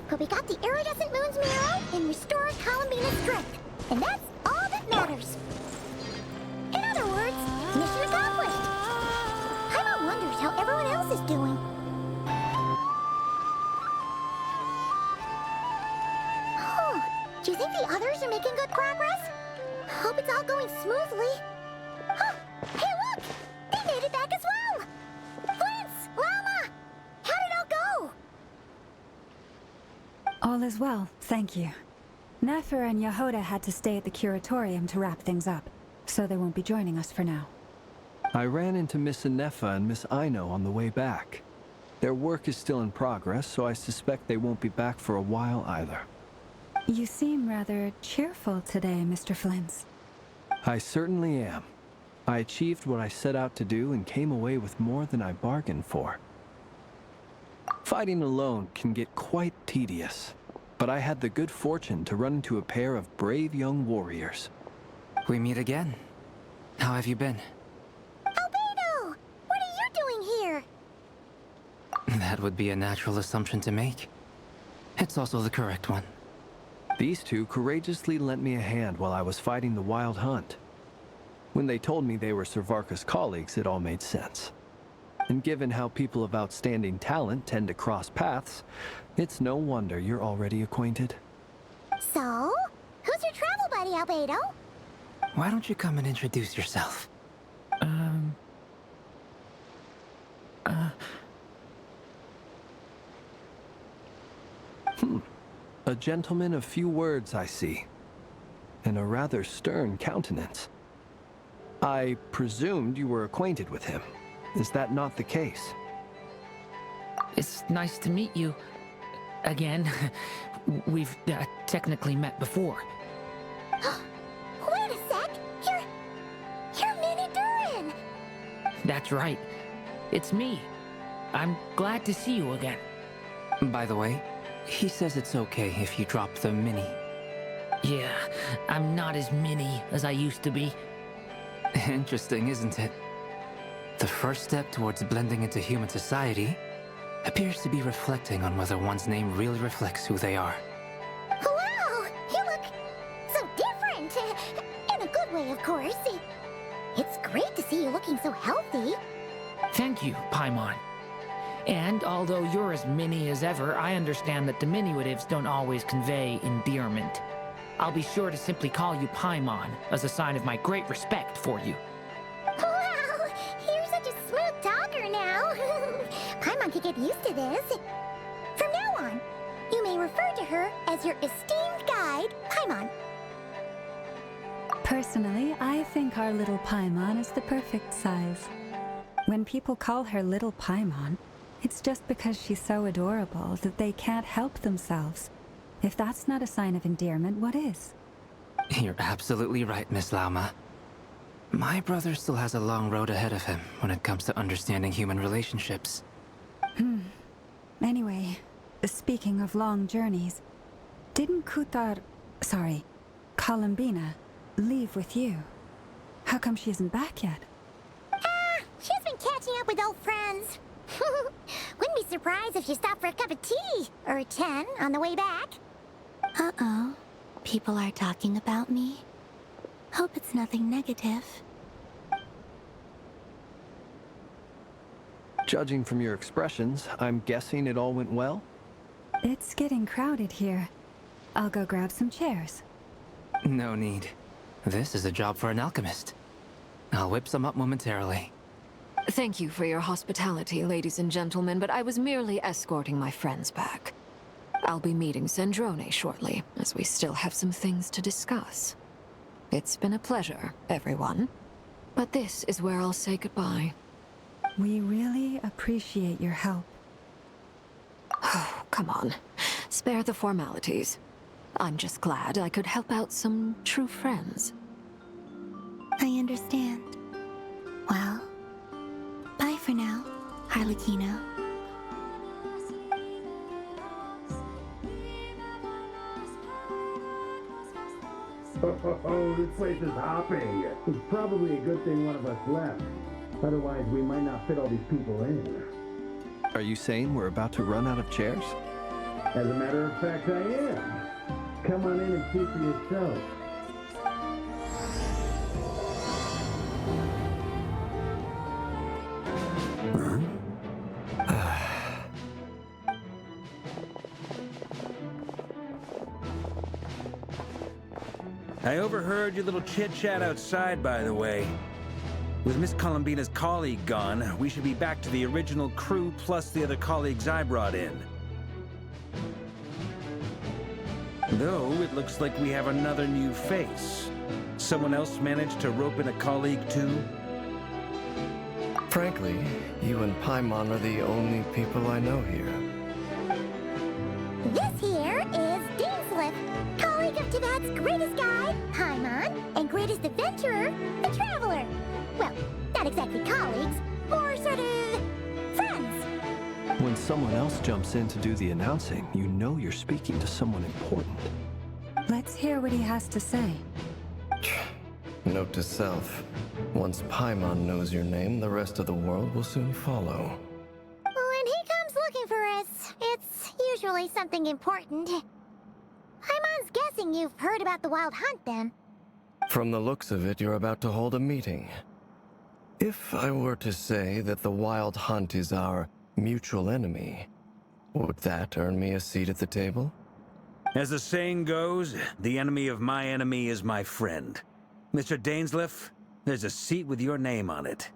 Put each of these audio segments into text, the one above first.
but we got the iridescent moon's mirror and restored Columbina's strength. And that's all that matters. In other words, mission accomplished. Paimon wonders how everyone else is doing. Huh. Do you think the others are making good progress? Hope it's all going smoothly. Huh. Hey, look! They made it back as well! Flintz! Llama! How did it all go? All is well, thank you. Nefer and Yehoda had to stay at the curatorium to wrap things up, so they won't be joining us for now. I ran into Miss Nefa and Miss Aino on the way back. Their work is still in progress, so I suspect they won't be back for a while either. You seem rather cheerful today, Mr. Flintz. I certainly am. I achieved what I set out to do and came away with more than I bargained for. Fighting alone can get quite tedious, but I had the good fortune to run into a pair of brave young warriors. We meet again. How have you been? Albedo! What are you doing here? That would be a natural assumption to make. It's also the correct one. These two courageously lent me a hand while I was fighting the Wild Hunt. When they told me they were Servarka's colleagues, it all made sense. And given how people of outstanding talent tend to cross paths, it's no wonder you're already acquainted. So? Who's your travel buddy, Albedo? Why don't you come and introduce yourself? A gentleman of few words, I see. And a rather stern countenance. I presumed you were acquainted with him. Is that not the case? It's nice to meet you. Again. We've technically met before. Wait a sec! You're Minnie Durin! That's right. It's me. I'm glad to see you again. By the way, he says it's okay if you drop the mini. Yeah, I'm not as mini as I used to be. Interesting, isn't it? The first step towards blending into human society appears to be reflecting on whether one's name really reflects who they are. Wow! You look so different! In a good way, of course. It's great to see you looking so healthy. Thank you, Paimon. And although you're as mini as ever, I understand that diminutives don't always convey endearment. I'll be sure to simply call you Paimon as a sign of my great respect for you. Wow! You're such a smooth talker now. Paimon could get used to this. From now on, you may refer to her as your esteemed guide, Paimon. Personally, I think our little Paimon is the perfect size. When people call her Little Paimon, it's just because she's so adorable that they can't help themselves. If that's not a sign of endearment, what is? You're absolutely right, Miss Lauma. My brother still has a long road ahead of him when it comes to understanding human relationships. Anyway, speaking of long journeys, didn't Columbina, leave with you? How come she isn't back yet? She's been catching up with old friends. Wouldn't be surprised if she stopped for a cup of tea or 10 on the way back. Uh-oh. People are talking about me. Hope it's nothing negative. Judging from your expressions, I'm guessing it all went well? It's getting crowded here. I'll go grab some chairs. No need. This is a job for an alchemist. I'll whip some up momentarily. Thank you for your hospitality, ladies and gentlemen, but I was merely escorting my friends back. I'll be meeting Sandrone shortly, as we still have some things to discuss. It's been a pleasure, everyone. But this is where I'll say goodbye. We really appreciate your help. Oh, come on. Spare the formalities. I'm just glad I could help out some true friends. I understand. Well, bye for now, Harlequino. Oh, this place is hopping. It's probably a good thing one of us left. Otherwise, we might not fit all these people in. Are you saying we're about to run out of chairs? As a matter of fact, I am. Come on in and see for yourself. I overheard your little chit-chat outside, by the way. With Miss Columbina's colleague gone, we should be back to the original crew plus the other colleagues I brought in. Though, it looks like we have another new face. Someone else managed to rope in a colleague, too? Frankly, you and Paimon are the only people I know here. This here is Dainsliff, colleague of Tibet's greatest guide, Paimon, and greatest adventurer, the Traveler. Well, not exactly colleagues, more sort of friends. When someone else jumps in to do the announcing, you know you're speaking to someone important. Let's hear what he has to say. Note to self. Once Paimon knows your name, the rest of the world will soon follow. When he comes looking for us, it's usually something important. Paimon's guessing you've heard about the Wild Hunt, then. From the looks of it, you're about to hold a meeting. If I were to say that the Wild Hunt is our mutual enemy, would that earn me a seat at the table? As the saying goes, the enemy of my enemy is my friend. Mr. Dainsliff, there's a seat with your name on it.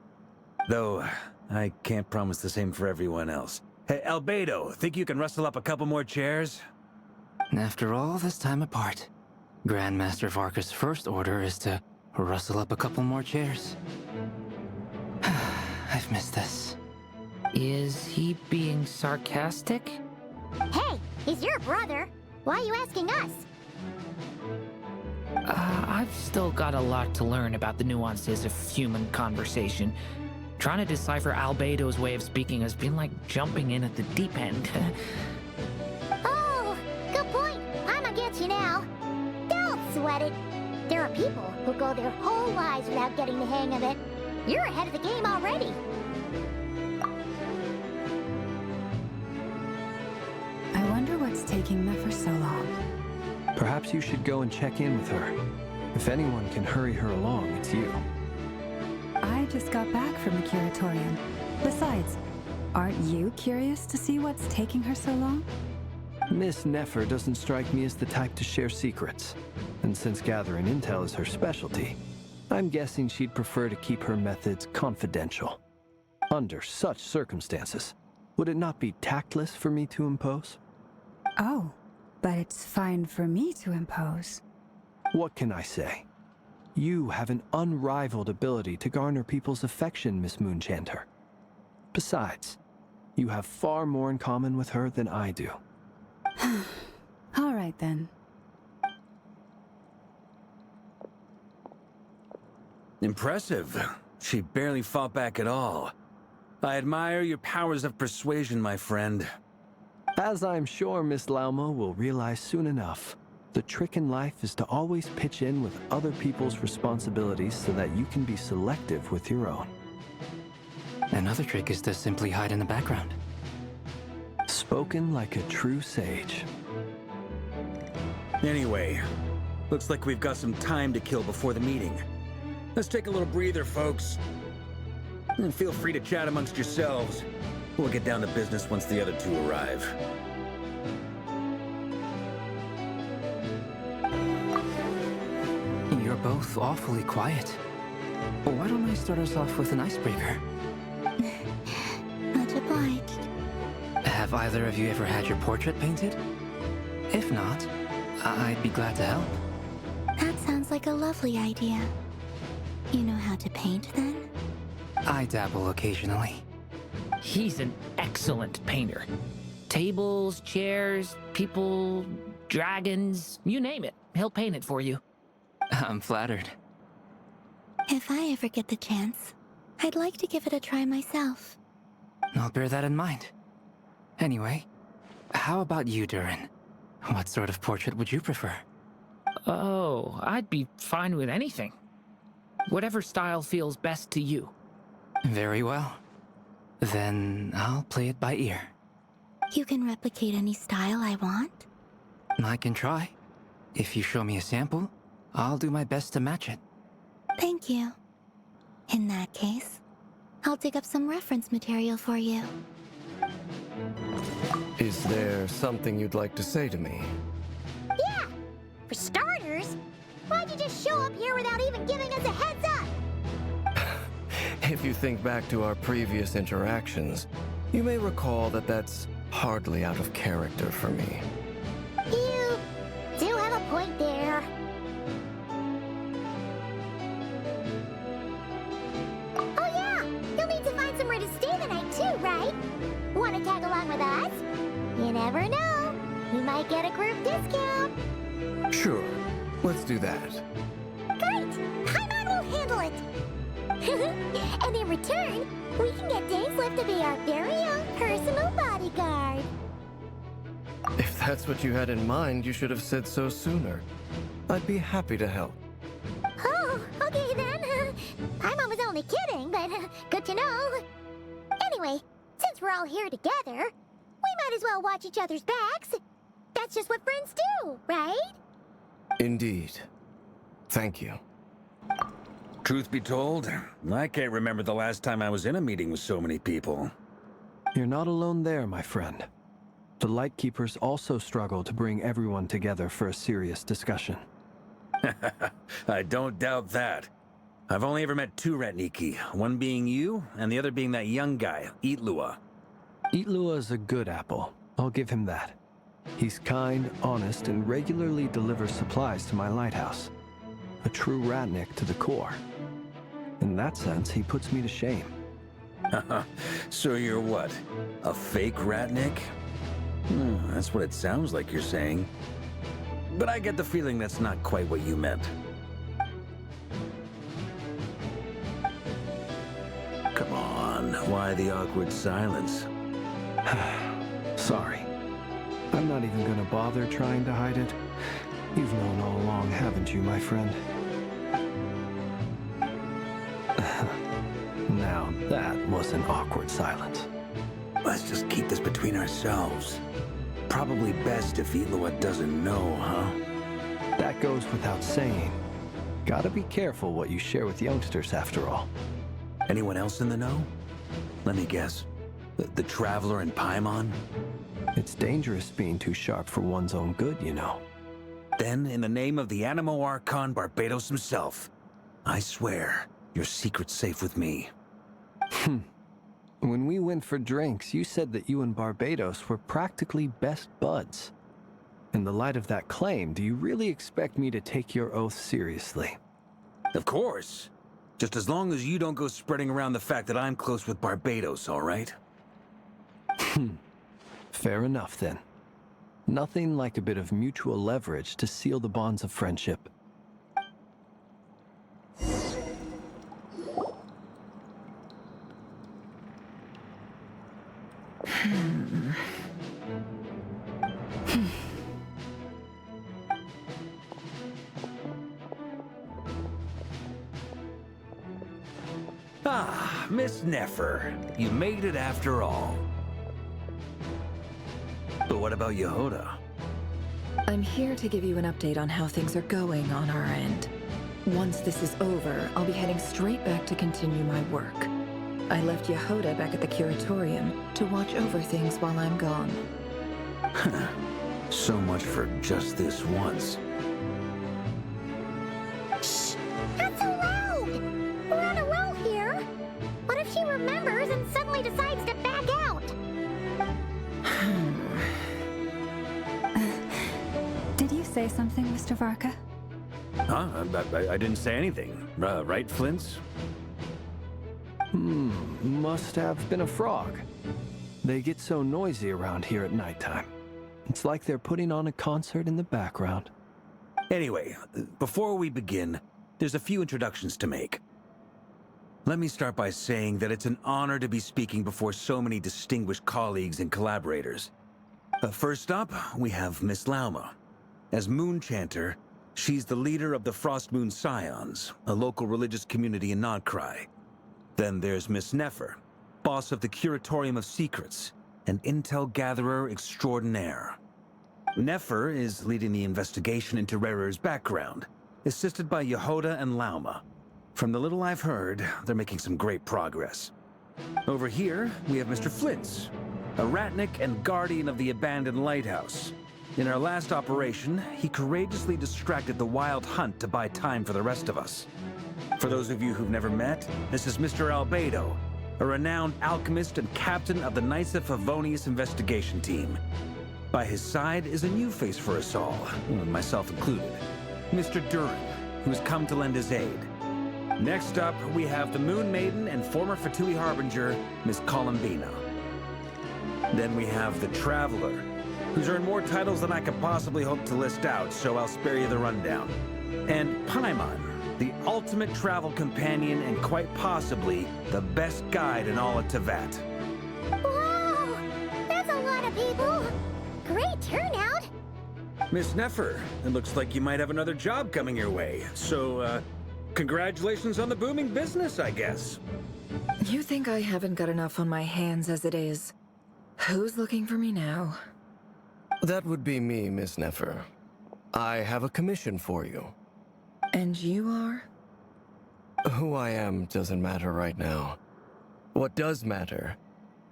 Though, I can't promise the same for everyone else. Hey, Albedo, think you can rustle up a couple more chairs? After all this time apart, Grandmaster Varka's first order is to rustle up a couple more chairs. I've missed this. Is he being sarcastic? Hey, he's your brother. Why are you asking us? I've still got a lot to learn about the nuances of human conversation. Trying to decipher Albedo's way of speaking has been like jumping in at the deep end. Oh, good point. Paimon gets you now. Don't sweat it. There are people who go their whole lives without getting the hang of it. You're ahead of the game already. I wonder what's taking Mepher so long. Perhaps you should go and check in with her. If anyone can hurry her along, it's you. I just got back from the curatorium. Besides, aren't you curious to see what's taking her so long? Miss Nefer doesn't strike me as the type to share secrets. And since gathering intel is her specialty, I'm guessing she'd prefer to keep her methods confidential. Under such circumstances, would it not be tactless for me to impose? Oh, but it's fine for me to impose. What can I say? You have an unrivaled ability to garner people's affection, Miss Moonchanter. Besides, you have far more in common with her than I do. All right, then. Impressive. She barely fought back at all. I admire your powers of persuasion, my friend. As I'm sure Miss Lauma will realize soon enough, the trick in life is to always pitch in with other people's responsibilities so that you can be selective with your own. Another trick is to simply hide in the background. Spoken like a true sage. Anyway, looks like we've got some time to kill before the meeting. Let's take a little breather, folks. And feel free to chat amongst yourselves. We'll get down to business once the other two arrive. You're both awfully quiet. Why don't I start us off with an icebreaker? Much obliged. Have either of you ever had your portrait painted? If not, I'd be glad to help. That sounds like a lovely idea. You know how to paint, then? I dabble occasionally. He's an excellent painter. Tables, chairs, people, dragons, you name it. He'll paint it for you. I'm flattered. If I ever get the chance, I'd like to give it a try myself. I'll bear that in mind. Anyway, how about you, Durin? What sort of portrait would you prefer? Oh, I'd be fine with anything. Whatever style feels best to you. Very well. Then I'll play it by ear. You can replicate any style I want? I can try. If you show me a sample, I'll do my best to match it. Thank you. In that case, I'll dig up some reference material for you. Is there something you'd like to say to me? Yeah! For starters, why'd you just show up here without even giving us a heads up? If you think back to our previous interactions, you may recall that that's hardly out of character for me. You do have a point there. Oh yeah! You'll need to find somewhere to stay the night too, right? Want to tag along with us? You never know. We might get a group discount. Sure, let's do that. Great! Paimon will handle it! And in return, we can get Dainslift to be our very own personal bodyguard. If that's what you had in mind, you should have said so sooner. I'd be happy to help. Oh, okay then. Paimon was only kidding, but good to know. Anyway, since we're all here together, we might as well watch each other's backs. That's just what friends do, right? Indeed. Thank you. Truth be told, I can't remember the last time I was in a meeting with so many people. You're not alone there, my friend. The Lightkeepers also struggle to bring everyone together for a serious discussion. I don't doubt that. I've only ever met two Ratniki, one being you, and the other being that young guy, Itlua. Itlua is a good apple. I'll give him that. He's kind, honest, and regularly delivers supplies to my lighthouse. A true Ratnik to the core. In that sense, he puts me to shame. So you're what? A fake Ratnik? That's what it sounds like you're saying. But I get the feeling that's not quite what you meant. Come on, why the awkward silence? Sorry. I'm not even gonna bother trying to hide it. You've known all along, haven't you, my friend? Now, that was an awkward silence. Let's just keep this between ourselves. Probably best if Itlua doesn't know, huh? That goes without saying. Gotta be careful what you share with youngsters, after all. Anyone else in the know? Let me guess. The Traveler and Paimon? It's dangerous being too sharp for one's own good, you know. Then, in the name of the Missione Archon Barbatos himself, I swear, your secret's safe with me. When we went for drinks, you said that you and Barbatos were practically best buds. In the light of that claim, do you really expect me to take your oath seriously? Of course. Just as long as you don't go spreading around the fact that I'm close with Barbatos, all right? Fair enough, then. Nothing like a bit of mutual leverage to seal the bonds of friendship. Ah, Miss Nefer, you made it after all. But what about Yehoda? I'm here to give you an update on how things are going on our end. Once this is over, I'll be heading straight back to continue my work. I left Yehoda back at the Curatorium to watch over things while I'm gone. So much for just this once. Shh! Not so loud! We're on a roll here. What if she remembers and suddenly decides to back out? Did you say something, Mr. Varka? Huh? I didn't say anything. Right, Flints? Must have been a frog. They get so noisy around here at nighttime. It's like they're putting on a concert in the background. Anyway, before we begin, there's a few introductions to make. Let me start by saying that it's an honor to be speaking before so many distinguished colleagues and collaborators. First up, we have Miss Lauma. As Moon Chanter, she's the leader of the Frost Moon Scions, a local religious community in Nodcry. Then there's Miss Nefer, boss of the Curatorium of Secrets, and intel gatherer extraordinaire. Nefer is leading the investigation into Rerer's background, assisted by Yehoda and Lauma. From the little I've heard, they're making some great progress. Over here, we have Mr. Flintz, a ratnik and guardian of the abandoned lighthouse. In our last operation, he courageously distracted the Wild Hunt to buy time for the rest of us. For those of you who've never met, this is Mr. Albedo, a renowned alchemist and captain of the Knights of Favonius investigation team. By his side is a new face for us all, myself included, Mr. Durin, who's come to lend his aid. Next up, we have the Moon Maiden and former Fatui Harbinger, Miss Columbina. Then we have the Traveler, who's earned more titles than I could possibly hope to list out, so I'll spare you the rundown. And Paimon, the ultimate travel companion and quite possibly the best guide in all of Tevat. Whoa! That's a lot of people! Great turnout! Miss Nefer, it looks like you might have another job coming your way, so, congratulations on the booming business, I guess. You think I haven't got enough on my hands as it is? Who's looking for me now? That would be me, Miss Nefer. I have a commission for you. And you are? Who I am doesn't matter right now. What does matter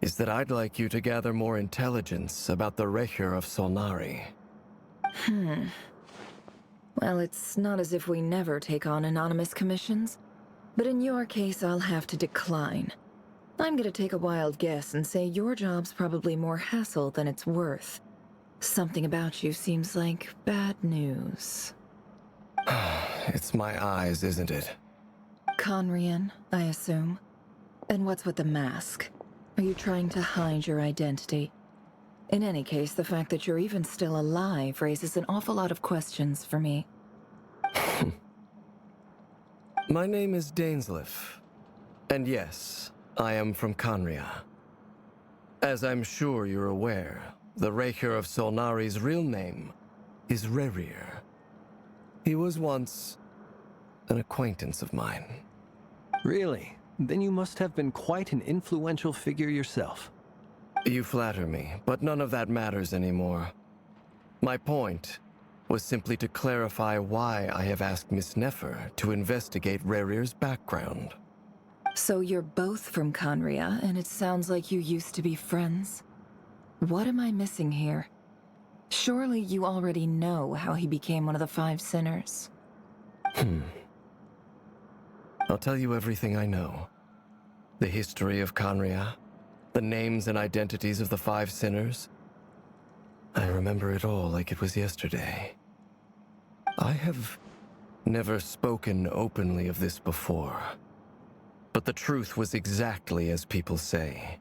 is that I'd like you to gather more intelligence about the Recher of Solnari. Well, it's not as if we never take on anonymous commissions, but in your case, I'll have to decline. I'm gonna take a wild guess and say your job's probably more hassle than it's worth. Something about you seems like bad news. It's my eyes, isn't it? Conrian, I assume. And what's with the mask? Are you trying to hide your identity? In any case, the fact that you're even still alive raises an awful lot of questions for me. My name is Dainsleif. And yes, I am from Conria. As I'm sure you're aware, the Recher of Solnari's real name is Rerir. He was once an acquaintance of mine. Really? Then you must have been quite an influential figure yourself. You flatter me, but none of that matters anymore. My point was simply to clarify why I have asked Miss Nefer to investigate Rerir's background. So you're both from Conria, and it sounds like you used to be friends? What am I missing here? Surely you already know how he became one of the Five Sinners. I'll tell you everything I know. The history of Conria, the names and identities of the Five Sinners. I remember it all like it was yesterday. I have never spoken openly of this before, but the truth was exactly as people say.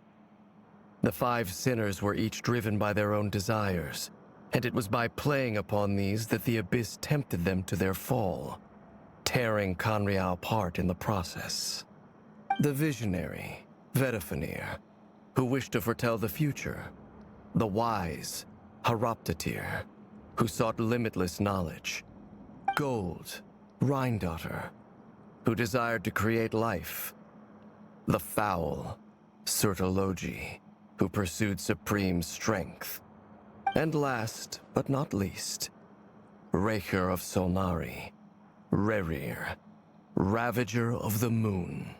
The Five Sinners were each driven by their own desires, and it was by playing upon these that the Abyss tempted them to their fall, tearing Conria apart in the process. The visionary, Vedifenir, who wished to foretell the future. The wise, Haroptatir, who sought limitless knowledge. Gold, Rhindaughter, who desired to create life. The foul, Sertologi, who pursued supreme strength. And last, but not least, Recher of Solnari, Rerir, Ravager of the Moon.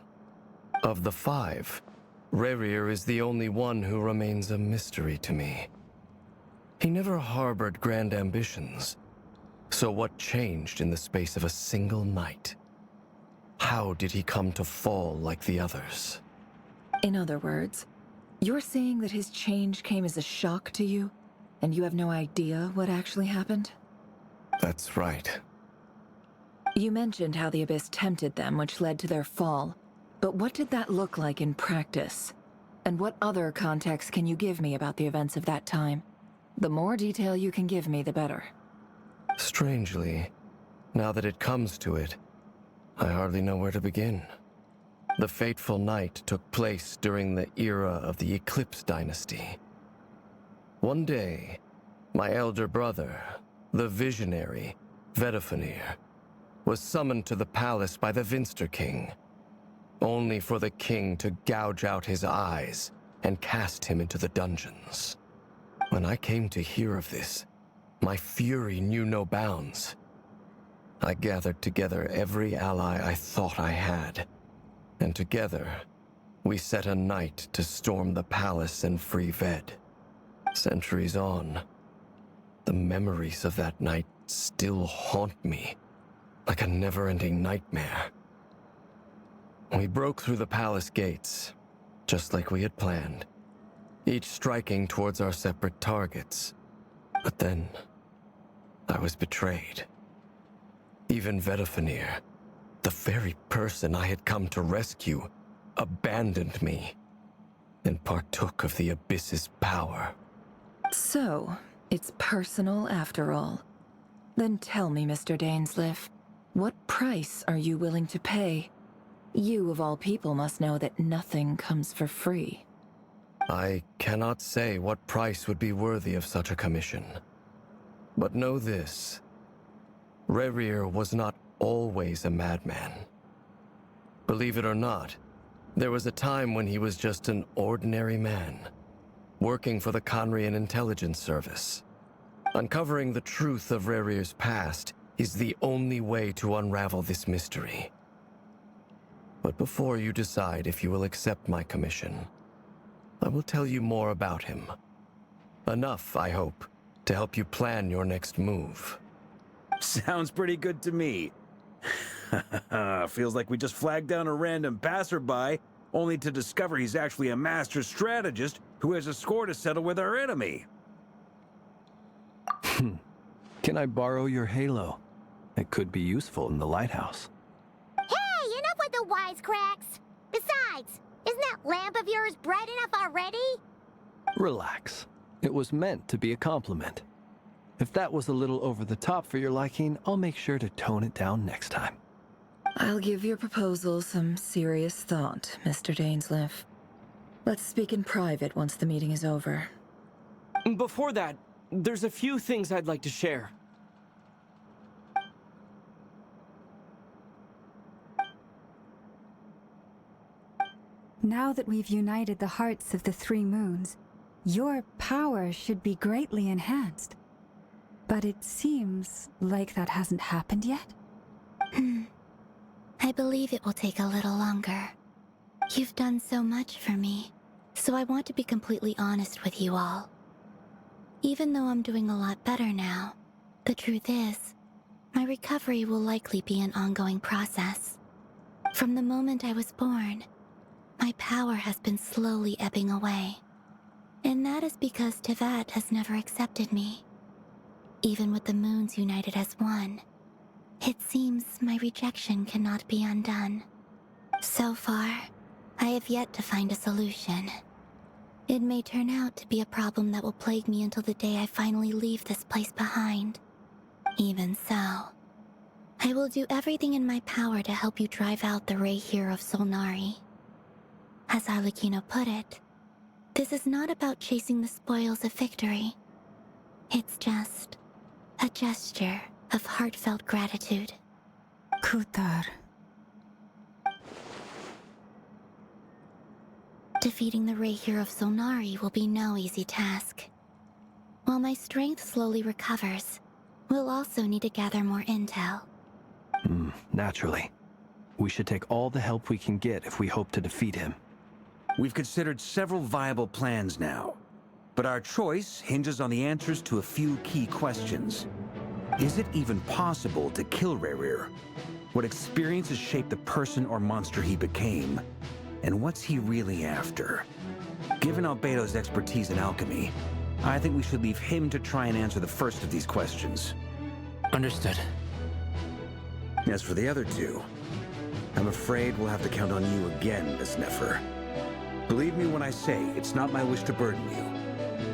Of the five, Rerir is the only one who remains a mystery to me. He never harbored grand ambitions, so what changed in the space of a single night? How did he come to fall like the others? In other words, you're saying that his change came as a shock to you, and you have no idea what actually happened? That's right. You mentioned how the Abyss tempted them, which led to their fall. But what did that look like in practice? And what other context can you give me about the events of that time? The more detail you can give me, the better. Strangely, now that it comes to it, I hardly know where to begin. The fateful night took place during the era of the Eclipse Dynasty. One day, my elder brother, the visionary, Vedifenir, was summoned to the palace by the Vinster King, only for the king to gouge out his eyes and cast him into the dungeons. When I came to hear of this, my fury knew no bounds. I gathered together every ally I thought I had, and together we set a night to storm the palace and free Ved. Centuries on, the memories of that night still haunt me like a never-ending nightmare. We broke through the palace gates, just like we had planned, each striking towards our separate targets. But then, I was betrayed. Even Vedafenir, the very person I had come to rescue, abandoned me and partook of the Abyss's power. So, it's personal after all. Then tell me, Mr. Dainsleif, what price are you willing to pay? You, of all people, must know that nothing comes for free. I cannot say what price would be worthy of such a commission. But know this. Rerir was not always a madman. Believe it or not, there was a time when he was just an ordinary man, working for the Conrian Intelligence Service. Uncovering the truth of Rerir's past is the only way to unravel this mystery. But before you decide if you will accept my commission, I will tell you more about him. Enough, I hope, to help you plan your next move. Sounds pretty good to me. Feels like we just flagged down a random passerby, only to discover he's actually a master strategist who has a score to settle with our enemy. Can I borrow your halo? It could be useful in the lighthouse. Hey, enough with the wisecracks! Besides, isn't that lamp of yours bright enough already? Relax. It was meant to be a compliment. If that was a little over the top for your liking, I'll make sure to tone it down next time. I'll give your proposal some serious thought, Mr. Dainsleif. Let's speak in private once the meeting is over. Before that, there's a few things I'd like to share. Now that we've united the hearts of the three moons, your power should be greatly enhanced. But it seems like that hasn't happened yet. I believe it will take a little longer. You've done so much for me, so I want to be completely honest with you all. Even though I'm doing a lot better now, the truth is, my recovery will likely be an ongoing process. From the moment I was born, my power has been slowly ebbing away. And that is because Tevat has never accepted me. Even with the moons united as one, it seems my rejection cannot be undone. So far, I have yet to find a solution. It may turn out to be a problem that will plague me until the day I finally leave this place behind. Even so, I will do everything in my power to help you drive out the Reihir of Solnari. As Arlecchino put it, this is not about chasing the spoils of victory. It's just a gesture of heartfelt gratitude. Kutar. Defeating the Reihir of Solnari will be no easy task. While my strength slowly recovers, we'll also need to gather more intel. Naturally. We should take all the help we can get if we hope to defeat him. We've considered several viable plans now, but our choice hinges on the answers to a few key questions. Is it even possible to kill Rerir? What experiences shaped the person or monster he became? And what's he really after? Given Albedo's expertise in alchemy, I think we should leave him to try and answer the first of these questions. Understood. As for the other two, I'm afraid we'll have to count on you again, Miss Nefer. Believe me when I say it's not my wish to burden you.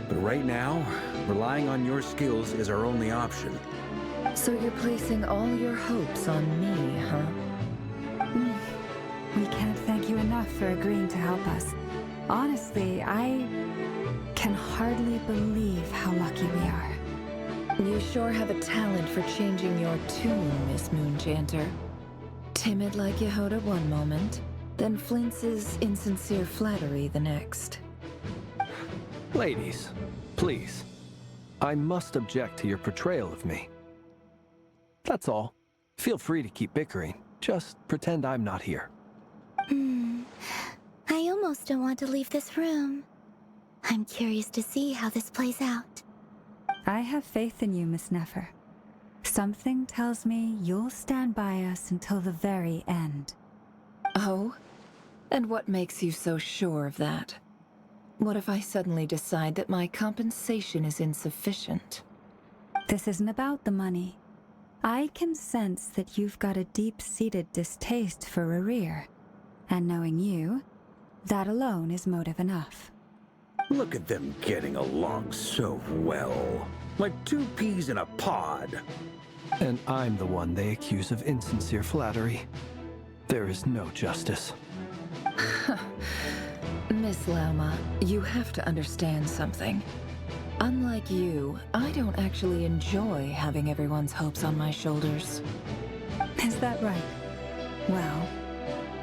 But right now, relying on your skills is our only option. So you're placing all your hopes on me, huh? We can't thank you enough for agreeing to help us. Honestly, I can hardly believe how lucky we are. You sure have a talent for changing your tune, Miss Moonchanter. Timid like Yehoda one moment, then flinches insincere flattery the next. Ladies, please. I must object to your portrayal of me. That's all. Feel free to keep bickering. Just pretend I'm not here. I almost don't want to leave this room. I'm curious to see how this plays out. I have faith in you, Miss Nefer. Something tells me you'll stand by us until the very end. Oh? And what makes you so sure of that? What if I suddenly decide that my compensation is insufficient? This isn't about the money. I can sense that you've got a deep-seated distaste for Rerir. And knowing you, that alone is motive enough. Look at them getting along so well. Like two peas in a pod. And I'm the one they accuse of insincere flattery. There is no justice. Miss Lauma, you have to understand something. Unlike you, I don't actually enjoy having everyone's hopes on my shoulders. Is that right? Well,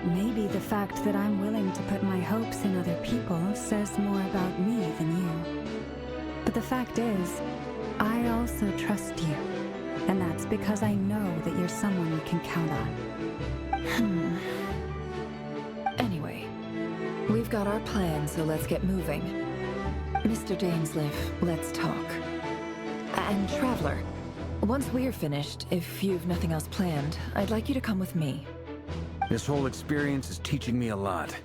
maybe the fact that I'm willing to put my hopes in other people says more about me than you. But the fact is, I also trust you. And that's because I know that you're someone we can count on. Anyway, we've got our plan, so let's get moving. Mr. Dainsleif, let's talk. And Traveler, once we're finished, if you've nothing else planned, I'd like you to come with me. This whole experience is teaching me a lot.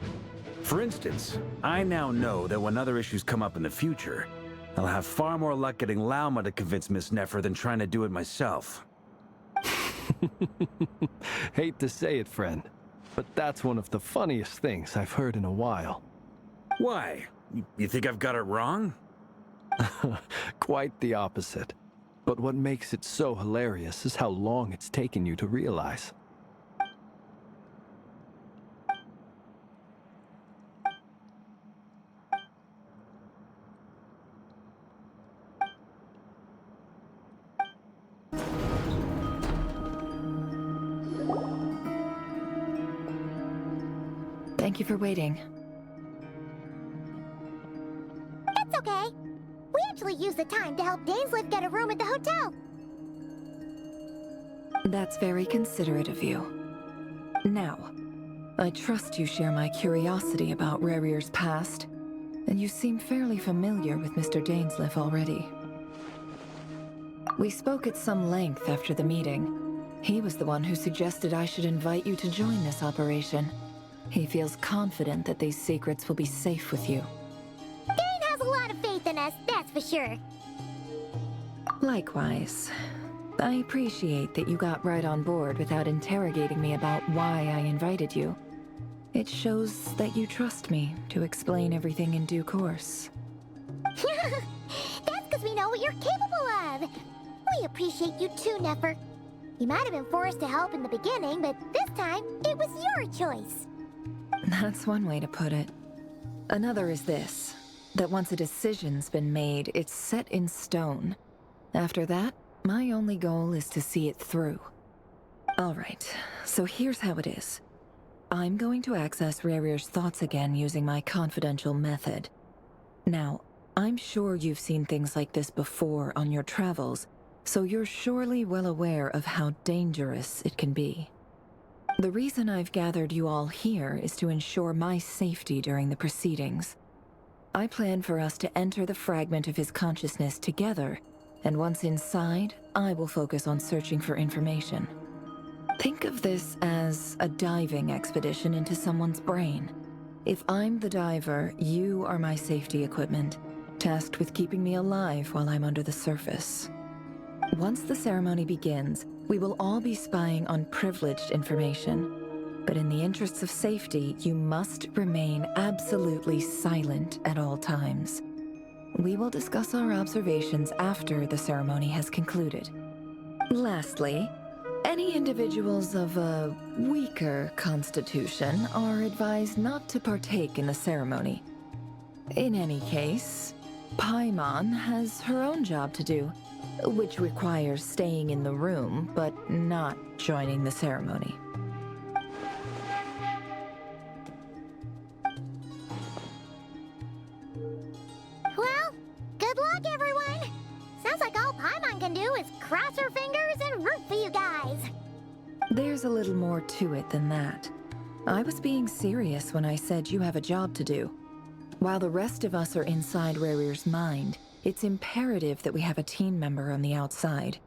For instance, I now know that when other issues come up in the future, I'll have far more luck getting Lauma to convince Miss Nefer than trying to do it myself. Hate to say it, friend, but that's one of the funniest things I've heard in a while. Why? You think I've got it wrong? Quite the opposite. But what makes it so hilarious is how long it's taken you to realize. Thank you for waiting. It's okay. We actually used the time to help Dainsleif get a room at the hotel. That's very considerate of you. Now, I trust you share my curiosity about Rerir's past, and you seem fairly familiar with Mr. Dainsleif already. We spoke at some length after the meeting. He was the one who suggested I should invite you to join this operation. He feels confident that these secrets will be safe with you. Dane has a lot of faith in us, that's for sure. Likewise. I appreciate that you got right on board without interrogating me about why I invited you. It shows that you trust me to explain everything in due course. That's because we know what you're capable of. We appreciate you too, Nefer. You might have been forced to help in the beginning, but this time, it was your choice. That's one way to put it. Another is this, that once a decision's been made, it's set in stone. After that, my only goal is to see it through. Alright, so here's how it is. I'm going to access Rerir's thoughts again using my confidential method. Now, I'm sure you've seen things like this before on your travels, so you're surely well aware of how dangerous it can be. The reason I've gathered you all here is to ensure my safety during the proceedings. I plan for us to enter the fragment of his consciousness together, and once inside, I will focus on searching for information. Think of this as a diving expedition into someone's brain. If I'm the diver, you are my safety equipment, tasked with keeping me alive while I'm under the surface. Once the ceremony begins, we will all be spying on privileged information. But in the interests of safety, you must remain absolutely silent at all times. We will discuss our observations after the ceremony has concluded. Lastly, any individuals of a weaker constitution are advised not to partake in the ceremony. In any case, Paimon has her own job to do, which requires staying in the room, but not joining the ceremony. Well, cross our fingers and root for you guys. There's a little more to it than that. I was being serious when I said you have a job to do. While the rest of us are inside Rarier's mind, it's imperative that we have a team member on the outside.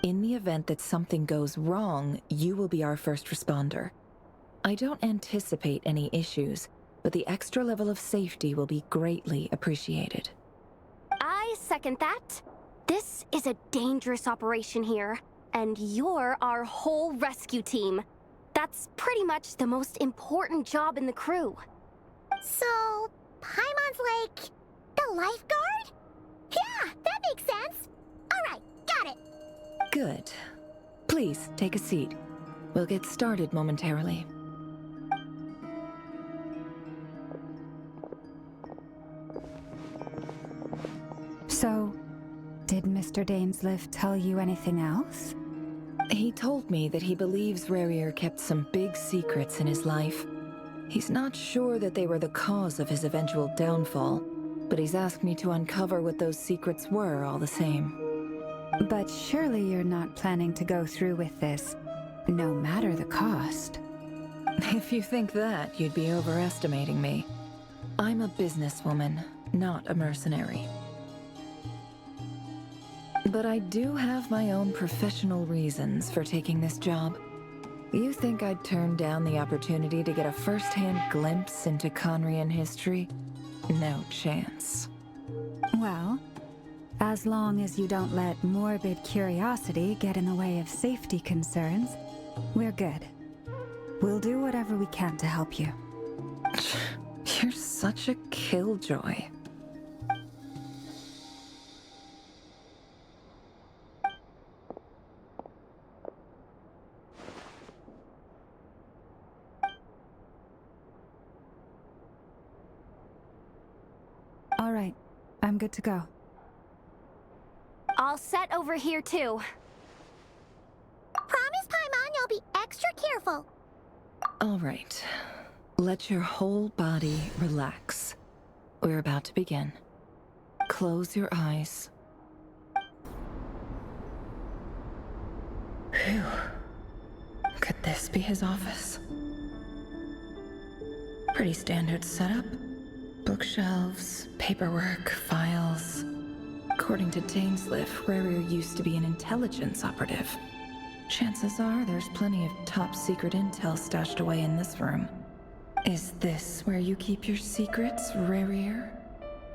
In the event that something goes wrong, you will be our first responder. I don't anticipate any issues, but the extra level of safety will be greatly appreciated. I second that. This is a dangerous operation here, and you're our whole rescue team. That's pretty much the most important job in the crew. So, Paimon's like the lifeguard? Yeah, that makes sense. All right, got it. Good. Please, take a seat. We'll get started momentarily. So, did Mr. Dainsleif tell you anything else? He told me that he believes Rarier kept some big secrets in his life. He's not sure that they were the cause of his eventual downfall, but he's asked me to uncover what those secrets were all the same. But surely you're not planning to go through with this, no matter the cost. If you think that, you'd be overestimating me. I'm a businesswoman, not a mercenary. But I do have my own professional reasons for taking this job. You think I'd turn down the opportunity to get a first-hand glimpse into Conrian history? No chance. Well, as long as you don't let morbid curiosity get in the way of safety concerns, we're good. We'll do whatever we can to help you. You're such a killjoy. All right, I'm good to go. All set over here, too. Promise, Paimon, you'll be extra careful. All right. Let your whole body relax. We're about to begin. Close your eyes. Phew. Could this be his office? Pretty standard setup. Bookshelves, paperwork, files. According to Dainsleif, Rarier used to be an intelligence operative. Chances are there's plenty of top-secret intel stashed away in this room. Is this where you keep your secrets, Rarier?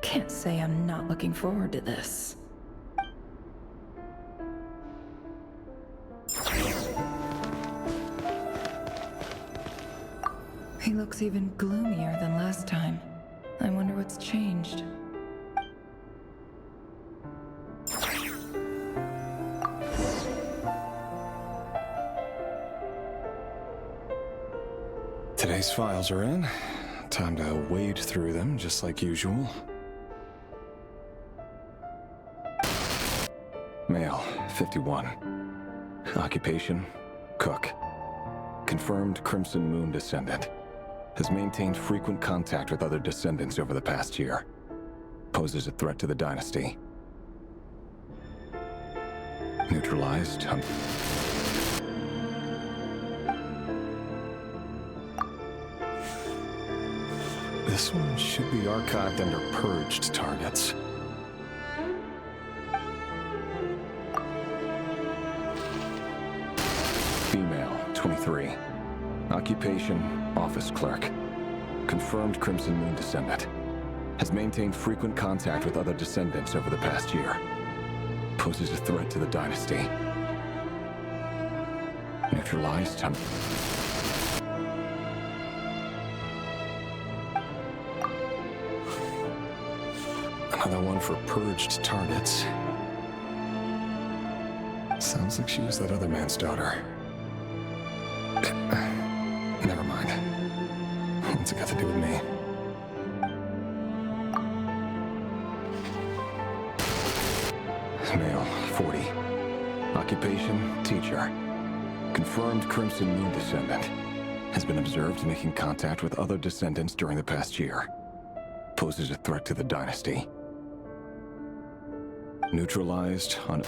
Can't say I'm not looking forward to this. He looks even gloomier than last time. I wonder what's changed. Today's files are in. Time to wade through them, just like usual. Male, 51. Occupation, cook. Confirmed Crimson Moon descendant. Has maintained frequent contact with other descendants over the past year. Poses a threat to the dynasty. Neutralized. This one should be archived under purged targets. Female, 23. Occupation, office clerk. Confirmed Crimson Moon descendant. Has maintained frequent contact with other descendants over the past year. Poses a threat to the dynasty. Neutralized. Another one for purged targets. Sounds like she was that other man's daughter. Never mind. What's it got to do with me? Male, 40. Occupation, teacher. Confirmed Crimson Moon descendant. Has been observed making contact with other descendants during the past year. Poses a threat to the dynasty. Neutralized on...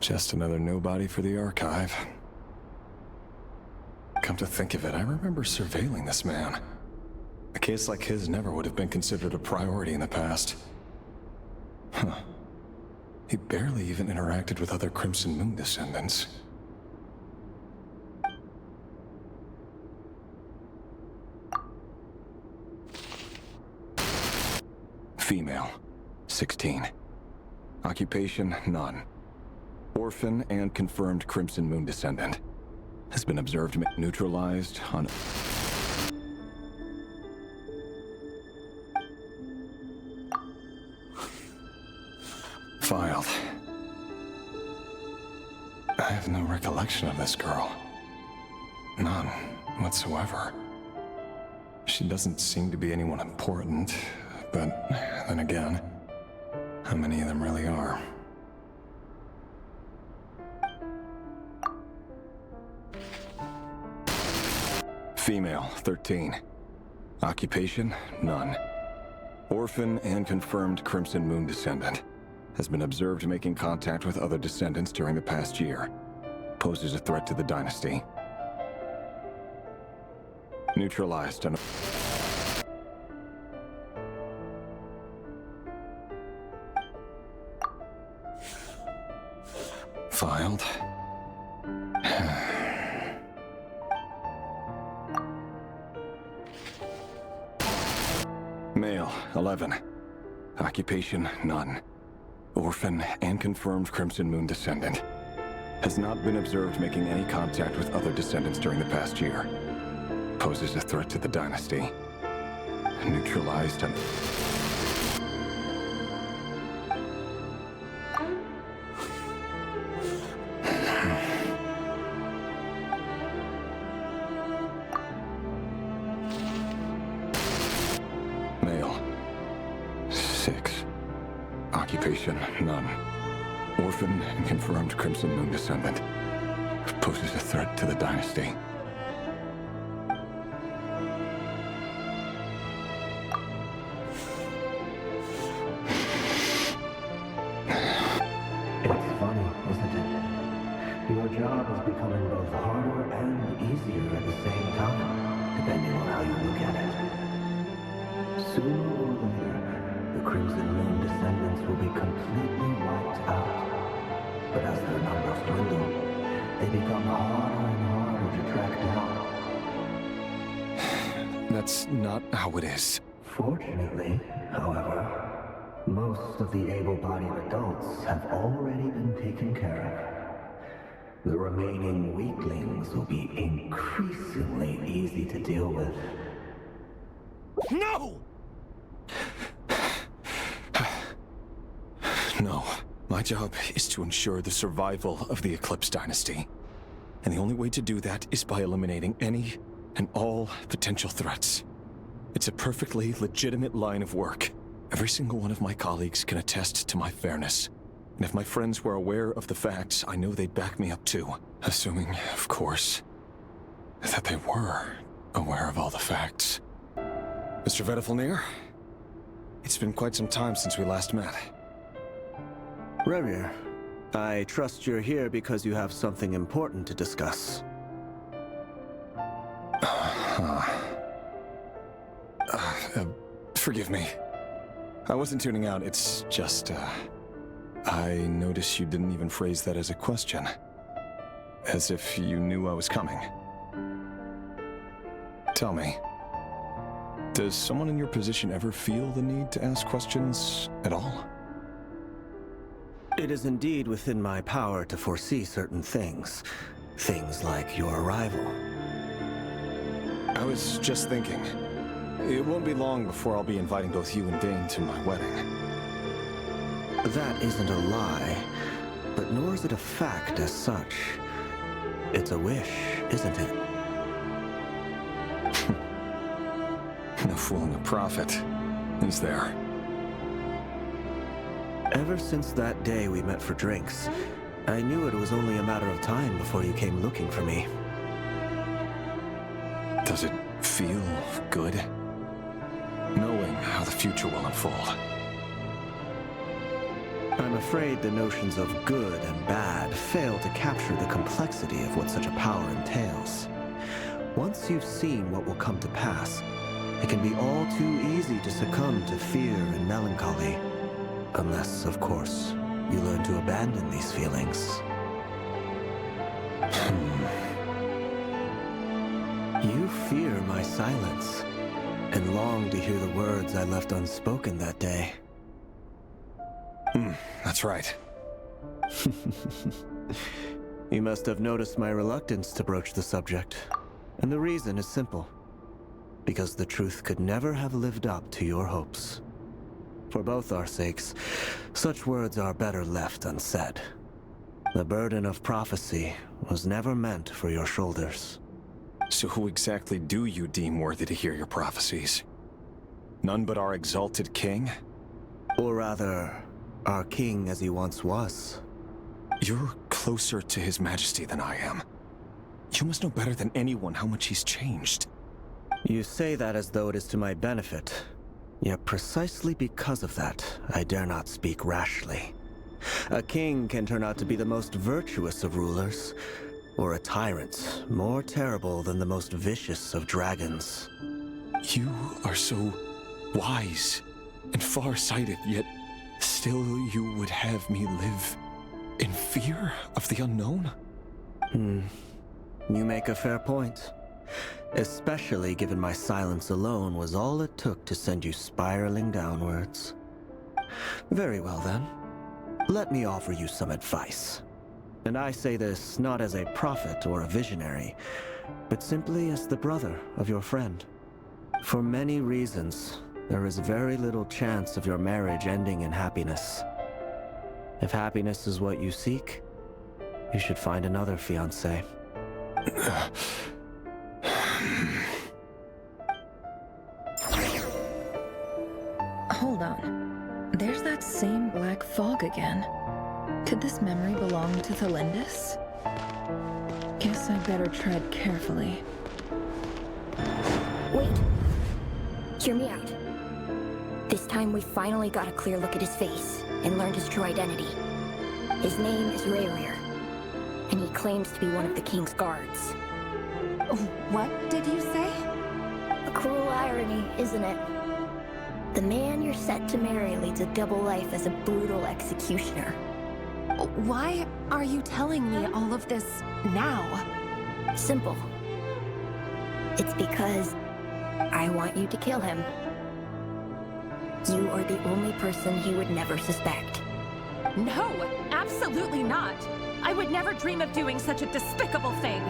Just another nobody for the archive. Come to think of it, I remember surveilling this man. A case like his never would have been considered a priority in the past. Huh. He barely even interacted with other Crimson Moon descendants. Female, 16. Occupation, none. Orphan and confirmed Crimson Moon descendant. Has been observed neutralized on... Filed. I have no recollection of this girl. None whatsoever. She doesn't seem to be anyone important, but then again, how many of them really are? Female, 13. Occupation, none. Orphan and confirmed Crimson Moon descendant. Has been observed making contact with other descendants during the past year. Poses a threat to the dynasty. Neutralized on... Filed. Male, 11. Occupation, none. Orphan and confirmed Crimson Moon descendant. Has not been observed making any contact with other descendants during the past year. Poses a threat to the dynasty. Neutralized and... Male. 6. Occupation, none. Orphan and confirmed Crimson Moon descendant. Poses a threat to the dynasty. It's funny, isn't it? Your job is becoming both harder and easier at the same time, depending on how you look at it. Sooner or later, the Crimson Moon descendants will be completely wiped out. But as their numbers dwindle, they become harder and harder to track down. That's not how it is. Fortunately, however, most of the able-bodied adults have already been taken care of. The remaining weaklings will be increasingly easy to deal with. No! No. My job is to ensure the survival of the Eclipse Dynasty. And the only way to do that is by eliminating any and all potential threats. It's a perfectly legitimate line of work. Every single one of my colleagues can attest to my fairness. And if my friends were aware of the facts, I know they'd back me up too. Assuming, of course, that they were aware of all the facts. Mr. Vedifalnir, it's been quite some time since we last met. Rerir, I trust you're here because you have something important to discuss. Forgive me. I wasn't tuning out, it's just, I noticed you didn't even phrase that as a question. As if you knew I was coming. Tell me, does someone in your position ever feel the need to ask questions at all? It is indeed within my power to foresee certain things. Things like your arrival. I was just thinking, it won't be long before I'll be inviting both you and Dane to my wedding. That isn't a lie, but nor is it a fact as such. It's a wish, isn't it? No fooling a prophet, is there? Ever since that day we met for drinks, I knew it was only a matter of time before you came looking for me. Does it feel good? Knowing how the future will unfold. I'm afraid the notions of good and bad fail to capture the complexity of what such a power entails. Once you've seen what will come to pass, it can be all too easy to succumb to fear and melancholy. Unless, of course, you learn to abandon these feelings. You fear my silence, and long to hear the words I left unspoken that day. That's right. You must have noticed my reluctance to broach the subject. And the reason is simple. Because the truth could never have lived up to your hopes. For both our sakes, such words are better left unsaid. The burden of prophecy was never meant for your shoulders. So who exactly do you deem worthy to hear your prophecies? None but our exalted king? Or rather, our king as he once was. You're closer to his majesty than I am. You must know better than anyone how much he's changed. You say that as though it is to my benefit. Yet precisely because of that, I dare not speak rashly. A king can turn out to be the most virtuous of rulers, or a tyrant more terrible than the most vicious of dragons. You are so wise and far-sighted, yet still you would have me live in fear of the unknown? You make a fair point. Especially given my silence alone was all it took to send you spiraling downwards. Very well then. Let me offer you some advice. And I say this not as a prophet or a visionary, but simply as the brother of your friend. For many reasons, there is very little chance of your marriage ending in happiness. If happiness is what you seek, you should find another fiancé. Hold on. There's that same black fog again. Could this memory belong to Thelindis? Guess I'd better tread carefully. Wait. Hear me out. This time we finally got a clear look at his face and learned his true identity. His name is Rayrir, and he claims to be one of the king's guards. What did you say? A cruel irony, isn't it? The man you're set to marry leads a double life as a brutal executioner. Why are you telling me all of this now? Simple. It's because I want you to kill him. You are the only person he would never suspect. No, absolutely not. I would never dream of doing such a despicable thing.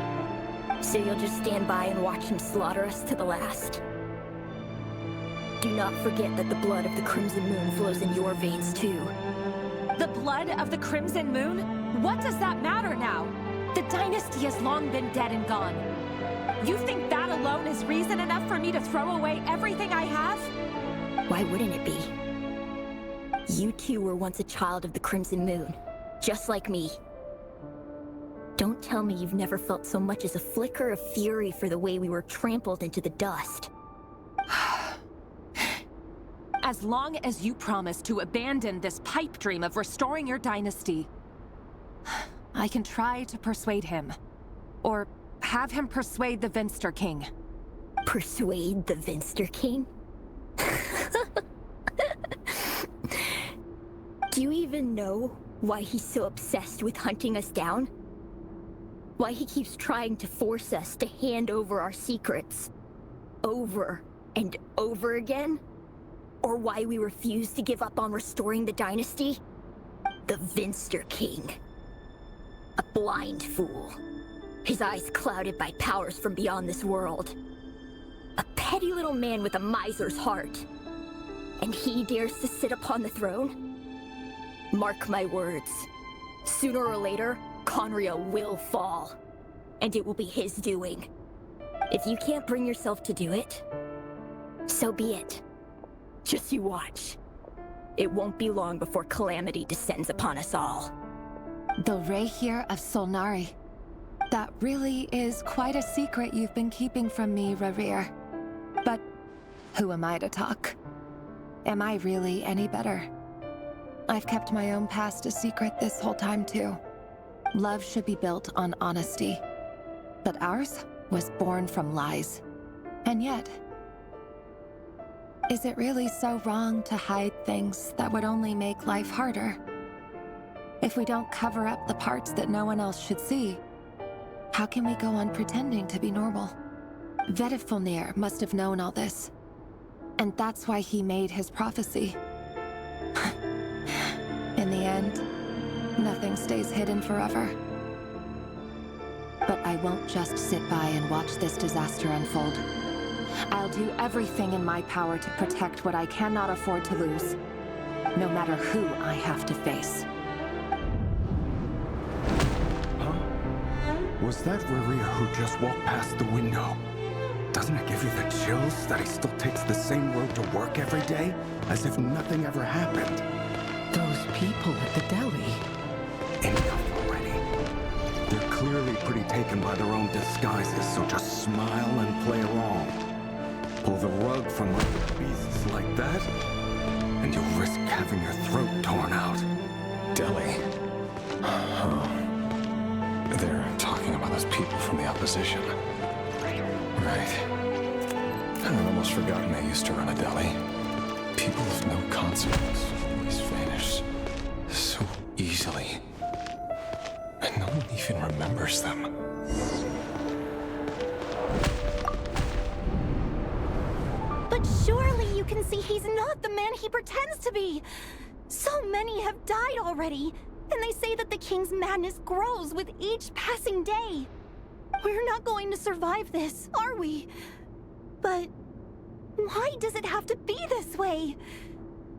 So you'll just stand by and watch him slaughter us to the last? Do not forget that the blood of the Crimson Moon flows in your veins too. The blood of the Crimson Moon? What does that matter now? The dynasty has long been dead and gone. You think that alone is reason enough for me to throw away everything I have? Why wouldn't it be? You two were once a child of the Crimson Moon, just like me. Don't tell me you've never felt so much as a flicker of fury for the way we were trampled into the dust. As long as you promise to abandon this pipe dream of restoring your dynasty, I can try to persuade him. Or have him persuade the Vinster King. Persuade the Vinster King? Do you even know why he's so obsessed with hunting us down? Why he keeps trying to force us to hand over our secrets over and over again? Or why we refuse to give up on restoring the dynasty? The Vinster King. A blind fool. His eyes clouded by powers from beyond this world. A petty little man with a miser's heart. And he dares to sit upon the throne? Mark my words. Sooner or later, Conria will fall. And it will be his doing. If you can't bring yourself to do it, so be it. Just you watch. It won't be long before calamity descends upon us all. The Rayrir of Solnari. That really is quite a secret you've been keeping from me, Rayrir. But who am I to talk? Am I really any better? I've kept my own past a secret this whole time, too. Love should be built on honesty. But ours was born from lies. And yet, is it really so wrong to hide things that would only make life harder? If we don't cover up the parts that no one else should see, how can we go on pretending to be normal? Vedifulnir must have known all this. And that's why he made his prophecy. In the end, nothing stays hidden forever. But I won't just sit by and watch this disaster unfold. I'll do everything in my power to protect what I cannot afford to lose, no matter who I have to face. Huh? Was that Reria who just walked past the window? Doesn't it give you the chills that he still takes the same road to work every day, as if nothing ever happened? Those people at the deli. Enough already. They're clearly pretty taken by their own disguises, so just smile and play along. Pull the rug from under beasts like that, and you'll risk having your throat torn out. Deli. Oh. They're talking about those people from the opposition. Right. I'd almost forgotten I used to run a deli. People of no consequence always vanish so easily. And no one even remembers them. But surely you can see he's not the man he pretends to be. So many have died already, and they say that the king's madness grows with each passing day. We're not going to survive this, are we? But why does it have to be this way?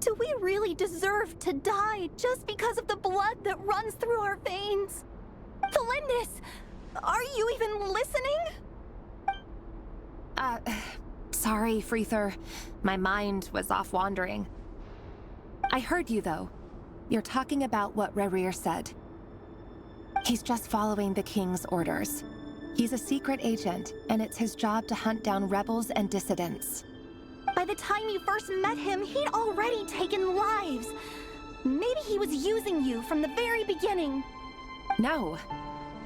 Do we really deserve to die just because of the blood that runs through our veins? Valendis, are you even listening? Sorry, Freether. My mind was off wandering. I heard you, though. You're talking about what Rerir said. He's just following the king's orders. He's a secret agent, and it's his job to hunt down rebels and dissidents. By the time you first met him, he'd already taken lives. Maybe he was using you from the very beginning. No.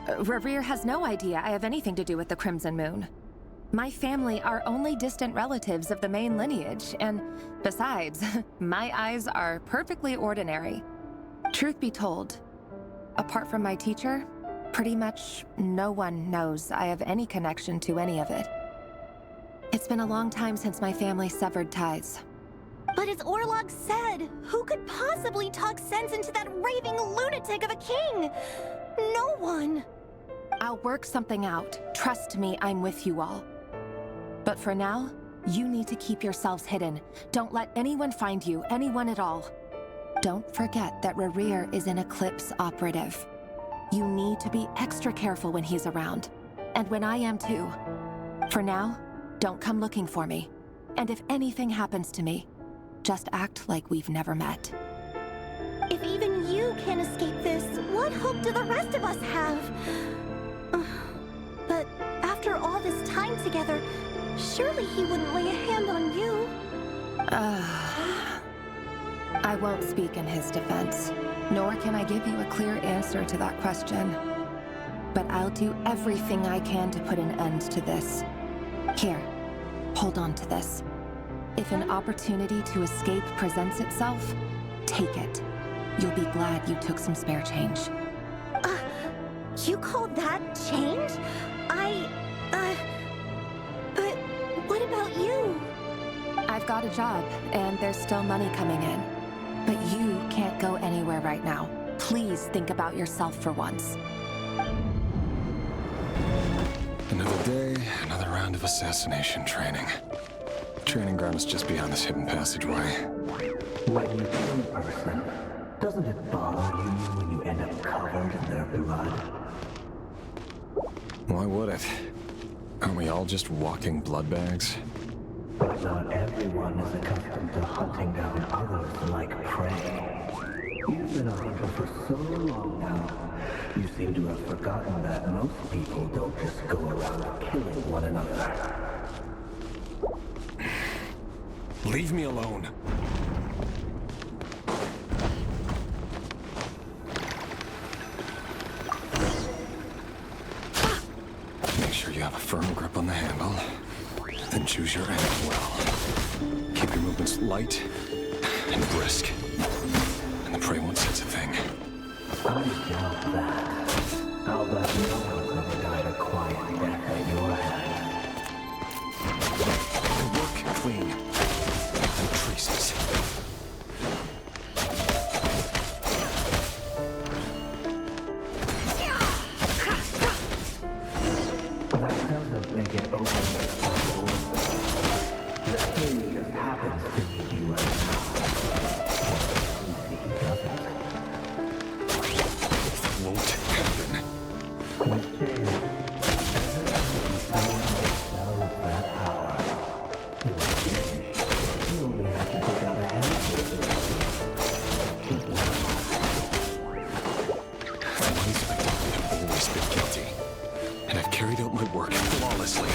Rerir has no idea I have anything to do with the Crimson Moon. My family are only distant relatives of the main lineage, and besides, my eyes are perfectly ordinary. Truth be told, apart from my teacher, pretty much no one knows I have any connection to any of it. It's been a long time since my family severed ties. But as Orlog said, who could possibly talk sense into that raving lunatic of a king? No one. I'll work something out. Trust me, I'm with you all. But for now, you need to keep yourselves hidden. Don't let anyone find you, anyone at all. Don't forget that Rerir is an Eclipse operative. You need to be extra careful when he's around. And when I am too. For now, don't come looking for me. And if anything happens to me, just act like we've never met. If even you can't escape this, what hope do the rest of us have? But after all this time together, surely he wouldn't lay a hand on you. I won't speak in his defense, nor can I give you a clear answer to that question. But I'll do everything I can to put an end to this. Here, hold on to this. If an opportunity to escape presents itself, take it. You'll be glad you took some spare change. You call that change? But what about you? I've got a job, and there's still money coming in. But you can't go anywhere right now. Please think about yourself for once. Another day, another round of assassination training. Training ground is just beyond this hidden passageway. When you kill a person, doesn't it bother you when you end up covered in their blood? Why would it? Aren't we all just walking blood bags? But not everyone is accustomed to hunting down others like prey. You've been a hunter for so long now, you seem to have forgotten that most people don't just go around killing one another. Leave me alone. firm grip on the handle. Then choose your aim well. Keep your movements light and brisk. And the prey won't sense a thing. I doubt that. I'll bet no one's ever died a quiet death at your hand. The work clean. And traces. That doesn't make it open possible. The thing just happens to meet you right now. Won't happen. With James, someone sells that power. You only have to take out a handful. From my perspective, I've always been guilty. And I've carried out my work flawlessly.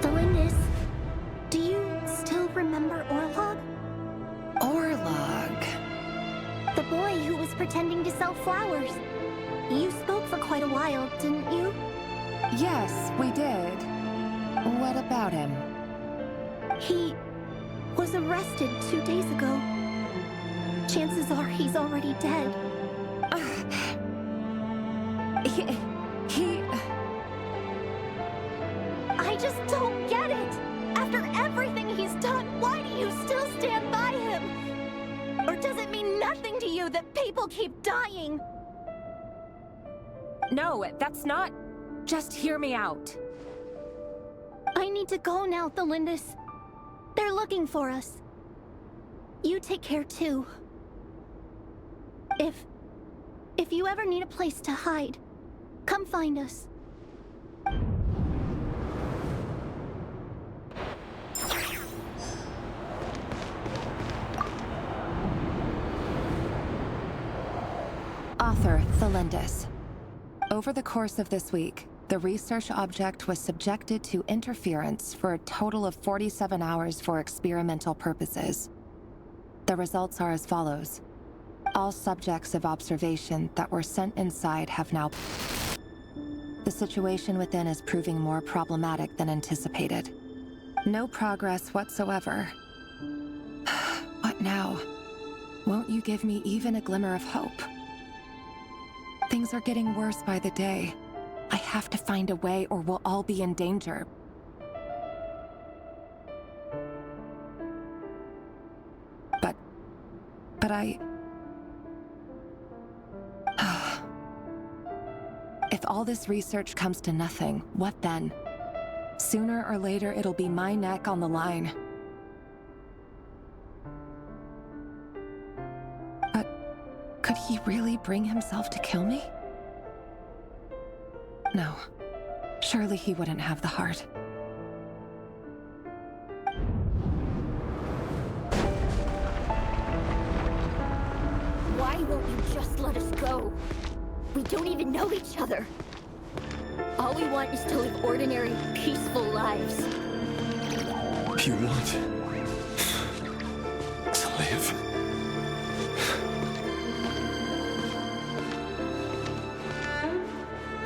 Delindis, do you still remember Orlog? Orlog. The boy who was pretending to sell flowers. You spoke for quite a while, didn't you? Yes, we did. What about him? He was arrested 2 days ago. Chances are he's already dead. I just don't get it! After everything he's done, why do you still stand by him? Or does it mean nothing to you that people keep dying? No, that's not... Just hear me out. I need to go now, Delindis. They're looking for us. You take care too. If you ever need a place to hide, come find us. Author Delindis. Over the course of this week, the research object was subjected to interference for a total of 47 hours for experimental purposes. The results are as follows. All subjects of observation that were sent inside have now... The situation within is proving more problematic than anticipated. No progress whatsoever. What now? Won't you give me even a glimmer of hope? Things are getting worse by the day. I have to find a way or we'll all be in danger. But I... If all this research comes to nothing, what then? Sooner or later, it'll be my neck on the line. But could he really bring himself to kill me? No. Surely he wouldn't have the heart. Why won't you just let us go? We don't even know each other. All we want is to live ordinary, peaceful lives. You want to live?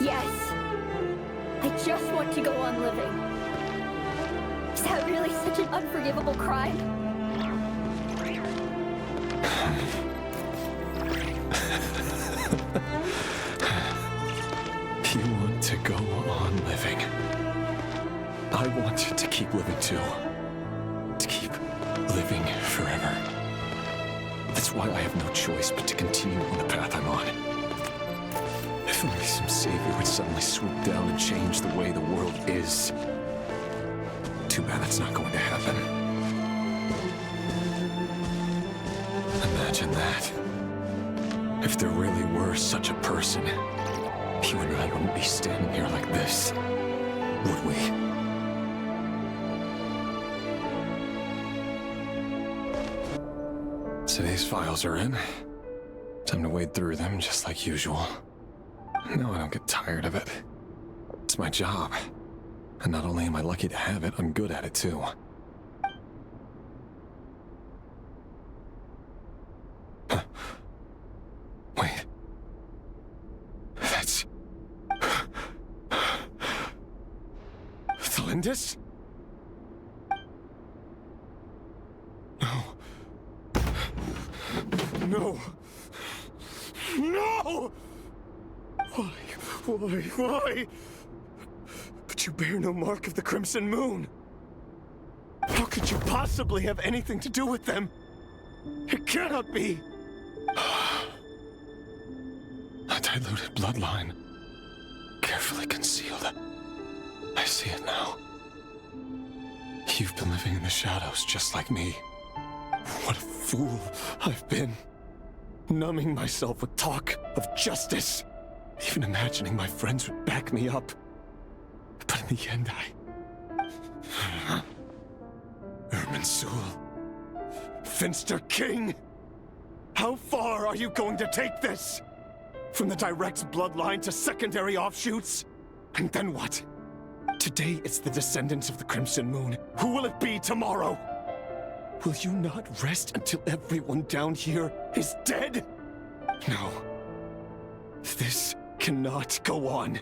Yes. I just want to go on living. Is that really such an unforgivable crime? You want to go on living. I want to keep living too. To keep living forever. That's why I have no choice but to continue on the path I'm on. If only some savior would suddenly swoop down and change the way the world is. To Too bad it's not going to happen. Imagine that. If there really were such a person, you and I wouldn't be standing here like this, would we? Today's files are in. Time to wade through them just like usual. No, I don't get tired of it. It's my job. And not only am I lucky to have it, I'm good at it too. Wait. That's... Thalindis? No. No! No! Why? But you bear no mark of the Crimson Moon. How could you possibly have anything to do with them? It cannot be! A diluted bloodline. Carefully concealed. I see it now. You've been living in the shadows just like me. What a fool I've been. Numbing myself with talk of justice. Even imagining my friends would back me up. But in the end, Irminsul. Finster King! How far are you going to take this? From the direct bloodline to secondary offshoots? And then what? Today it's the descendants of the Crimson Moon. Who will it be tomorrow? Will you not rest until everyone down here is dead? No. This cannot go on.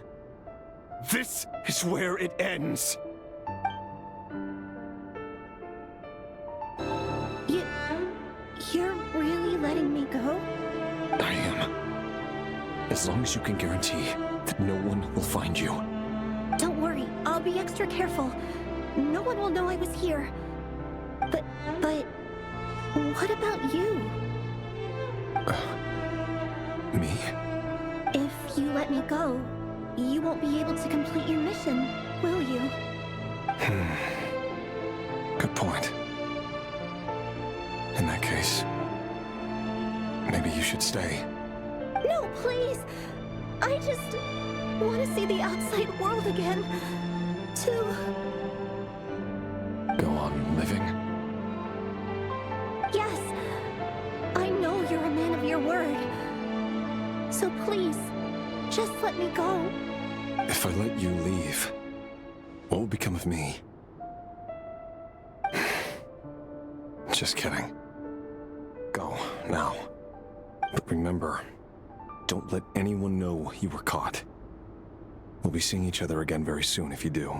This is where it ends. You're really letting me go? I am. As long as you can guarantee that no one will find you. Don't worry, I'll be extra careful. No one will know I was here. But what about you? Me? If you let me go, you won't be able to complete your mission, will you? Good point. In that case, maybe you should stay. No, please! I just want to see the outside world again. To... Go on living? Yes. I know you're a man of your word. So please, just let me go. If I let you leave, what will become of me? Just kidding. Go, now. But remember, don't let anyone know you were caught. We'll be seeing each other again very soon if you do.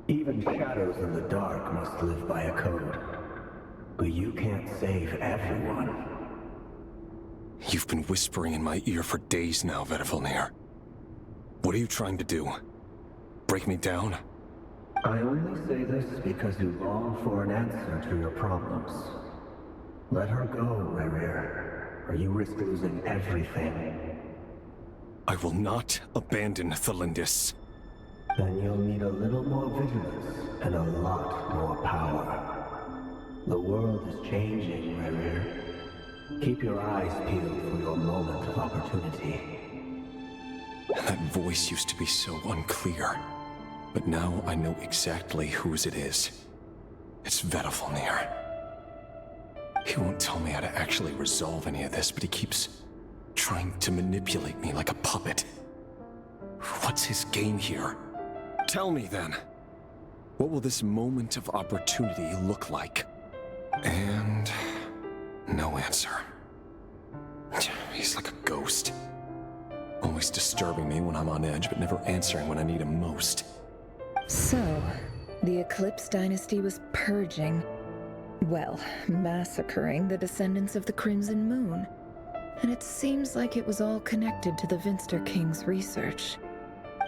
Even shadows in the dark must live by a code. But you can't save everyone. You've been whispering in my ear for days now, Vedavulnir. What are you trying to do? Break me down? I only say this because you long for an answer to your problems. Let her go, Rerir, or you risk losing everything. I will not abandon Thalindis. Then you'll need a little more vigilance and a lot more power. The world is changing, Rerir. Keep your eyes peeled for your moment of opportunity. That voice used to be so unclear. But now I know exactly whose it is. It's Vedavulnir. He won't tell me how to actually resolve any of this, but he keeps trying to manipulate me like a puppet. What's his game here? Tell me then. What will this moment of opportunity look like? And... no answer. He's like a ghost. Always disturbing me when I'm on edge, but never answering when I need him most. So, the Eclipse Dynasty was purging, well, massacring the descendants of the Crimson Moon. And it seems like it was all connected to the Finster King's research.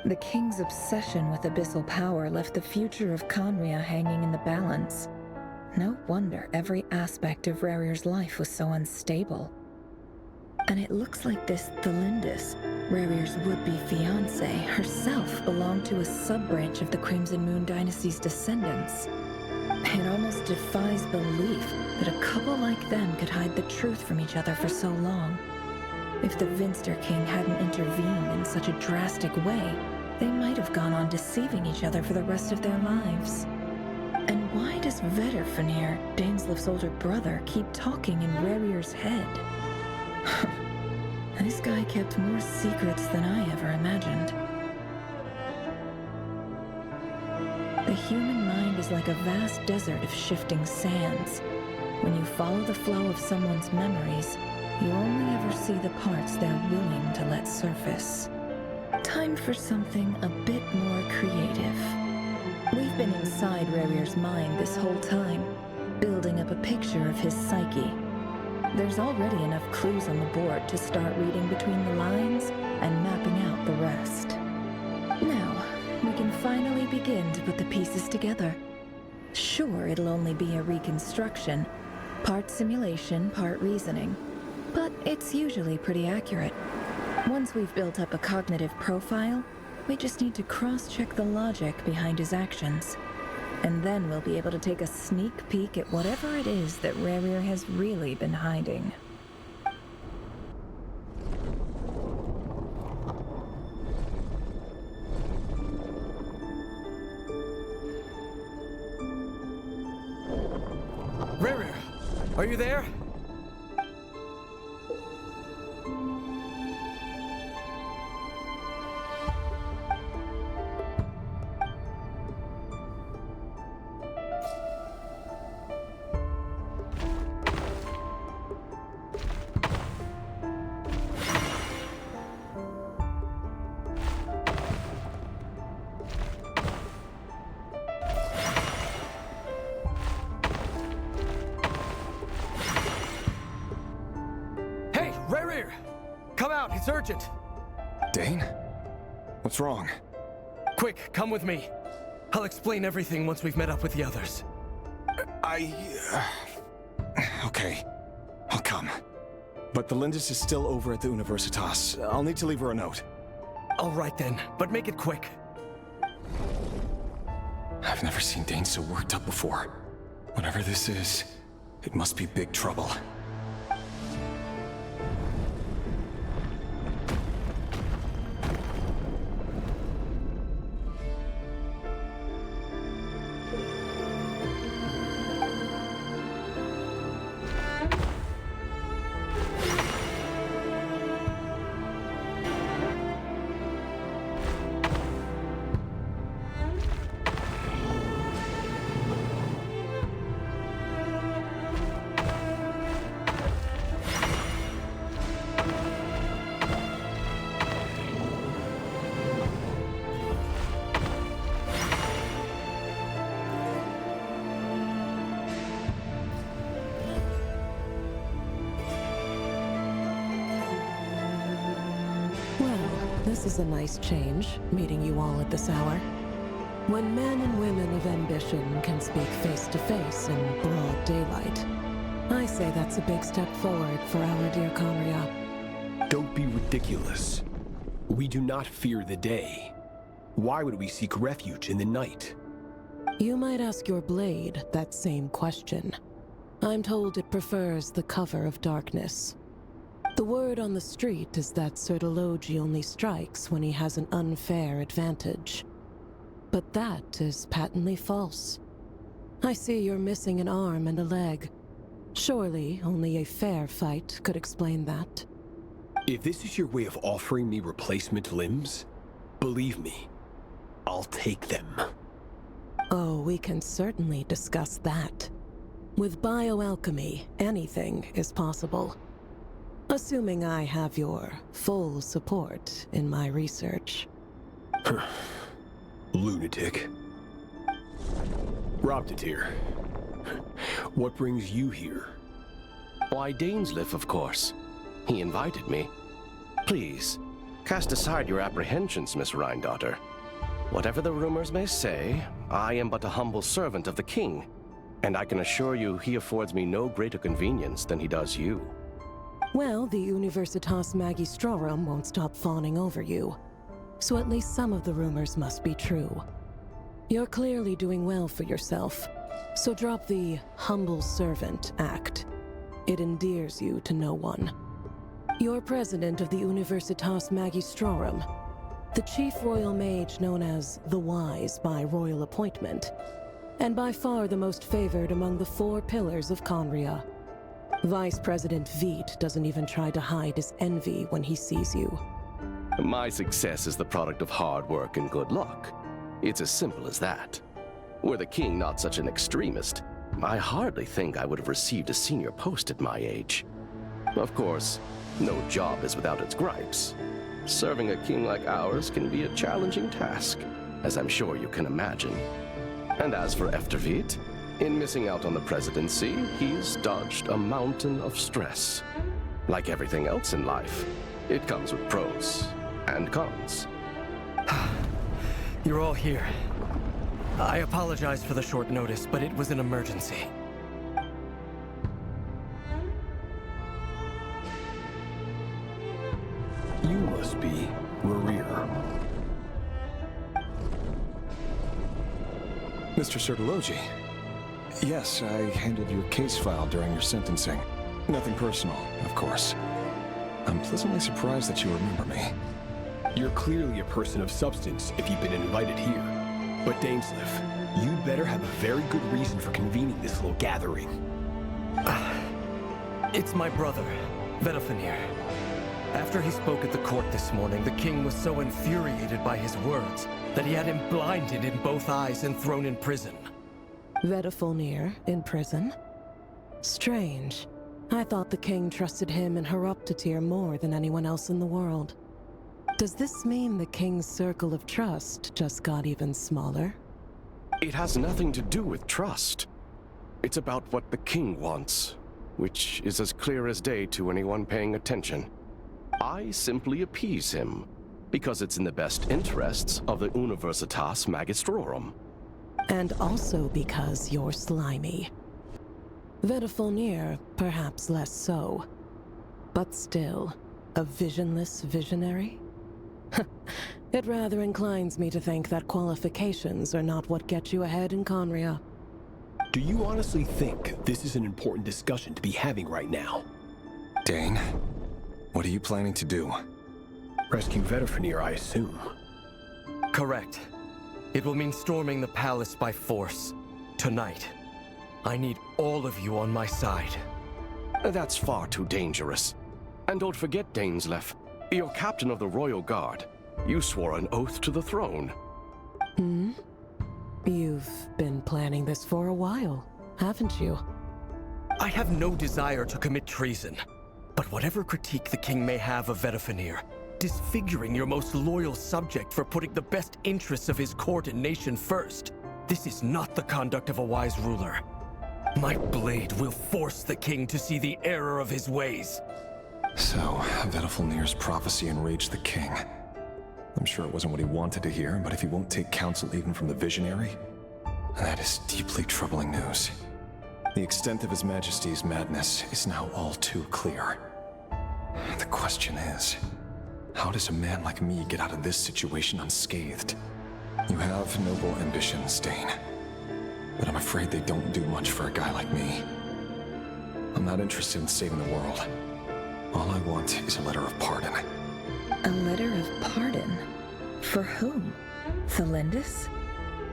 The King's obsession with abyssal power left the future of Khaenri'ah hanging in the balance. No wonder every aspect of Rerir's life was so unstable. And it looks like this Thelindis, Rarier's would-be fiancée, herself belonged to a sub-branch of the Crimson Moon Dynasty's descendants. It almost defies belief that a couple like them could hide the truth from each other for so long. If the Vinster King hadn't intervened in such a drastic way, they might have gone on deceiving each other for the rest of their lives. And why does Vedderfanir, Daneslif's older brother, keep talking in Rarier's head? This guy kept more secrets than I ever imagined. The human mind is like a vast desert of shifting sands. When you follow the flow of someone's memories, you only ever see the parts they're willing to let surface. Time for something a bit more creative. We've been inside Rarier's mind this whole time, building up a picture of his psyche. There's already enough clues on the board to start reading between the lines and mapping out the rest. Now, we can finally begin to put the pieces together. Sure, it'll only be a reconstruction, part simulation, part reasoning, but it's usually pretty accurate. Once we've built up a cognitive profile, we just need to cross-check the logic behind his actions. And then we'll be able to take a sneak peek at whatever it is that Rarier has really been hiding. Rarier, are you there? Rarier! Come out, it's urgent! Dane? What's wrong? Quick, come with me. I'll explain everything once we've met up with the others. Okay. I'll come. But the Lindis is still over at the Universitas. I'll need to leave her a note. All right then, but make it quick. I've never seen Dane so worked up before. Whatever this is, it must be big trouble. This is a nice change, meeting you all at this hour. When men and women of ambition can speak face to face in broad daylight, I say that's a big step forward for our dear Conria. Don't be ridiculous. We do not fear the day. Why would we seek refuge in the night? You might ask your blade that same question. I'm told it prefers the cover of darkness. The word on the street is that Sir Delogi only strikes when he has an unfair advantage. But that is patently false. I see you're missing an arm and a leg. Surely only a fair fight could explain that. If this is your way of offering me replacement limbs, believe me, I'll take them. Oh, we can certainly discuss that. With bioalchemy, anything is possible. Assuming I have your full support in my research. Lunatic. Robdatir. What brings you here? Why, Daneslif, of course. He invited me. Please, cast aside your apprehensions, Miss Rhindaughter. Whatever the rumors may say, I am but a humble servant of the king, and I can assure you he affords me no greater convenience than he does you. Well, the Universitas Magistrorum won't stop fawning over you. So at least some of the rumors must be true. You're clearly doing well for yourself, so drop the humble servant act. It endears you to no one. You're president of the Universitas Magistrorum, the chief royal mage known as the Wise by royal appointment, and by far the most favored among the 4 pillars of Conria. Vice President Veit doesn't even try to hide his envy when he sees you. My success is the product of hard work and good luck. It's as simple as that. Were the king not such an extremist, I hardly think I would have received a senior post at my age. Of course, no job is without its gripes. Serving a king like ours can be a challenging task, as I'm sure you can imagine. And as for Veit, in missing out on the presidency, he's dodged a mountain of stress. Like everything else in life, it comes with pros and cons. You're all here. I apologize for the short notice, but it was an emergency. You must be Rerir. Mr. Sertologi. Yes, I handled your case file during your sentencing. Nothing personal, of course. I'm pleasantly surprised that you remember me. You're clearly a person of substance if you've been invited here. But Dainsleif, you better have a very good reason for convening this little gathering. It's my brother, Vedofenir. After he spoke at the court this morning, the king was so infuriated by his words that he had him blinded in both eyes and thrown in prison. Vedofenir in prison? Strange. I thought the king trusted him and Horoptatyr more than anyone else in the world. Does this mean the king's circle of trust just got even smaller? It has nothing to do with trust. It's about what the king wants, which is as clear as day to anyone paying attention. I simply appease him, because it's in the best interests of the Universitas Magistrorum. And also because you're slimy. Vedofenir, perhaps less so. But still, a visionless visionary? It rather inclines me to think that qualifications are not what get you ahead in Conria. Do you honestly think this is an important discussion to be having right now? Dane, what are you planning to do? Rescue Vedofenir, I assume. Correct. It will mean storming the palace by force. Tonight. I need all of you on my side. That's far too dangerous. And don't forget, Dainsleif, you're captain of the Royal Guard. You swore an oath to the throne. Hmm? You've been planning this for a while, haven't you? I have no desire to commit treason. But whatever critique the king may have of Vedofenir, disfiguring your most loyal subject for putting the best interests of his court and nation first, this is not the conduct of a wise ruler. My blade will force the king to see the error of his ways. So, Vedofenir's prophecy enraged the king. I'm sure it wasn't what he wanted to hear, but if he won't take counsel even from the visionary, that is deeply troubling news. The extent of His Majesty's madness is now all too clear. The question is, how does a man like me get out of this situation unscathed? You have noble ambitions, Dane, but I'm afraid they don't do much for a guy like me. I'm not interested in saving the world. All I want is a letter of pardon. A letter of pardon? For whom? Thelindis?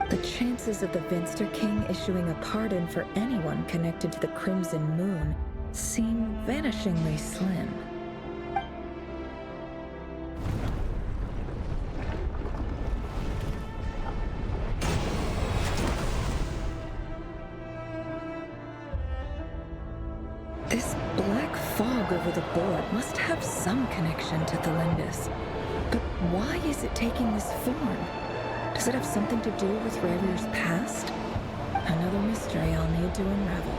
The chances of the Venster King issuing a pardon for anyone connected to the Crimson Moon seem vanishingly slim. This black fog over the board must have some connection to Thelindis. But why is it taking this form? Does it have something to do with Rerir's past? Another mystery I'll need to unravel.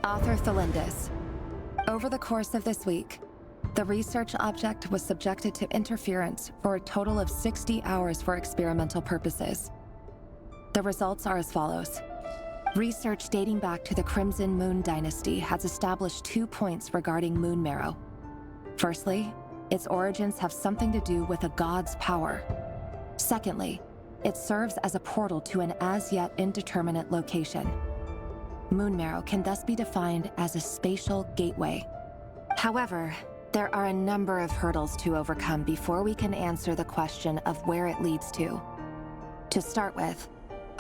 Author Thelindis. Over the course of this week, the research object was subjected to interference for a total of 60 hours for experimental purposes. The results are as follows. Research dating back to the Crimson Moon Dynasty has established 2 points regarding moon marrow. Firstly, its origins have something to do with a god's power. Secondly, it serves as a portal to an as-yet indeterminate location. Moon marrow can thus be defined as a spatial gateway. However, there are a number of hurdles to overcome before we can answer the question of where it leads to. To start with,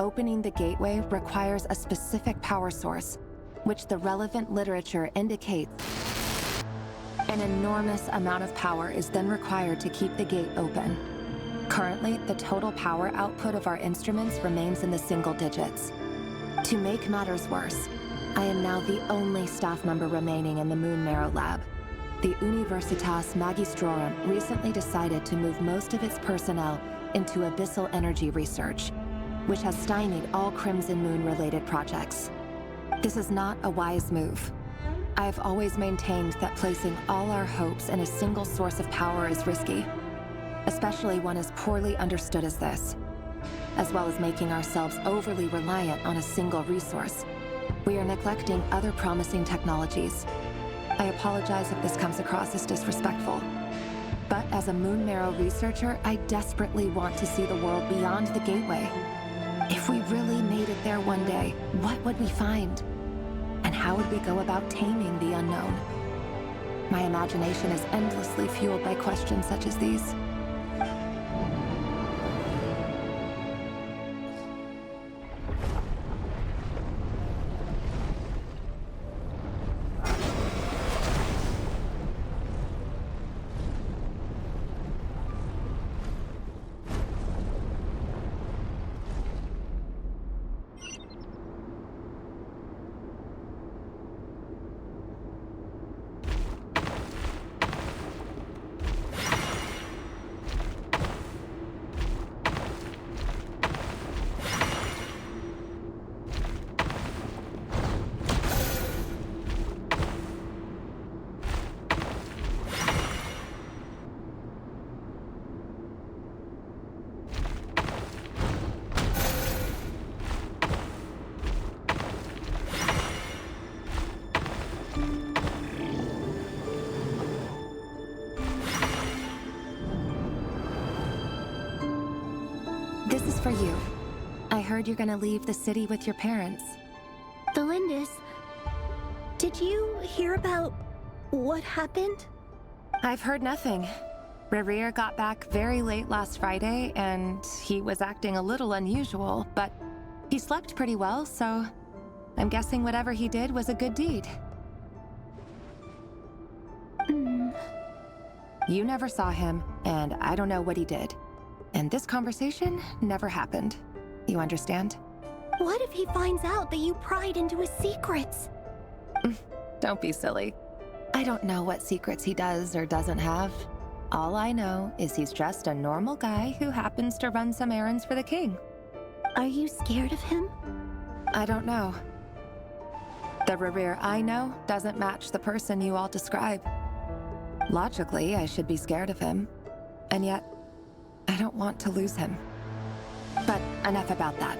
opening the gateway requires a specific power source, which the relevant literature indicates. An enormous amount of power is then required to keep the gate open. Currently, the total power output of our instruments remains in the single digits. To make matters worse, I am now the only staff member remaining in the Moon Marrow Lab. The Universitas Magistrorum recently decided to move most of its personnel into abyssal energy research, which has stymied all Crimson Moon-related projects. This is not a wise move. I have always maintained that placing all our hopes in a single source of power is risky, especially one as poorly understood as this. As well as making ourselves overly reliant on a single resource, we are neglecting other promising technologies. I apologize if this comes across as disrespectful. But as a Moon Marrow researcher, I desperately want to see the world beyond the gateway. If we really made it there one day, what would we find? And how would we go about taming the unknown? My imagination is endlessly fueled by questions such as these. This is for you. I heard you're gonna leave the city with your parents. Thelindis, did you hear about what happened? I've heard nothing. Rerir got back very late last Friday, and he was acting a little unusual, but he slept pretty well, so I'm guessing whatever he did was a good deed. You never saw him, and I don't know what he did. And this conversation never happened. You understand? What if he finds out that you pried into his secrets? Don't be silly. I don't know what secrets he does or doesn't have. All I know is he's just a normal guy who happens to run some errands for the king. Are you scared of him? I don't know. The Rerir I know doesn't match the person you all describe. Logically, I should be scared of him. And yet, I don't want to lose him. But enough about that.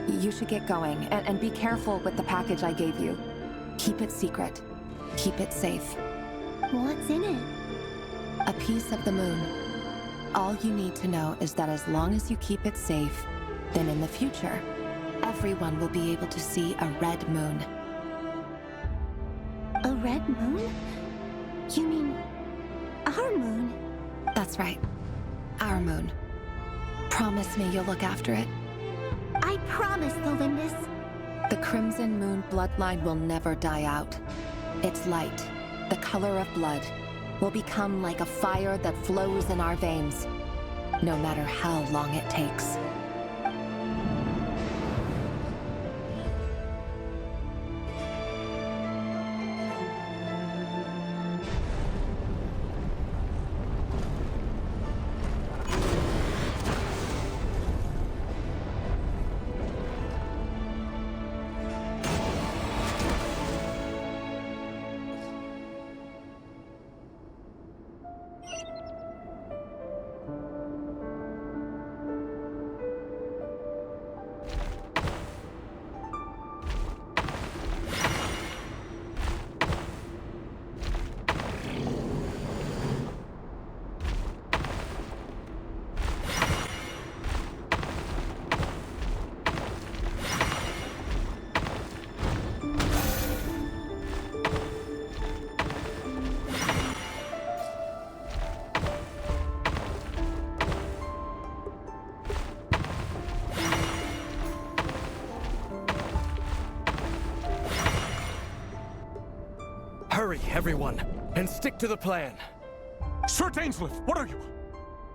You should get going, and be careful with the package I gave you. Keep it secret. Keep it safe. What's in it? A piece of the moon. All you need to know is that as long as you keep it safe, then in the future, everyone will be able to see a red moon. A red moon? You mean our moon? That's right. Our moon. Promise me you'll look after it. I promise, Thelindis. The Crimson Moon bloodline will never die out. Its light, the color of blood, will become like a fire that flows in our veins, no matter how long it takes. Hurry, everyone, and stick to the plan. Sir Dainsleif, what are you?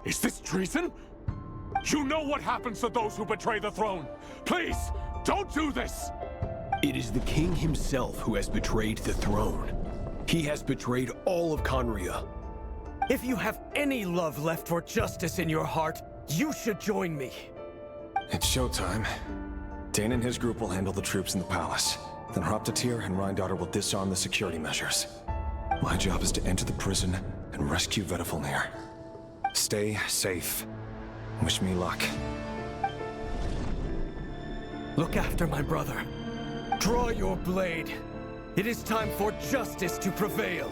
Is this treason? You know what happens to those who betray the throne. Please, don't do this! It is the king himself who has betrayed the throne. He has betrayed all of Conria. If you have any love left for justice in your heart, you should join me. It's showtime. Dane and his group will handle the troops in the palace. Then Hraptatir and Rhindaughter will disarm the security measures. My job is to enter the prison and rescue Vedifalnir. Stay safe. Wish me luck. Look after my brother. Draw your blade. It is time for justice to prevail.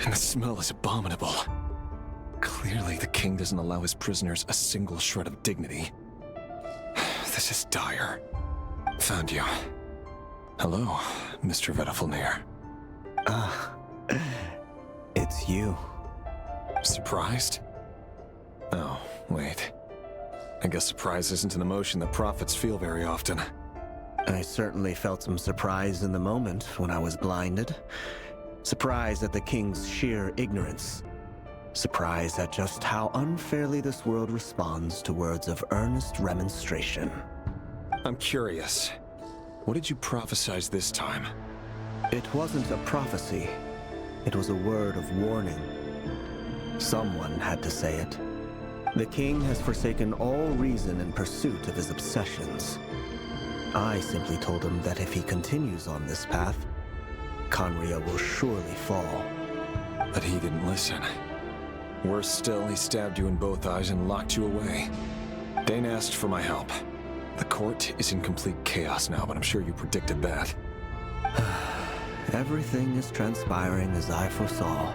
The smell is abominable. Clearly, the king doesn't allow his prisoners a single shred of dignity. This is dire. Found you. Hello, Mr. Vedifalnir. It's you. Surprised? Oh, wait. I guess surprise isn't an emotion that prophets feel very often. I certainly felt some surprise in the moment when I was blinded. Surprise at the king's sheer ignorance. Surprise at just how unfairly this world responds to words of earnest remonstration. I'm curious. What did you prophesize this time? It wasn't a prophecy. It was a word of warning. Someone had to say it. The king has forsaken all reason in pursuit of his obsessions. I simply told him that if he continues on this path, Conria will surely fall. But he didn't listen. Worse still, he stabbed you in both eyes and locked you away. Dane asked for my help. The court is in complete chaos now, but I'm sure you predicted that. Everything is transpiring as I foresaw,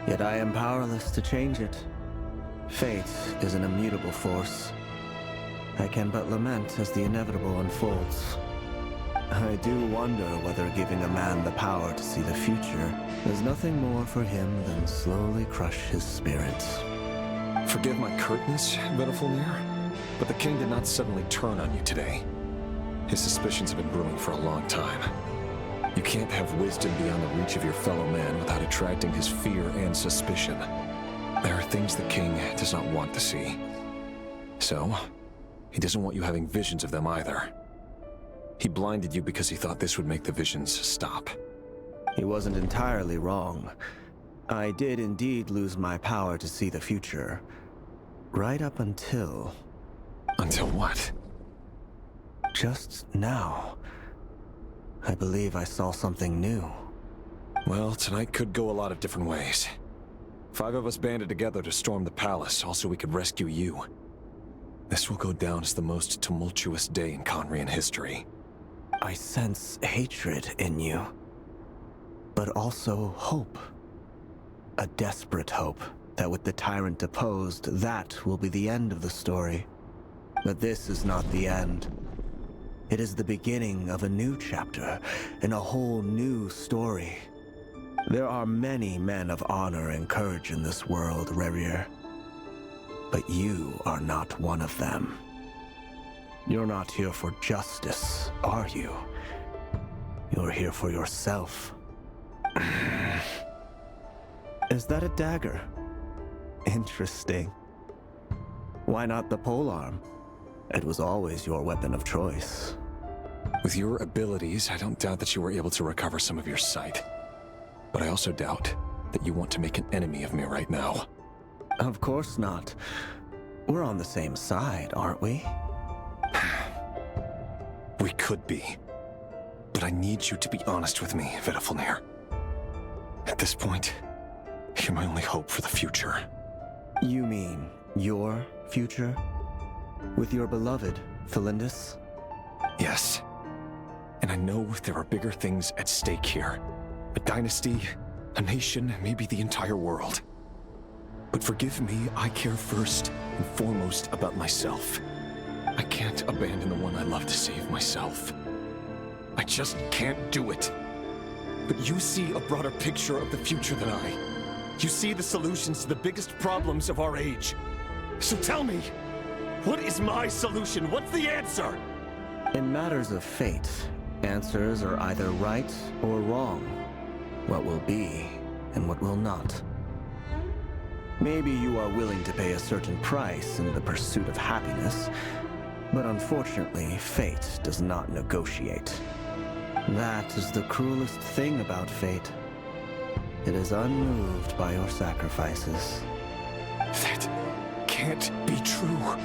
yet I am powerless to change it. Fate is an immutable force. I can but lament as the inevitable unfolds. I do wonder whether giving a man the power to see the future is nothing more for him than slowly crush his spirits. Forgive my curtness, Vedifalnir, but the king did not suddenly turn on you today. His suspicions have been brewing for a long time. You can't have wisdom beyond the reach of your fellow man without attracting his fear and suspicion. There are things the king does not want to see. So, he doesn't want you having visions of them either. He blinded you because he thought this would make the visions stop. He wasn't entirely wrong. I did indeed lose my power to see the future. Right up until... Until what? Just now. I believe I saw something new. Well, tonight could go a lot of different ways. 5 of us banded together to storm the palace, also we could rescue you. This will go down as the most tumultuous day in Conrian history. I sense hatred in you, but also hope. A desperate hope that with the tyrant deposed, that will be the end of the story. But this is not the end. It is the beginning of a new chapter and a whole new story. There are many men of honor and courage in this world, Rerir. But you are not one of them. You're not here for justice, are you? You're here for yourself. Is that a dagger? Interesting. Why not the polearm? It was always your weapon of choice. With your abilities, I don't doubt that you were able to recover some of your sight. But I also doubt that you want to make an enemy of me right now. Of course not. We're on the same side, aren't we? We could be. But I need you to be honest with me, Vedifalnir. At this point, you're my only hope for the future. You mean your future? With your beloved, Thalindis? Yes. And I know there are bigger things at stake here. A dynasty, a nation, maybe the entire world. But forgive me, I care first and foremost about myself. I can't abandon the one I love to save myself. I just can't do it. But you see a broader picture of the future than I. You see the solutions to the biggest problems of our age. So tell me, what is my solution? What's the answer? In matters of fate, answers are either right or wrong. What will be and what will not. Maybe you are willing to pay a certain price in the pursuit of happiness, but unfortunately, fate does not negotiate. That is the cruelest thing about fate. It is unmoved by your sacrifices. That can't be true.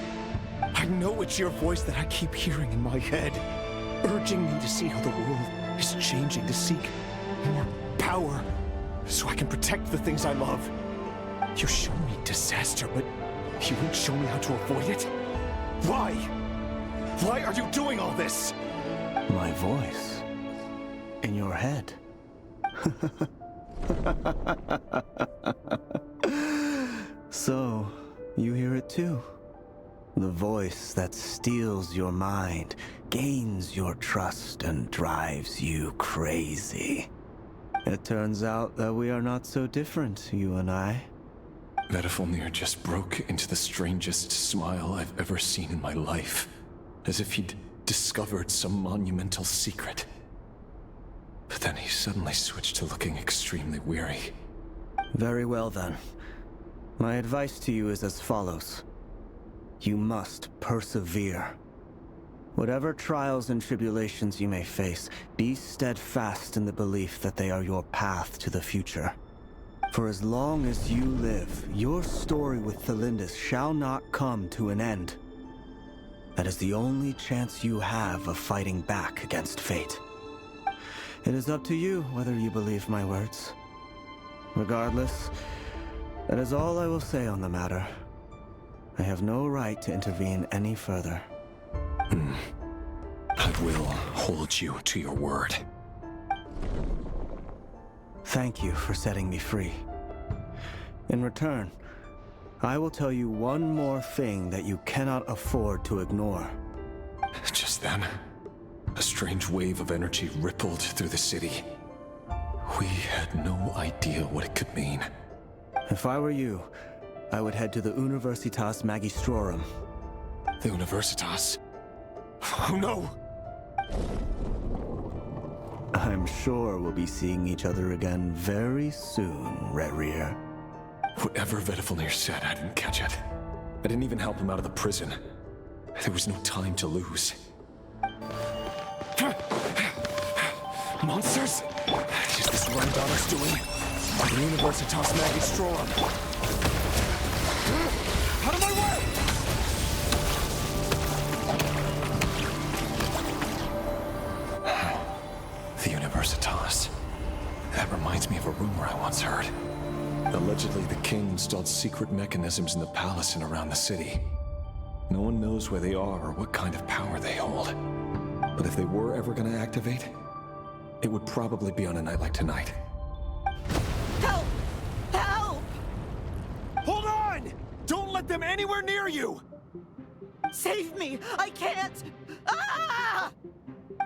I know it's your voice that I keep hearing in my head, urging me to see how the world is changing, to seek more power, so I can protect the things I love. You show me disaster, but you won't show me how to avoid it? Why? Why are you doing all this? My voice. In your head. So, you hear it too. The voice that steals your mind, gains your trust, and drives you crazy. It turns out that we are not so different, you and I. Vedifalnir just broke into the strangest smile I've ever seen in my life, as if he'd discovered some monumental secret. But then he suddenly switched to looking extremely weary. Very well then. My advice to you is as follows. You must persevere. Whatever trials and tribulations you may face, be steadfast in the belief that they are your path to the future. For as long as you live, your story with Thalindis shall not come to an end. That is the only chance you have of fighting back against fate. It is up to you whether you believe my words. Regardless, that is all I will say on the matter. I have no right to intervene any further. I will hold you to your word. Thank you for setting me free. In return, I will tell you one more thing that you cannot afford to ignore. Just then, a strange wave of energy rippled through the city. We had no idea what it could mean. If I were you, I would head to the Universitas Magistrorum. The Universitas? Oh no! I'm sure we'll be seeing each other again very soon, Rerir. Whatever Vedifalnir said, I didn't catch it. I didn't even help him out of the prison. There was no time to lose. Monsters? Is this Rindana's doing? The Universitas Magistrorum. Out of my way! The Universitas. That reminds me of a rumor I once heard. Allegedly, the king installed secret mechanisms in the palace and around the city. No one knows where they are or what kind of power they hold. But if they were ever going to activate, it would probably be on a night like tonight. Help! Help! Don't let them anywhere near you! Save me! I can't! Ah!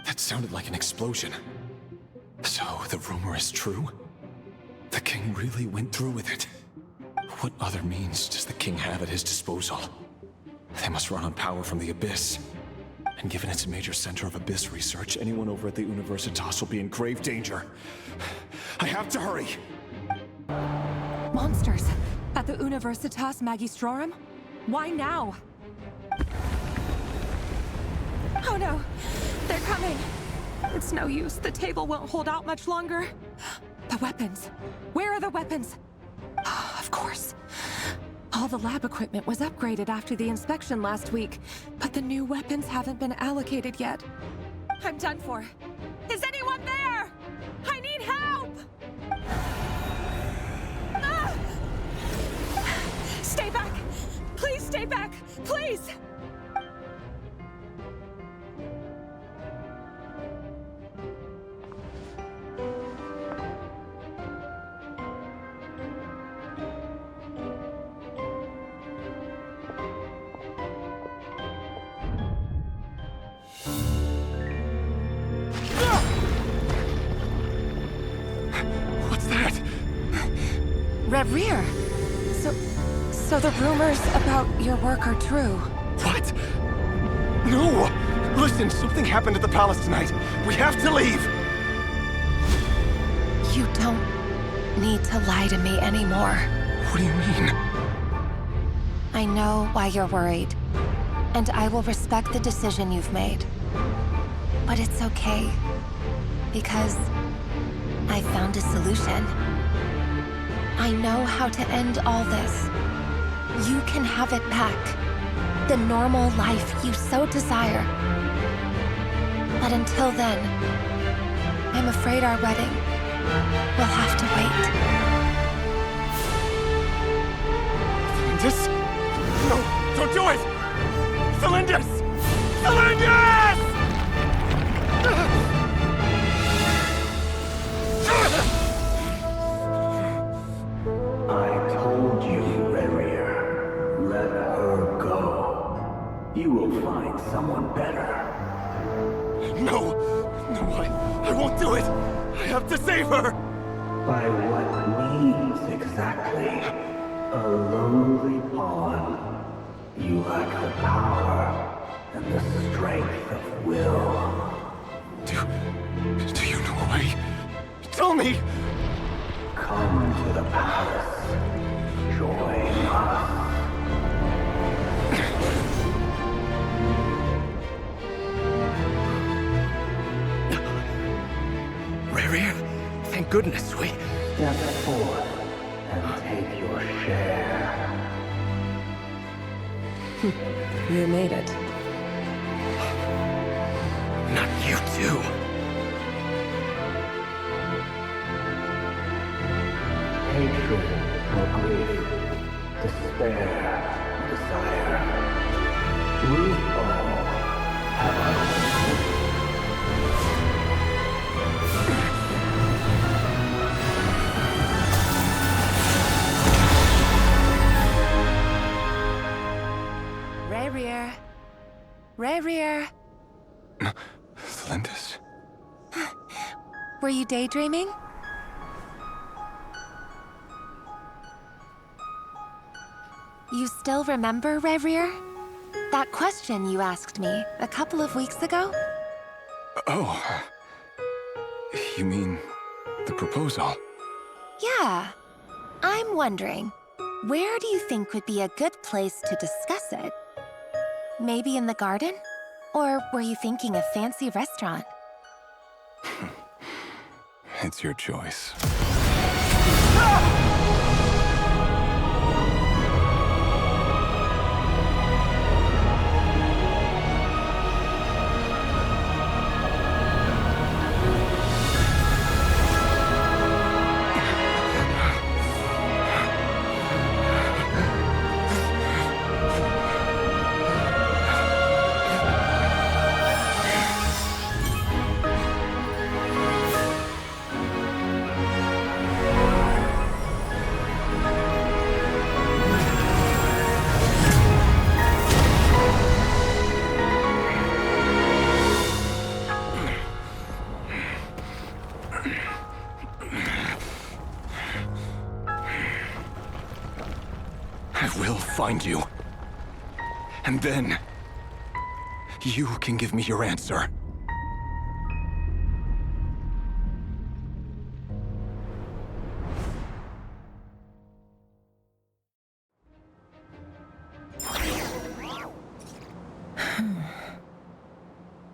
That sounded like an explosion. So, the rumor is true? The king really went through with it. What other means does the king have at his disposal? They must run on power from the Abyss. And given it's a major center of Abyss research, anyone over at the Universitas will be in grave danger. I have to hurry! Monsters! At the Universitas Magistrorum? Why now? Oh no! They're coming! It's no use. The table won't hold out much longer. The weapons. Where are the weapons? Of course. All the lab equipment was upgraded after the inspection last week, but the new weapons haven't been allocated yet. I'm done for. Is anyone there? I need help! Ah! Stay back! Please stay back! Please! Rear. So the rumors about your work are true. What? No! Listen, something happened at the palace tonight. We have to leave! You don't need to lie to me anymore. What do you mean? I know why you're worried, and I will respect the decision you've made. But it's okay, because I found a solution. I know how to end all this. You can have it back. The normal life you so desire. But until then, I'm afraid our wedding will have to wait. Celindus? No, don't do it! Celindus! Celindus! I told you, Rerir. Let her go. You will find someone better. No! No, I won't do it! I have to save her! By what means exactly? A lowly pawn. You lack the power and the strength of will. Do you know a way? Tell me! Come to the palace. Join us. Rerir, thank goodness we... Step forth and take your share. You made it. Not you too. Hatred or grief, despair, desire. We all have our own. Rerir. Rerir. Celindus? Were you daydreaming? You still remember, Rerir? That question you asked me a couple of weeks ago? Oh. You mean the proposal? Yeah. I'm wondering, where do you think would be a good place to discuss it? Maybe in the garden? Or were you thinking a fancy restaurant? It's your choice. find you. And then... you can give me your answer.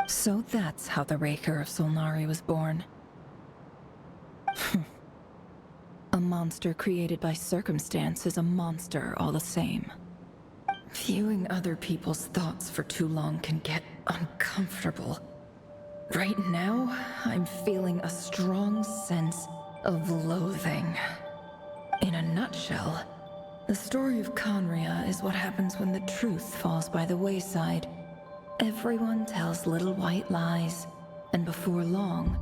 So that's how the Raker of Solnari was born. A monster created by circumstance is a monster all the same. Viewing other people's thoughts for too long can get uncomfortable. Right now, I'm feeling a strong sense of loathing. In a nutshell, the story of Conria is what happens when the truth falls by the wayside. Everyone tells little white lies, and before long,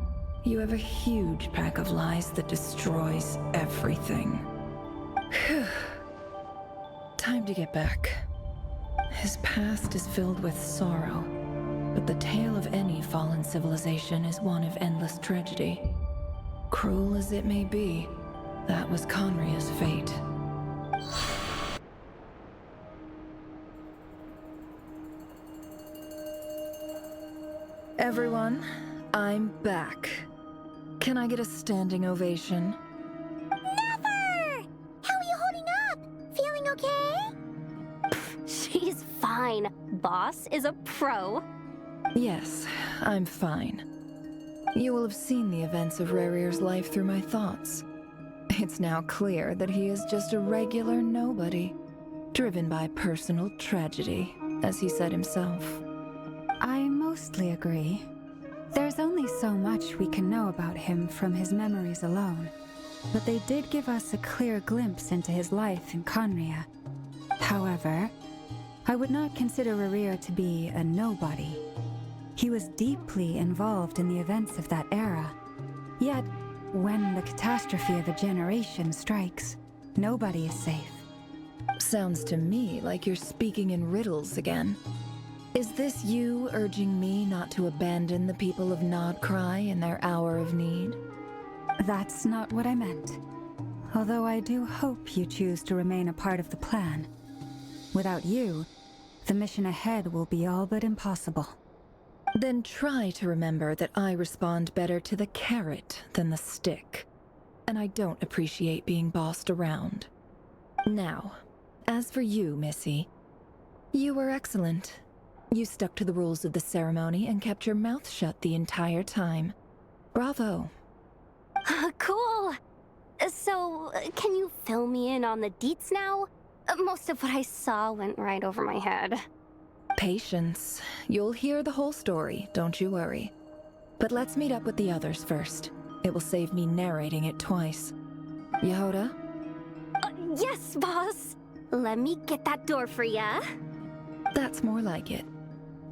you have a huge pack of lies that destroys everything. Time to get back. His past is filled with sorrow, but the tale of any fallen civilization is one of endless tragedy. Cruel as it may be, that was Conria's fate. Everyone, I'm back. Can I get a standing ovation? Never! How are you holding up? Feeling okay? She's fine. Boss is a pro. Yes, I'm fine. You will have seen the events of Rarir's life through my thoughts. It's now clear that he is just a regular nobody, driven by personal tragedy, as he said himself. I mostly agree. There's only so much we can know about him from his memories alone, but they did give us a clear glimpse into his life in Conria. However, I would not consider Rarir to be a nobody. He was deeply involved in the events of that era. Yet, when the catastrophe of a generation strikes, nobody is safe. Sounds to me like you're speaking in riddles again. Is this you urging me not to abandon the people of Nodcry in their hour of need? That's not what I meant. Although I do hope you choose to remain a part of the plan. Without you, the mission ahead will be all but impossible. Then try to remember that I respond better to the carrot than the stick. And I don't appreciate being bossed around. Now, as for you, Missy, you were excellent. You stuck to the rules of the ceremony and kept your mouth shut the entire time. Bravo. Cool. So, can you fill me in on the deets now? Most of what I saw went right over my head. Patience. You'll hear the whole story, don't you worry. But let's meet up with the others first. It will save me narrating it twice. Yehoda? Yes, boss. Let me get that door for ya. That's more like it.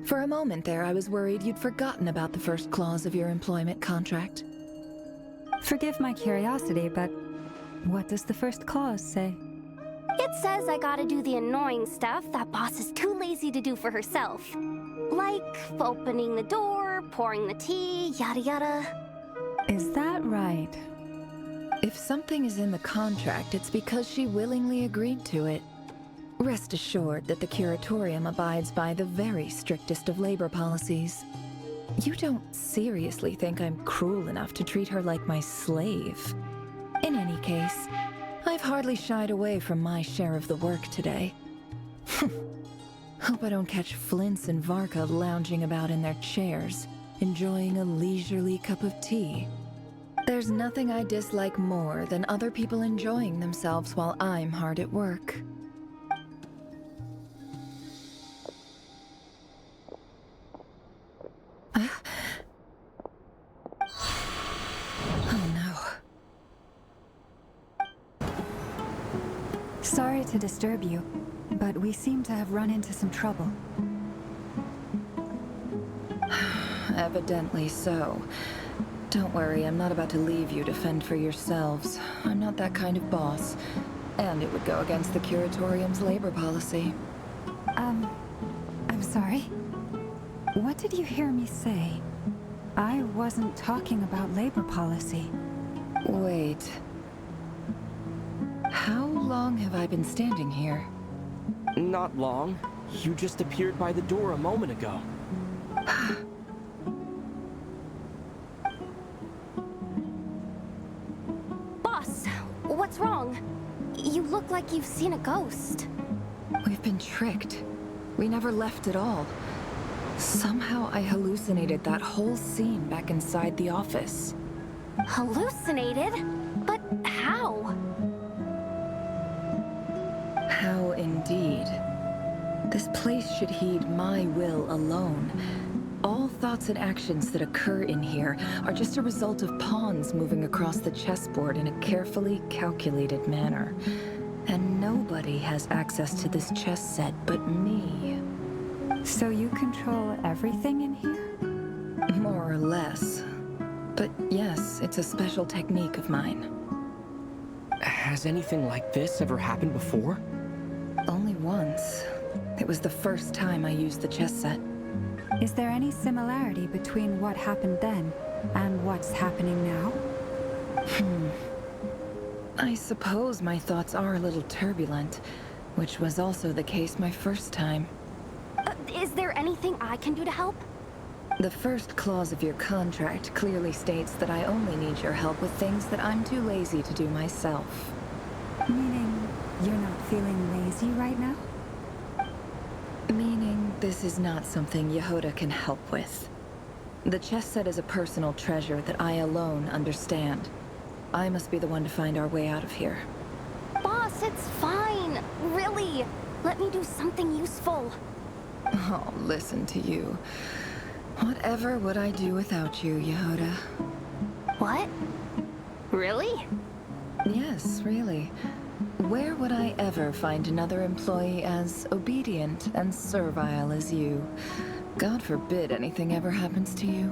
For a moment there, I was worried you'd forgotten about the first clause of your employment contract. Forgive my curiosity, but what does the first clause say? It says I gotta do the annoying stuff that boss is too lazy to do for herself. Like opening the door, pouring the tea, yada yada. Is that right? If something is in the contract, it's because she willingly agreed to it. Rest assured that the Curatorium abides by the very strictest of labor policies. You don't seriously think I'm cruel enough to treat her like my slave. In any case, I've hardly shied away from my share of the work today. Hope I don't catch Flintz and Varka lounging about in their chairs, enjoying a leisurely cup of tea. There's nothing I dislike more than other people enjoying themselves while I'm hard at work. Oh no. Sorry to disturb you, but we seem to have run into some trouble. Evidently so. Don't worry, I'm not about to leave you to fend for yourselves. I'm not that kind of boss. And it would go against the Curatorium's labor policy. I'm sorry? What did you hear me say? I wasn't talking about labor policy. Wait. How long have I been standing here? Not long. You just appeared by the door a moment ago. Boss, what's wrong? You look like you've seen a ghost. We've been tricked. We never left at all. Somehow I hallucinated that whole scene back inside the office. Hallucinated? But how? How indeed. This place should heed my will alone. All thoughts and actions that occur in here are just a result of pawns moving across the chessboard in a carefully calculated manner. And nobody has access to this chess set but me. So you control everything in here? More or less. But yes, it's a special technique of mine. Has anything like this ever happened before? Only once. It was the first time I used the chess set. Is there any similarity between what happened then and what's happening now? I suppose my thoughts are a little turbulent, which was also the case my first time. Is there anything I can do to help? The first clause of your contract clearly states that I only need your help with things that I'm too lazy to do myself. Meaning you're not feeling lazy right now? Meaning this is not something Yehoda can help with. The chess set is a personal treasure that I alone understand. I must be the one to find our way out of here. Boss, it's fine. Really. Let me do something useful. Oh, listen to you. Whatever would I do without you, Yehoda? What? Really? Yes, really. Where would I ever find another employee as obedient and servile as you? God forbid anything ever happens to you.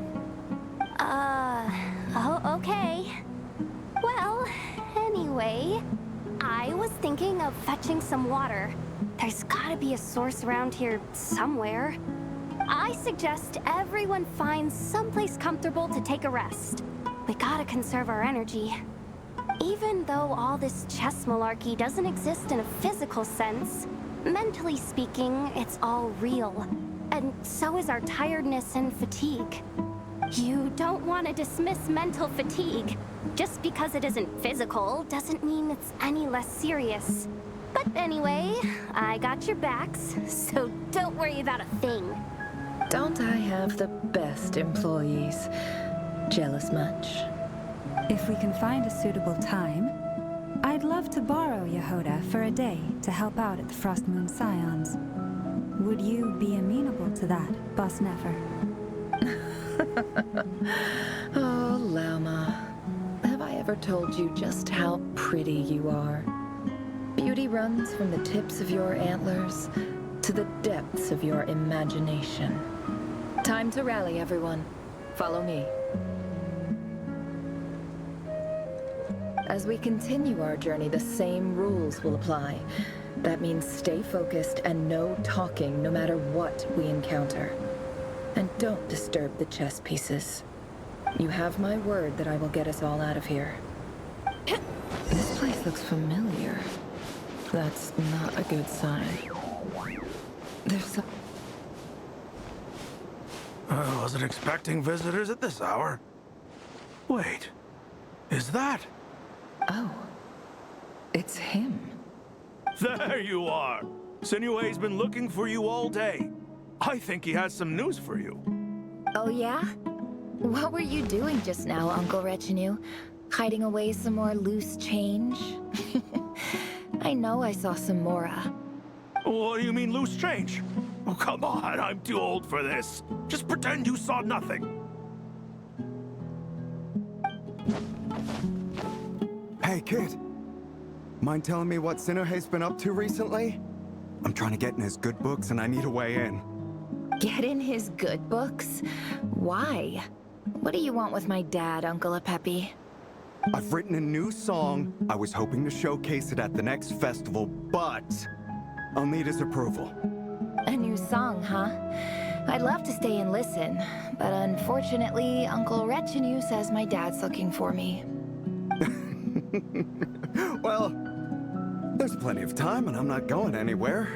Oh, okay. Well, anyway, I was thinking of fetching some water. There's gotta be a source around here somewhere. I suggest everyone finds someplace comfortable to take a rest. We gotta conserve our energy. Even though all this chess malarkey doesn't exist in a physical sense, mentally speaking, it's all real. And so is our tiredness and fatigue. You don't want to dismiss mental fatigue. Just because it isn't physical doesn't mean it's any less serious. But anyway, I got your backs, so don't worry about a thing. Don't I have the best employees? Jealous much? If we can find a suitable time, I'd love to borrow Yehoda for a day to help out at the Frost Moon Scions. Would you be amenable to that, Boss Nefer? Oh, Lama. Have I ever told you just how pretty you are? Beauty runs from the tips of your antlers to the depths of your imagination. Time to rally, everyone. Follow me. As we continue our journey, the same rules will apply. That means stay focused and no talking no matter what we encounter. And don't disturb the chess pieces. You have my word that I will get us all out of here. This place looks familiar. That's not a good sign. There's some... I wasn't expecting visitors at this hour. Wait, is that? Oh, it's him. There you are. Sinue's been looking for you all day. I think he has some news for you. Oh, yeah? What were you doing just now, Uncle Retinue? Hiding away some more loose change? I know I saw some Mora. What do you mean, loose change? Oh, come on, I'm too old for this. Just pretend you saw nothing. Hey, kid. Mind telling me what Sinuhe's been up to recently? I'm trying to get in his good books and I need a way in. Get in his good books? Why? What do you want with my dad, Uncle Apepi? I've written a new song. I was hoping to showcase it at the next festival, but I'll need his approval. A new song, huh? I'd love to stay and listen, but unfortunately, Uncle Retinue says my dad's looking for me. Well, there's plenty of time and I'm not going anywhere.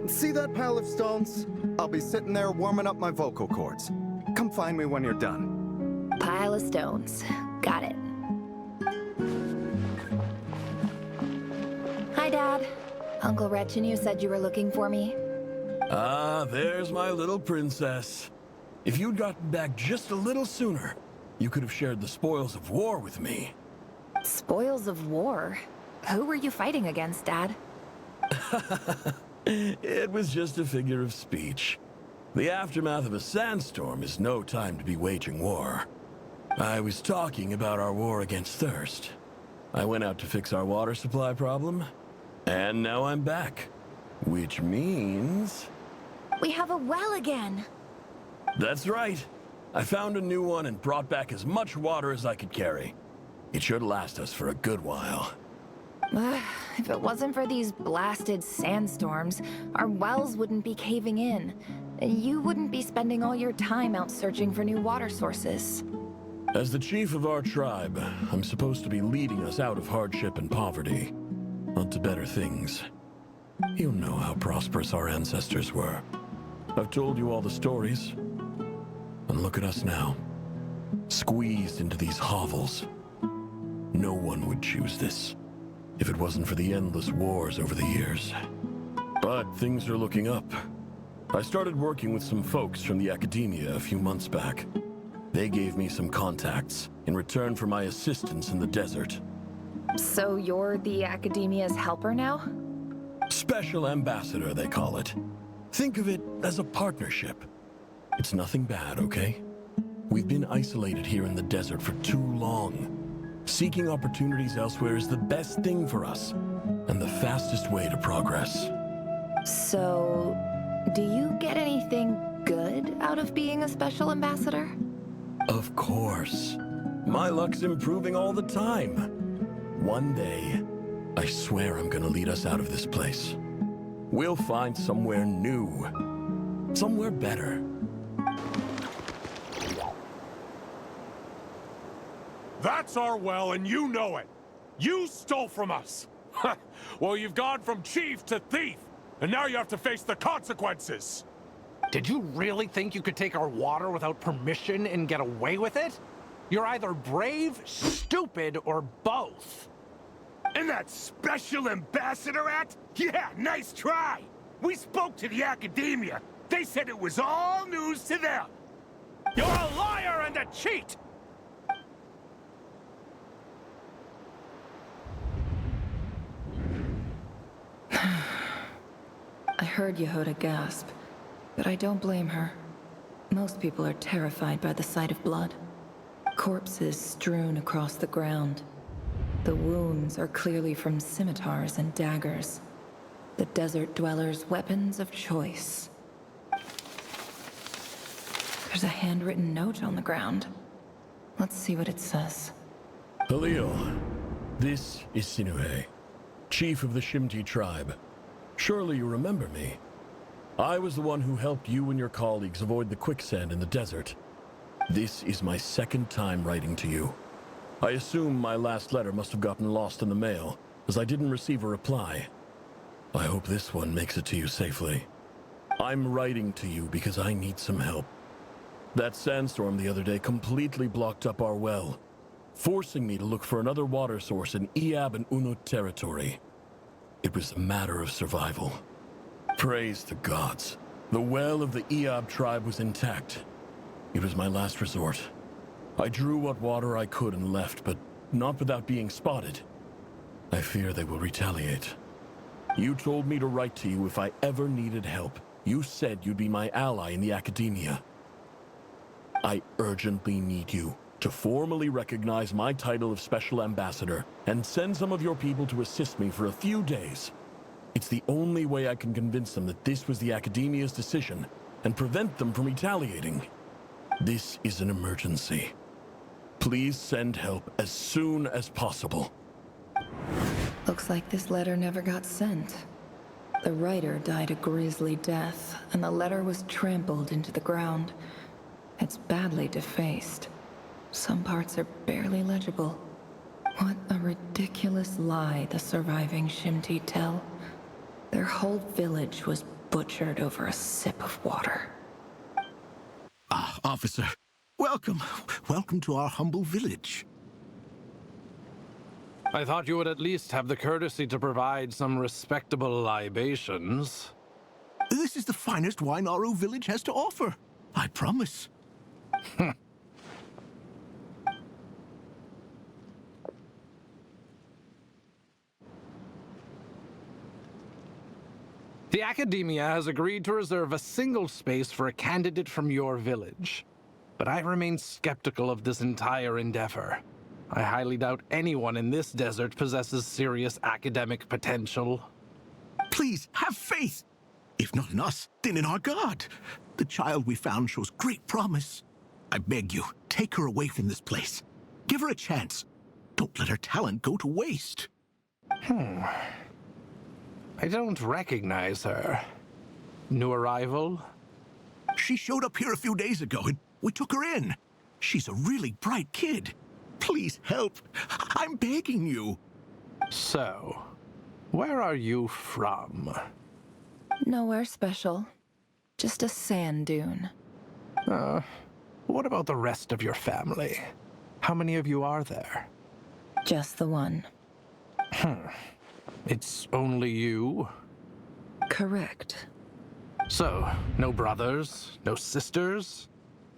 See that pile of stones? I'll be sitting there warming up my vocal cords. Come find me when you're done. Pile of stones. Got it. Hi, Dad. Uncle Retinue said you were looking for me. Ah, there's my little princess. If you'd gotten back just a little sooner, you could have shared the spoils of war with me. Spoils of war? Who were you fighting against, Dad? It was just a figure of speech. The aftermath of a sandstorm is no time to be waging war. I was talking about our war against thirst. I went out to fix our water supply problem, and now I'm back. Which means... We have a well again. That's right. I found a new one and brought back as much water as I could carry. It should last us for a good while. If it wasn't for these blasted sandstorms, our wells wouldn't be caving in. You wouldn't be spending all your time out searching for new water sources. As the chief of our tribe, I'm supposed to be leading us out of hardship and poverty, onto better things. You know how prosperous our ancestors were. I've told you all the stories. And look at us now, squeezed into these hovels. No one would choose this, if it wasn't for the endless wars over the years. But things are looking up. I started working with some folks from the academia a few months back. They gave me some contacts in return for my assistance in the desert. So you're the academia's helper now? Special ambassador, they call it. Think of it as a partnership. It's nothing bad, okay? We've been isolated here in the desert for too long. Seeking opportunities elsewhere is the best thing for us, and the fastest way to progress. So, do you get anything good out of being a special ambassador? Of course. My luck's improving all the time. One day, I swear I'm gonna lead us out of this place. We'll find somewhere new. Somewhere better. That's our well, and you know it. You stole from us. Well, you've gone from chief to thief, and now you have to face the consequences. Did you really think you could take our water without permission and get away with it? You're either brave, stupid, or both. And that special ambassador act? Yeah, nice try. We spoke to the academia. They said it was all news to them. You're a liar and a cheat! I heard Yehuda gasp, but I don't blame her. Most people are terrified by the sight of blood. Corpses strewn across the ground. The wounds are clearly from scimitars and daggers. The desert dwellers' weapons of choice. There's a handwritten note on the ground. Let's see what it says. Halil, this is Sinuhe, chief of the Shimti tribe. Surely you remember me. I was the one who helped you and your colleagues avoid the quicksand in the desert. This is my second time writing to you. I assume my last letter must have gotten lost in the mail, as I didn't receive a reply. I hope this one makes it to you safely. I'm writing to you because I need some help. That sandstorm the other day completely blocked up our well, forcing me to look for another water source in Iab and Unut territory. It was a matter of survival. Praise the gods. The well of the Iab tribe was intact. It was my last resort. I drew what water I could and left, but not without being spotted. I fear they will retaliate. You told me to write to you if I ever needed help. You said you'd be my ally in the academia. I urgently need you to formally recognize my title of Special Ambassador and send some of your people to assist me for a few days. It's the only way I can convince them that this was the Academia's decision and prevent them from retaliating. This is an emergency. Please send help as soon as possible. Looks like this letter never got sent. The writer died a grisly death, and the letter was trampled into the ground. It's badly defaced. Some parts are barely legible. What a ridiculous lie the surviving Shimti tell. Their whole village was butchered over a sip of water. Ah, officer. Welcome. Welcome to our humble village. I thought you would at least have the courtesy to provide some respectable libations. This is the finest wine our village has to offer. I promise. The Academia has agreed to reserve a single space for a candidate from your village. But I remain skeptical of this entire endeavor. I highly doubt anyone in this desert possesses serious academic potential. Please, have faith. If not in us, then in our God. The child we found shows great promise. I beg you, take her away from this place. Give her a chance. Don't let her talent go to waste. I don't recognize her. New arrival? She showed up here a few days ago and we took her in. She's a really bright kid. Please help. I'm begging you. So, where are you from? Nowhere special. Just a sand dune. What about the rest of your family? How many of you are there? Just the one. It's only you? Correct. So, no brothers, no sisters,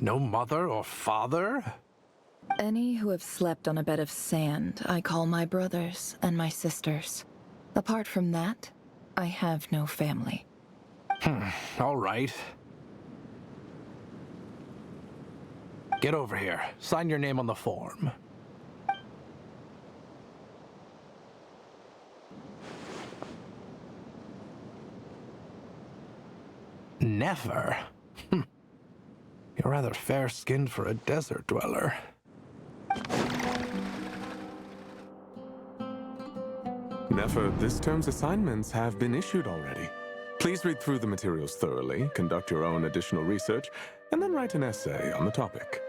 no mother or father? Any who have slept on a bed of sand, I call my brothers and my sisters. Apart from that, I have no family. All right. Get over here. Sign your name on the form. Never? You're rather fair-skinned for a desert dweller. Nefer, this term's assignments have been issued already. Please read through the materials thoroughly, conduct your own additional research, and then write an essay on the topic.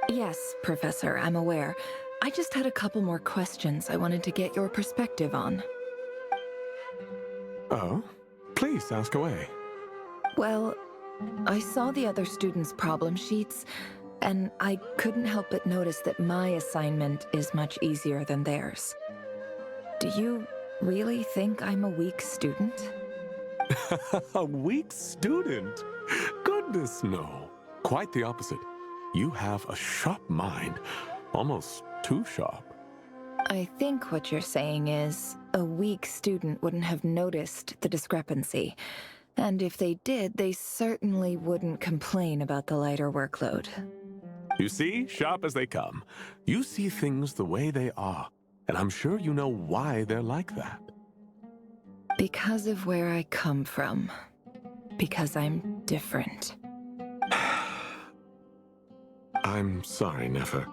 Yes, Professor, I'm aware. I just had a couple more questions I wanted to get your perspective on. Oh? Please, ask away. Well, I saw the other students' problem sheets, and I couldn't help but notice that my assignment is much easier than theirs. Do you really think I'm a weak student? A weak student? Goodness, no. Quite the opposite. You have a sharp mind. Almost too sharp. I think what you're saying is, a weak student wouldn't have noticed the discrepancy. And if they did, they certainly wouldn't complain about the lighter workload. You see, sharp as they come. You see things the way they are. And I'm sure you know why they're like that. Because of where I come from. Because I'm different. I'm sorry, Nefer.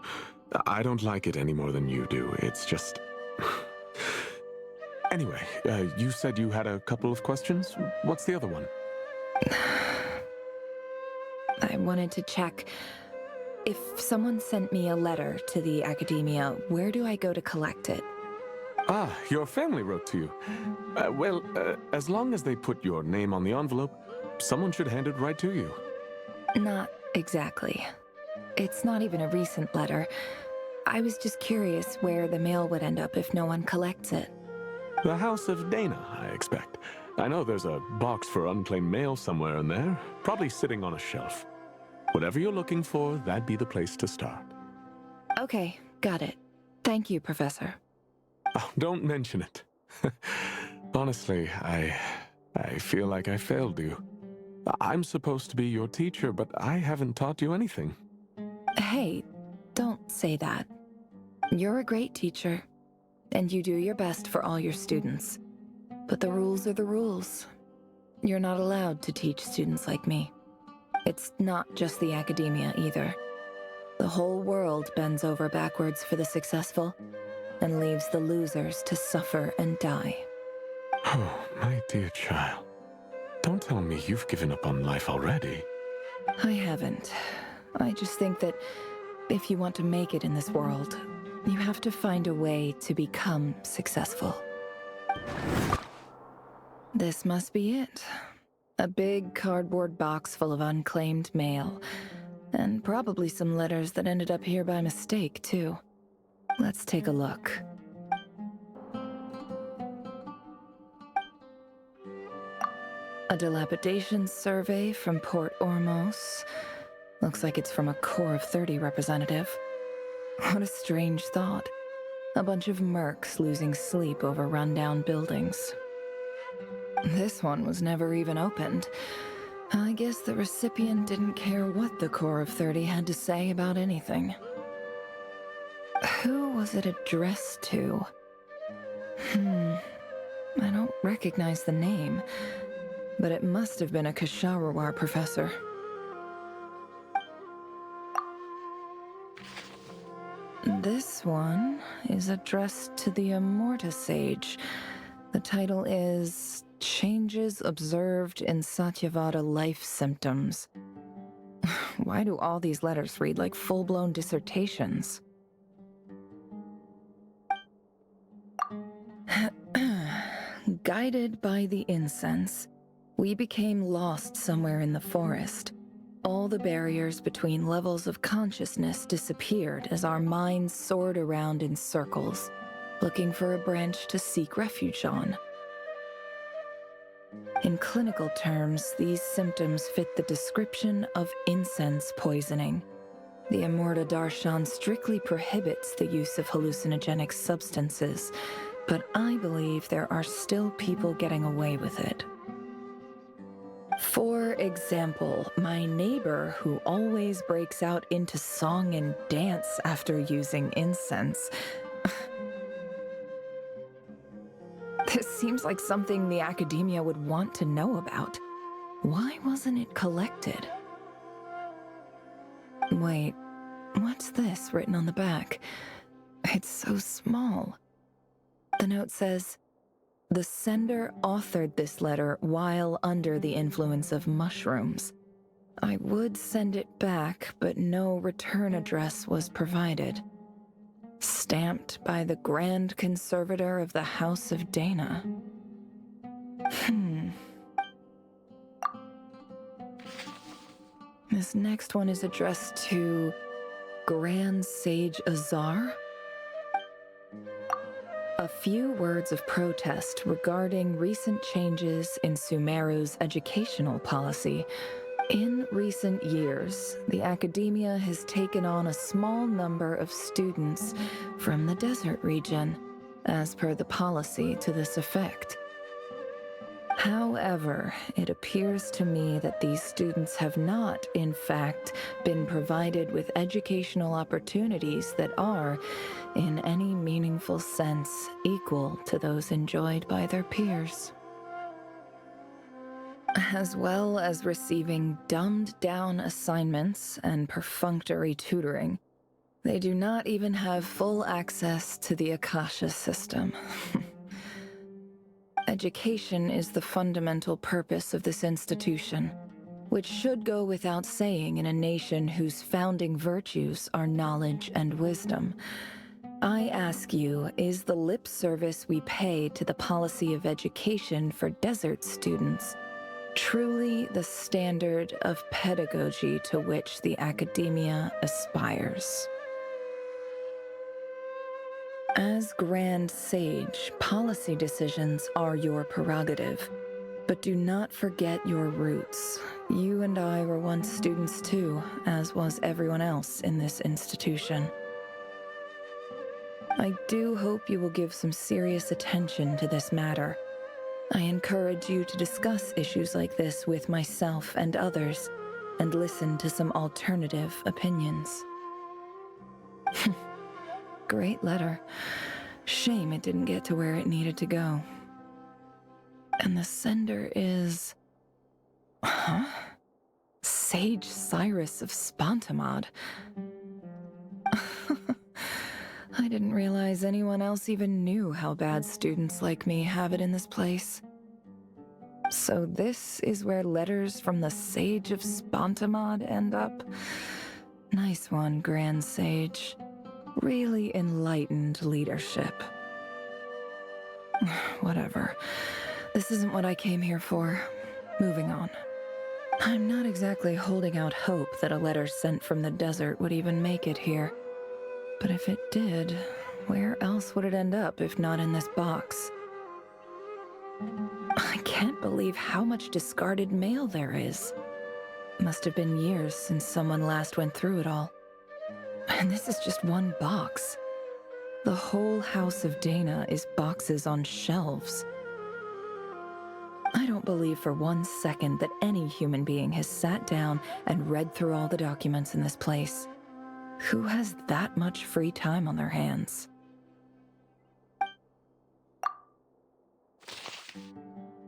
I don't like it any more than you do. It's just... Anyway, you said you had a couple of questions. What's the other one? I wanted to check. If someone sent me a letter to the Academia, where do I go to collect it? Ah, your family wrote to you. Well, as long as they put your name on the envelope, someone should hand it right to you. Not exactly. It's not even a recent letter. I was just curious where the mail would end up if no one collects it. The House of Dana, I expect. I know there's a box for unclaimed mail somewhere in there, probably sitting on a shelf. Whatever you're looking for, that'd be the place to start. Okay, got it. Thank you, Professor. Oh, don't mention it. Honestly, I feel like I failed you. I'm supposed to be your teacher, but I haven't taught you anything. Hey, don't say that. You're a great teacher, and you do your best for all your students. But the rules are the rules. You're not allowed to teach students like me. It's not just the Academia either. The whole world bends over backwards for the successful, and leaves the losers to suffer and die. Oh, my dear child. Don't tell me you've given up on life already. I haven't. I just think that if you want to make it in this world, you have to find a way to become successful. This must be it. A big cardboard box full of unclaimed mail. And probably some letters that ended up here by mistake, too. Let's take a look. A dilapidation survey from Port Ormos. Looks like it's from a Core of 30 representative. What a strange thought. A bunch of mercs losing sleep over rundown buildings. This one was never even opened. I guess the recipient didn't care what the Core of 30 had to say about anything. Who was it addressed to? I don't recognize the name, but it must have been a Kasharawar professor. This one is addressed to the Immorta Sage. The title is Changes Observed in Satyavada Life Symptoms. Why do all these letters read like full-blown dissertations? Guided by the incense, we became lost somewhere in the forest. All the barriers between levels of consciousness disappeared as our minds soared around in circles, looking for a branch to seek refuge on. In clinical terms, these symptoms fit the description of incense poisoning. The Immorta Darshan strictly prohibits the use of hallucinogenic substances, but I believe there are still people getting away with it. For example, my neighbor who always breaks out into song and dance after using incense. This seems like something the academia would want to know about. Why wasn't it collected? Wait, what's this written on the back? It's so small. The note says, "The sender authored this letter while under the influence of mushrooms. I would send it back, but no return address was provided. Stamped by the Grand Conservator of the House of Dana." This next one is addressed to Grand Sage Azar. A few words of protest regarding recent changes in Sumeru's educational policy. In recent years, the academia has taken on a small number of students from the desert region, as per the policy to this effect. However, it appears to me that these students have not, in fact, been provided with educational opportunities that are, in any meaningful sense, equal to those enjoyed by their peers. As well as receiving dumbed-down assignments and perfunctory tutoring, they do not even have full access to the Akasha system. Education is the fundamental purpose of this institution, which should go without saying in a nation whose founding virtues are knowledge and wisdom. I ask you, is the lip service we pay to the policy of education for desert students truly the standard of pedagogy to which the academia aspires? As Grand Sage, policy decisions are your prerogative, but do not forget your roots. You and I were once students too, as was everyone else in this institution. I do hope you will give some serious attention to this matter. I encourage you to discuss issues like this with myself and others, and listen to some alternative opinions. Great letter. Shame it didn't get to where it needed to go. And the sender is... Sage Cyrus of Spontamod. I didn't realize anyone else even knew how bad students like me have it in this place. So this is where letters from the Sage of Spontamod end up? Nice one, Grand Sage. Really enlightened leadership. Whatever. This isn't what I came here for. Moving on. I'm not exactly holding out hope that a letter sent from the desert would even make it here. But if it did, where else would it end up if not in this box? I can't believe how much discarded mail there is. Must have been years since someone last went through it all. And this is just one box. The whole house of Dana is boxes on shelves. I don't believe for 1 second that any human being has sat down and read through all the documents in this place. Who has that much free time on their hands?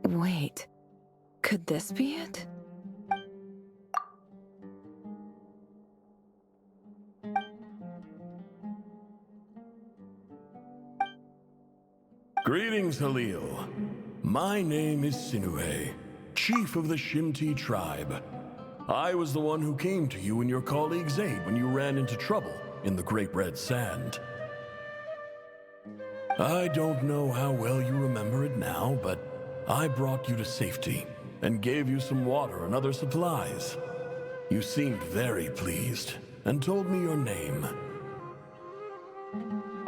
Wait, could this be it? Greetings, Halil. My name is Sinue, chief of the Shimti tribe. I was the one who came to you and your colleague's aid when you ran into trouble in the Great Red Sand. I don't know how well you remember it now, but I brought you to safety and gave you some water and other supplies. You seemed very pleased and told me your name.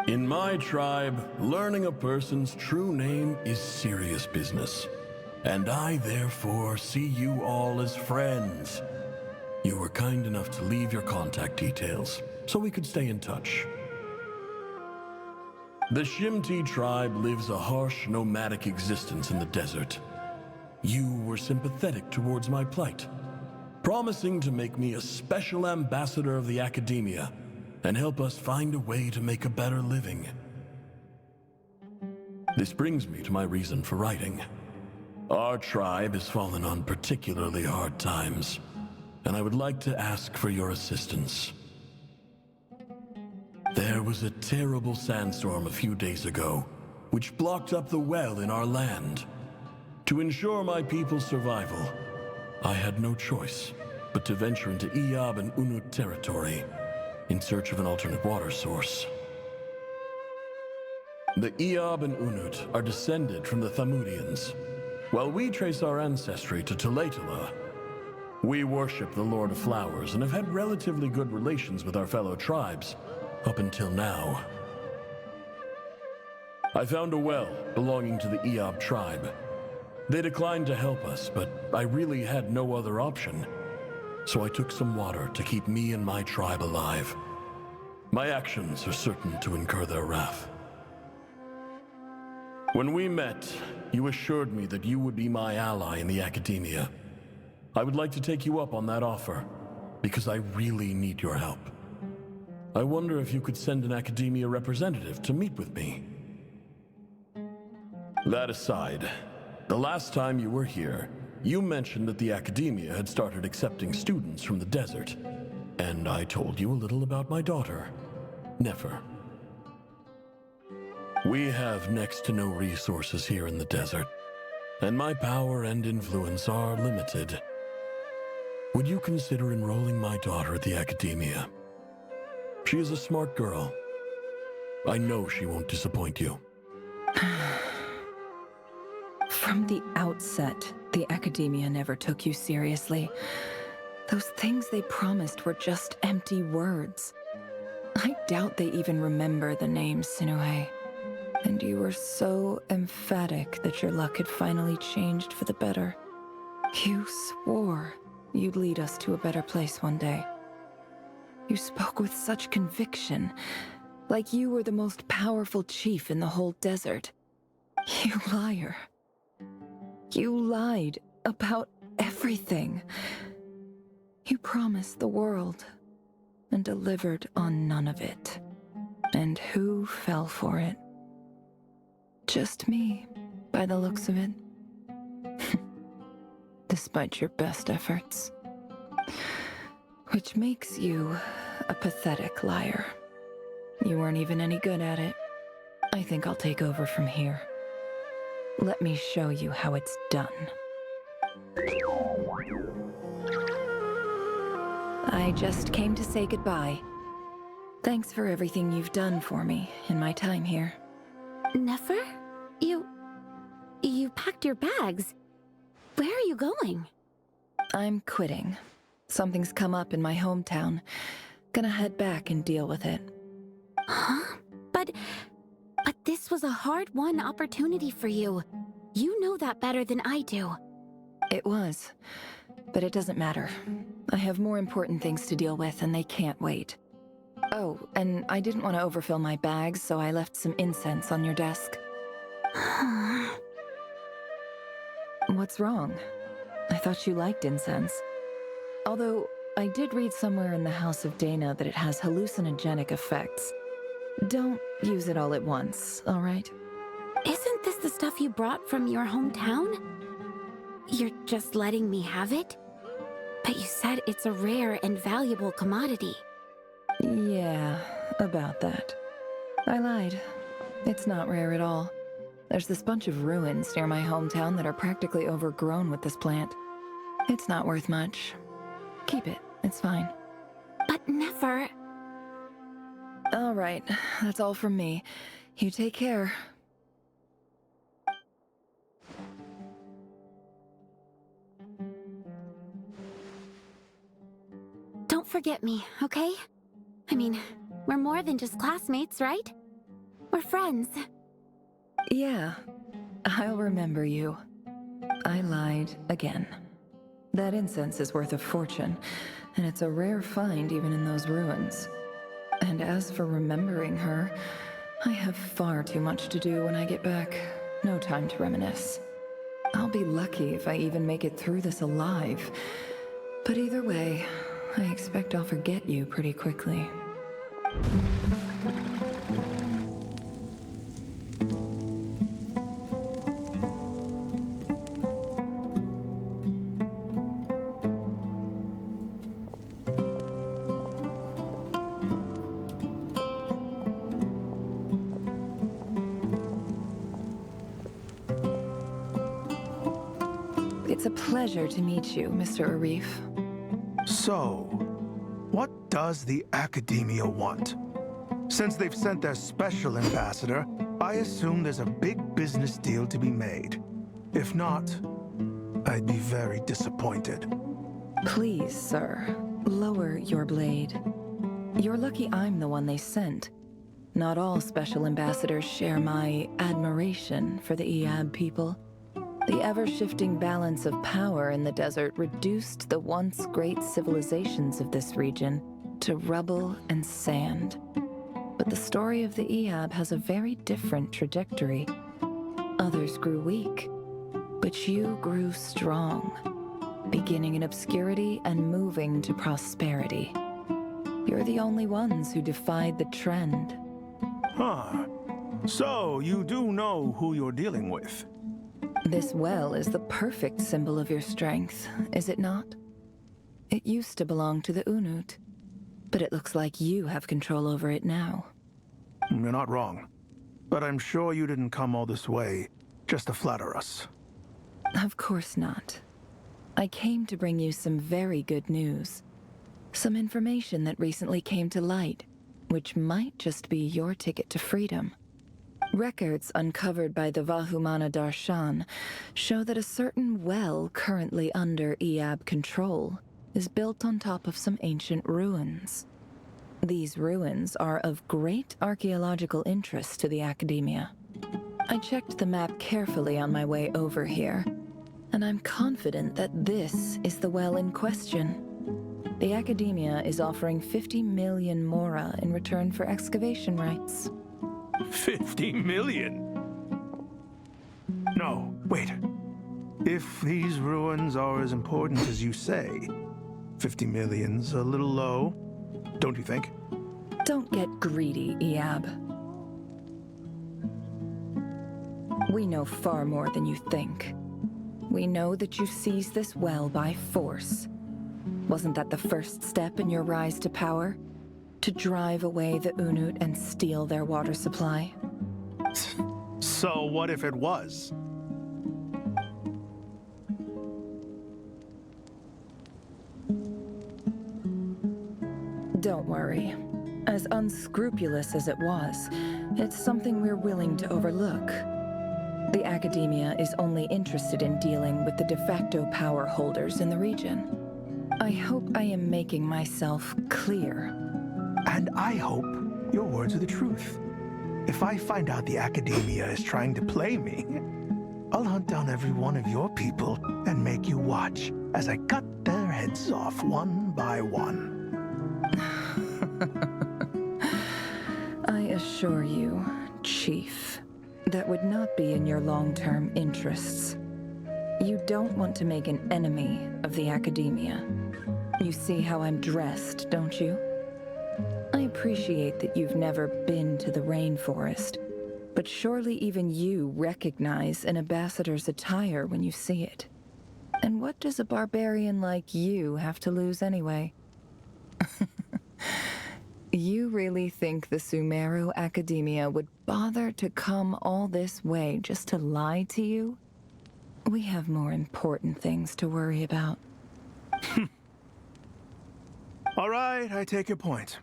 In my tribe, learning a person's true name is serious business, and I therefore see you all as friends. You were kind enough to leave your contact details so we could stay in touch. The Shimti tribe lives a harsh, nomadic existence in the desert. You were sympathetic towards my plight, promising to make me a special ambassador of the academia and help us find a way to make a better living. This brings me to my reason for writing. Our tribe has fallen on particularly hard times, and I would like to ask for your assistance. There was a terrible sandstorm a few days ago, which blocked up the well in our land. To ensure my people's survival, I had no choice but to venture into Iyab and Unut territory in search of an alternate water source. The Iyab and Unut are descended from the Thamudians, while we trace our ancestry to Tulatula. We worship the Lord of Flowers and have had relatively good relations with our fellow tribes up until now. I found a well belonging to the Iyab tribe. They declined to help us, but I really had no other option. So I took some water to keep me and my tribe alive. My actions are certain to incur their wrath. When we met, you assured me that you would be my ally in the academia. I would like to take you up on that offer, because I really need your help. I wonder if you could send an academia representative to meet with me. That aside, the last time you were here, you mentioned that the academia had started accepting students from the desert, and I told you a little about my daughter, Nefer. We have next to no resources here in the desert, and my power and influence are limited. Would you consider enrolling my daughter at the academia? She is a smart girl. I know she won't disappoint you. From the outset, the academia never took you seriously. Those things they promised were just empty words. I doubt they even remember the name Sinue. And you were so emphatic that your luck had finally changed for the better. You swore you'd lead us to a better place one day. You spoke with such conviction, like you were the most powerful chief in the whole desert. You liar. You lied about everything. You promised the world and delivered on none of it. And who fell for it? Just me, by the looks of it. Despite your best efforts. Which makes you a pathetic liar. You weren't even any good at it. I think I'll take over from here. Let me show you how it's done. I just came to say goodbye. Thanks for everything you've done for me in my time here. Nefer? You packed your bags. Where are you going? I'm quitting. Something's come up in my hometown. Gonna head back and deal with it. Huh? But this was a hard-won opportunity for you. You know that better than I do. It was. But it doesn't matter. I have more important things to deal with, and they can't wait. Oh, and I didn't want to overfill my bags, so I left some incense on your desk. What's wrong? I thought you liked incense. Although, I did read somewhere in the House of Dana that it has hallucinogenic effects. Don't use it all at once, all right? Isn't this the stuff you brought from your hometown? You're just letting me have it? But you said it's a rare and valuable commodity. Yeah, about that. I lied. It's not rare at all. There's this bunch of ruins near my hometown that are practically overgrown with this plant. It's not worth much. Keep it, it's fine. But never... All right, that's all from me. You take care. Don't forget me, okay? I mean, we're more than just classmates, right? We're friends. Yeah, I'll remember you. I lied again. That incense is worth a fortune, and it's a rare find even in those ruins. And as for remembering her, I have far too much to do when I get back. No time to reminisce. I'll be lucky if I even make it through this alive. But either way, I expect I'll forget you pretty quickly. It's a pleasure to meet you, Mr. Arif. So, what does the Academia want? Since they've sent their special ambassador, I assume there's a big business deal to be made. If not, I'd be very disappointed. Please, sir, lower your blade. You're lucky I'm the one they sent. Not all special ambassadors share my admiration for the Iab people. The ever-shifting balance of power in the desert reduced the once great civilizations of this region to rubble and sand. But the story of the Iab has a very different trajectory. Others grew weak, but you grew strong, beginning in obscurity and moving to prosperity. You're the only ones who defied the trend. Huh. So, you do know who you're dealing with? This well is the perfect symbol of your strength, is it not? It used to belong to the Unut, but it looks like you have control over it now. You're not wrong. But I'm sure you didn't come all this way just to flatter us. Of course not. I came to bring you some very good news. Some information that recently came to light, which might just be your ticket to freedom. Records uncovered by the Vahumana Darshan show that a certain well currently under Iab control is built on top of some ancient ruins. These ruins are of great archaeological interest to the Academia. I checked the map carefully on my way over here, and I'm confident that this is the well in question. The Academia is offering 50 million mora in return for excavation rights. 50 million? No, wait. If these ruins are as important as you say, 50 million's a little low, don't you think? Don't get greedy, Iab. We know far more than you think. We know that you seized this well by force. Wasn't that the first step in your rise to power? To drive away the Unut and steal their water supply? So what if it was? Don't worry. As unscrupulous as it was, it's something we're willing to overlook. The Academia is only interested in dealing with the de facto power holders in the region. I hope I am making myself clear. And I hope your words are the truth. If I find out the Academia is trying to play me, I'll hunt down every one of your people and make you watch as I cut their heads off one by one. I assure you, Chief, that would not be in your long-term interests. You don't want to make an enemy of the Academia. You see how I'm dressed, don't you? I appreciate that you've never been to the rainforest, but surely even you recognize an ambassador's attire when you see it. And what does a barbarian like you have to lose anyway? You really think the Sumeru Academia would bother to come all this way just to lie to you? We have more important things to worry about. All right, I take your point.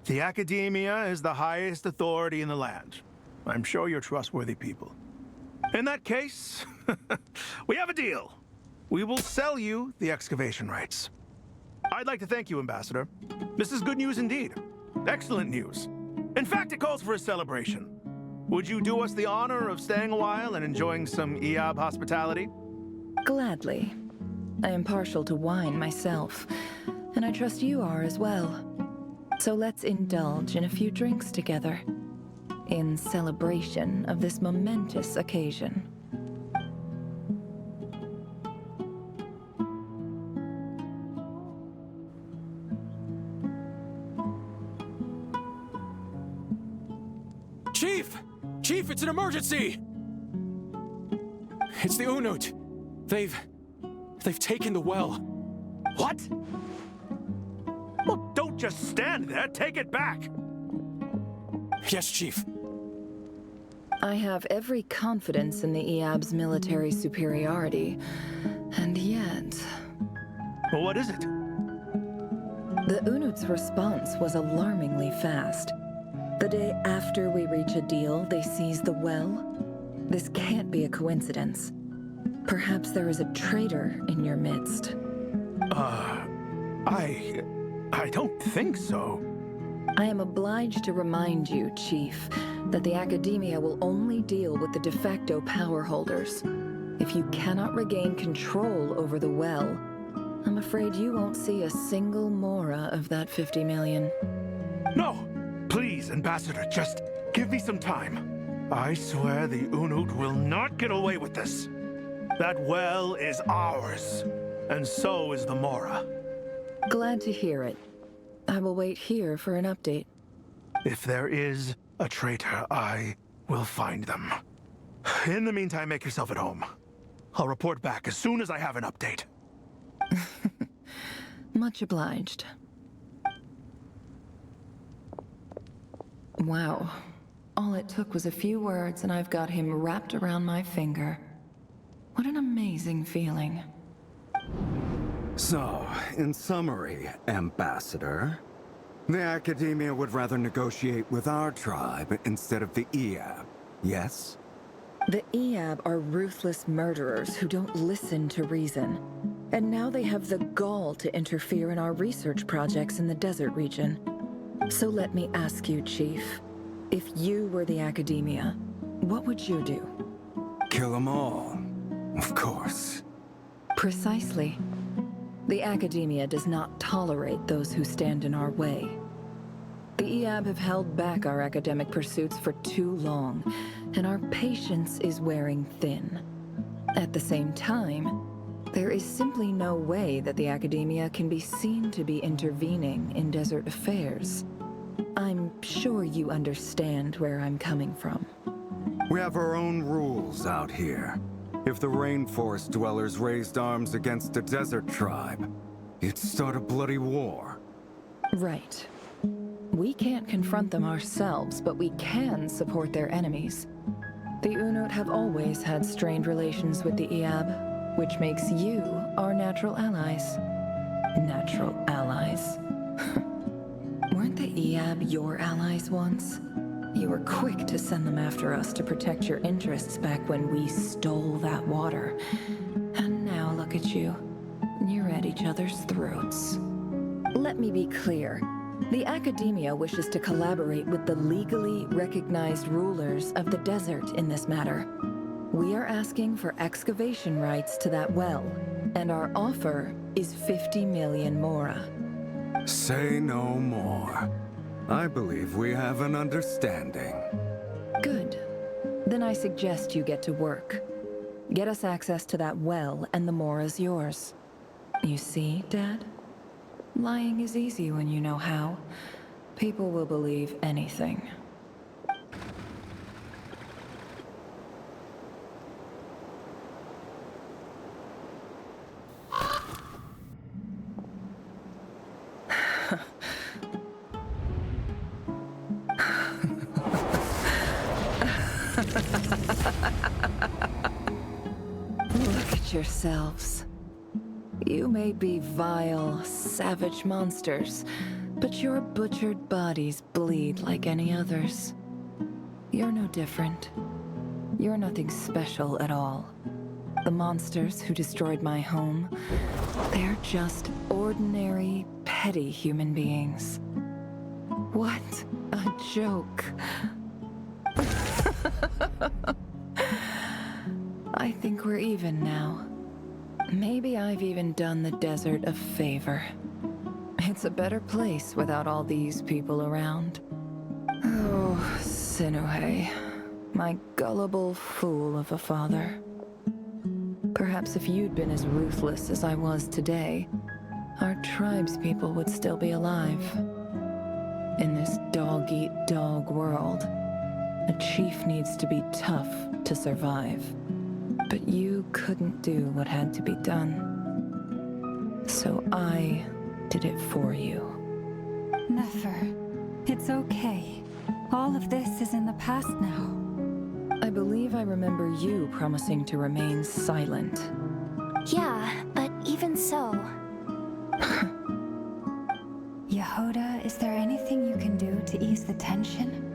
The Academia is the highest authority in the land. I'm sure you're trustworthy people. In that case, we have a deal. We will sell you the excavation rights. I'd like to thank you, Ambassador. This is good news indeed. Excellent news. In fact, it calls for a celebration. Would you do us the honor of staying a while and enjoying some EAB hospitality? Gladly. I am partial to wine myself, and I trust you are as well. So let's indulge in a few drinks together, in celebration of this momentous occasion. Chief! Chief, it's an emergency! It's the Unut. They've taken the well. What? Well, don't just stand there. Take it back. Yes, Chief. I have every confidence in the EAB's military superiority, and yet... Well, what is it? The Unut's response was alarmingly fast. The day after we reach a deal, they seize the well. This can't be a coincidence. Perhaps there is a traitor in your midst. I don't think so. I am obliged to remind you, Chief, that the Academia will only deal with the de facto power holders. If you cannot regain control over the well, I'm afraid you won't see a single mora of that 50 million. No! Please, Ambassador, just give me some time. I swear the Unut will not get away with this. That well is ours, and so is the mora. Glad to hear it. I will wait here for an update. If there is a traitor, I will find them. In the meantime, make yourself at home. I'll report back as soon as I have an update. Much obliged. Wow. All it took was a few words and I've got him wrapped around my finger. What an amazing feeling. So, in summary, Ambassador, the Academia would rather negotiate with our tribe instead of the EAB, yes? The EAB are ruthless murderers who don't listen to reason. And now they have the gall to interfere in our research projects in the desert region. So let me ask you, Chief, if you were the Academia, what would you do? Kill them all, of course. Precisely. The Academia does not tolerate those who stand in our way. The EAB have held back our academic pursuits for too long, and our patience is wearing thin. At the same time, there is simply no way that the Academia can be seen to be intervening in desert affairs. I'm sure you understand where I'm coming from. We have our own rules out here. If the rainforest dwellers raised arms against a desert tribe, it'd start a bloody war. Right. We can't confront them ourselves, but we can support their enemies. The Unut have always had strained relations with the EAB, which makes you our natural allies. Natural allies. Weren't the EAB your allies once? You were quick to send them after us to protect your interests back when we stole that water. And now look at you. You're at each other's throats. Let me be clear. The Academia wishes to collaborate with the legally recognized rulers of the desert in this matter. We are asking for excavation rights to that well, and our offer is 50 million mora. Say no more. I believe we have an understanding. Good. Then I suggest you get to work. Get us access to that well, and the mora's yours. You see, Dad? Lying is easy when you know how. People will believe anything. Look at yourselves. You may be vile, savage monsters, but your butchered bodies bleed like any others. You're no different. You're nothing special at all. The monsters who destroyed my home, they're just ordinary, petty human beings. What a joke. I think we're even now. Maybe I've even done the desert a favor. It's a better place without all these people around. Oh, Sinuhe, my gullible fool of a father. Perhaps if you'd been as ruthless as I was today, our tribespeople would still be alive. In this dog-eat-dog world, a chief needs to be tough to survive. But you couldn't do what had to be done. So I did it for you. Nefer, it's okay. All of this is in the past now. I believe I remember you promising to remain silent. Yeah, but even so... Yehoda, is there anything you can do to ease the tension?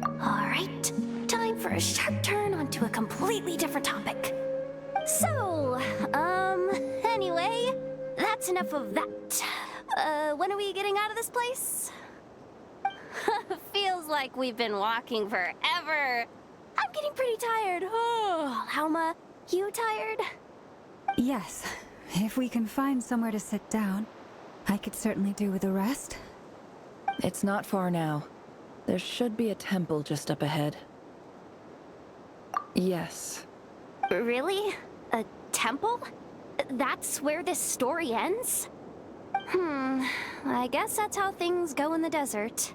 All right, time for a sharp turn onto a completely different topic. So, anyway, that's enough of that. When are we getting out of this place? Feels like we've been walking forever. I'm getting pretty tired. Oh, Lauma, you tired? Yes. If we can find somewhere to sit down, I could certainly do with a rest. It's not far now. There should be a temple just up ahead. Yes. Really? A temple? That's where this story ends? I guess that's how things go in the desert.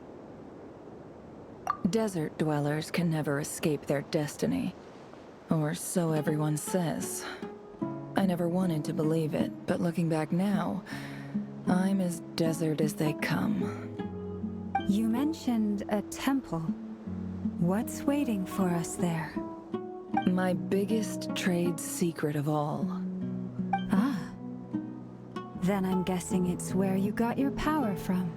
Desert dwellers can never escape their destiny. Or so everyone says. I never wanted to believe it, but looking back now, I'm as desert as they come. You mentioned a temple. What's waiting for us there? My biggest trade secret of all. Ah. Then I'm guessing it's where you got your power from.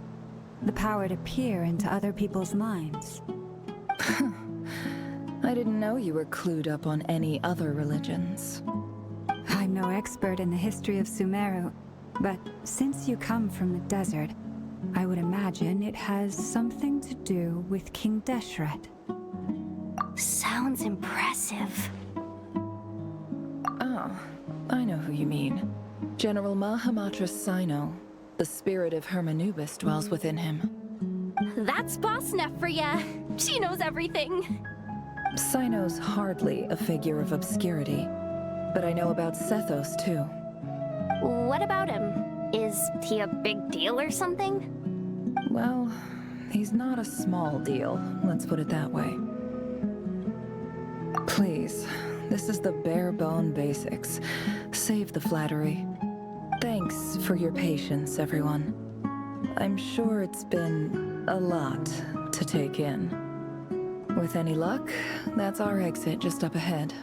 The power to peer into other people's minds. I didn't know you were clued up on any other religions. I'm no expert in the history of Sumeru, but since you come from the desert, I would imagine it has something to do with King Deshret. Sounds impressive. Oh, I know who you mean. General Mahamatra Sino. The spirit of Hermanubis dwells within him. That's Boss Neff for ya. She knows everything. Sino's hardly a figure of obscurity, but I know about Sethos too. What about him? Is he a big deal or something? Well, he's not a small deal, let's put it that way. Please, this is the bare-bone basics. Save the flattery. Thanks for your patience, everyone. I'm sure it's been a lot to take in. With any luck, that's our exit just up ahead.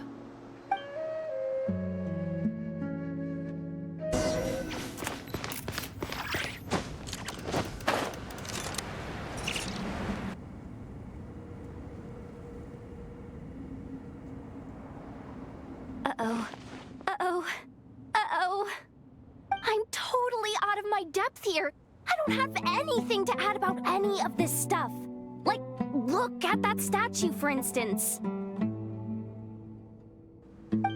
Uh-oh. I'm totally out of my depth here. I don't have anything to add about any of this stuff. Like, look at that statue, for instance.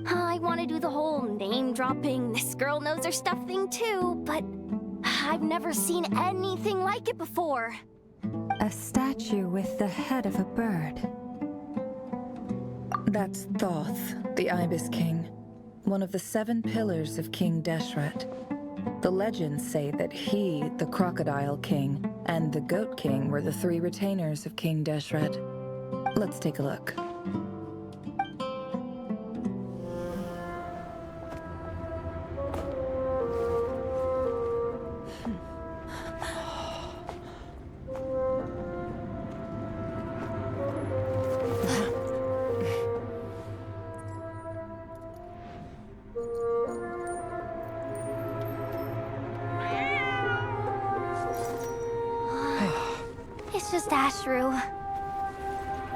I want to do the whole name-dropping, this girl knows her stuff thing too, but I've never seen anything like it before. A statue with the head of a bird. That's Thoth, the Ibis King, one of the 7 pillars of King Deshret. The legends say that he, the Crocodile King, and the Goat King were the 3 retainers of King Deshret. Let's take a look. It's just Ashru.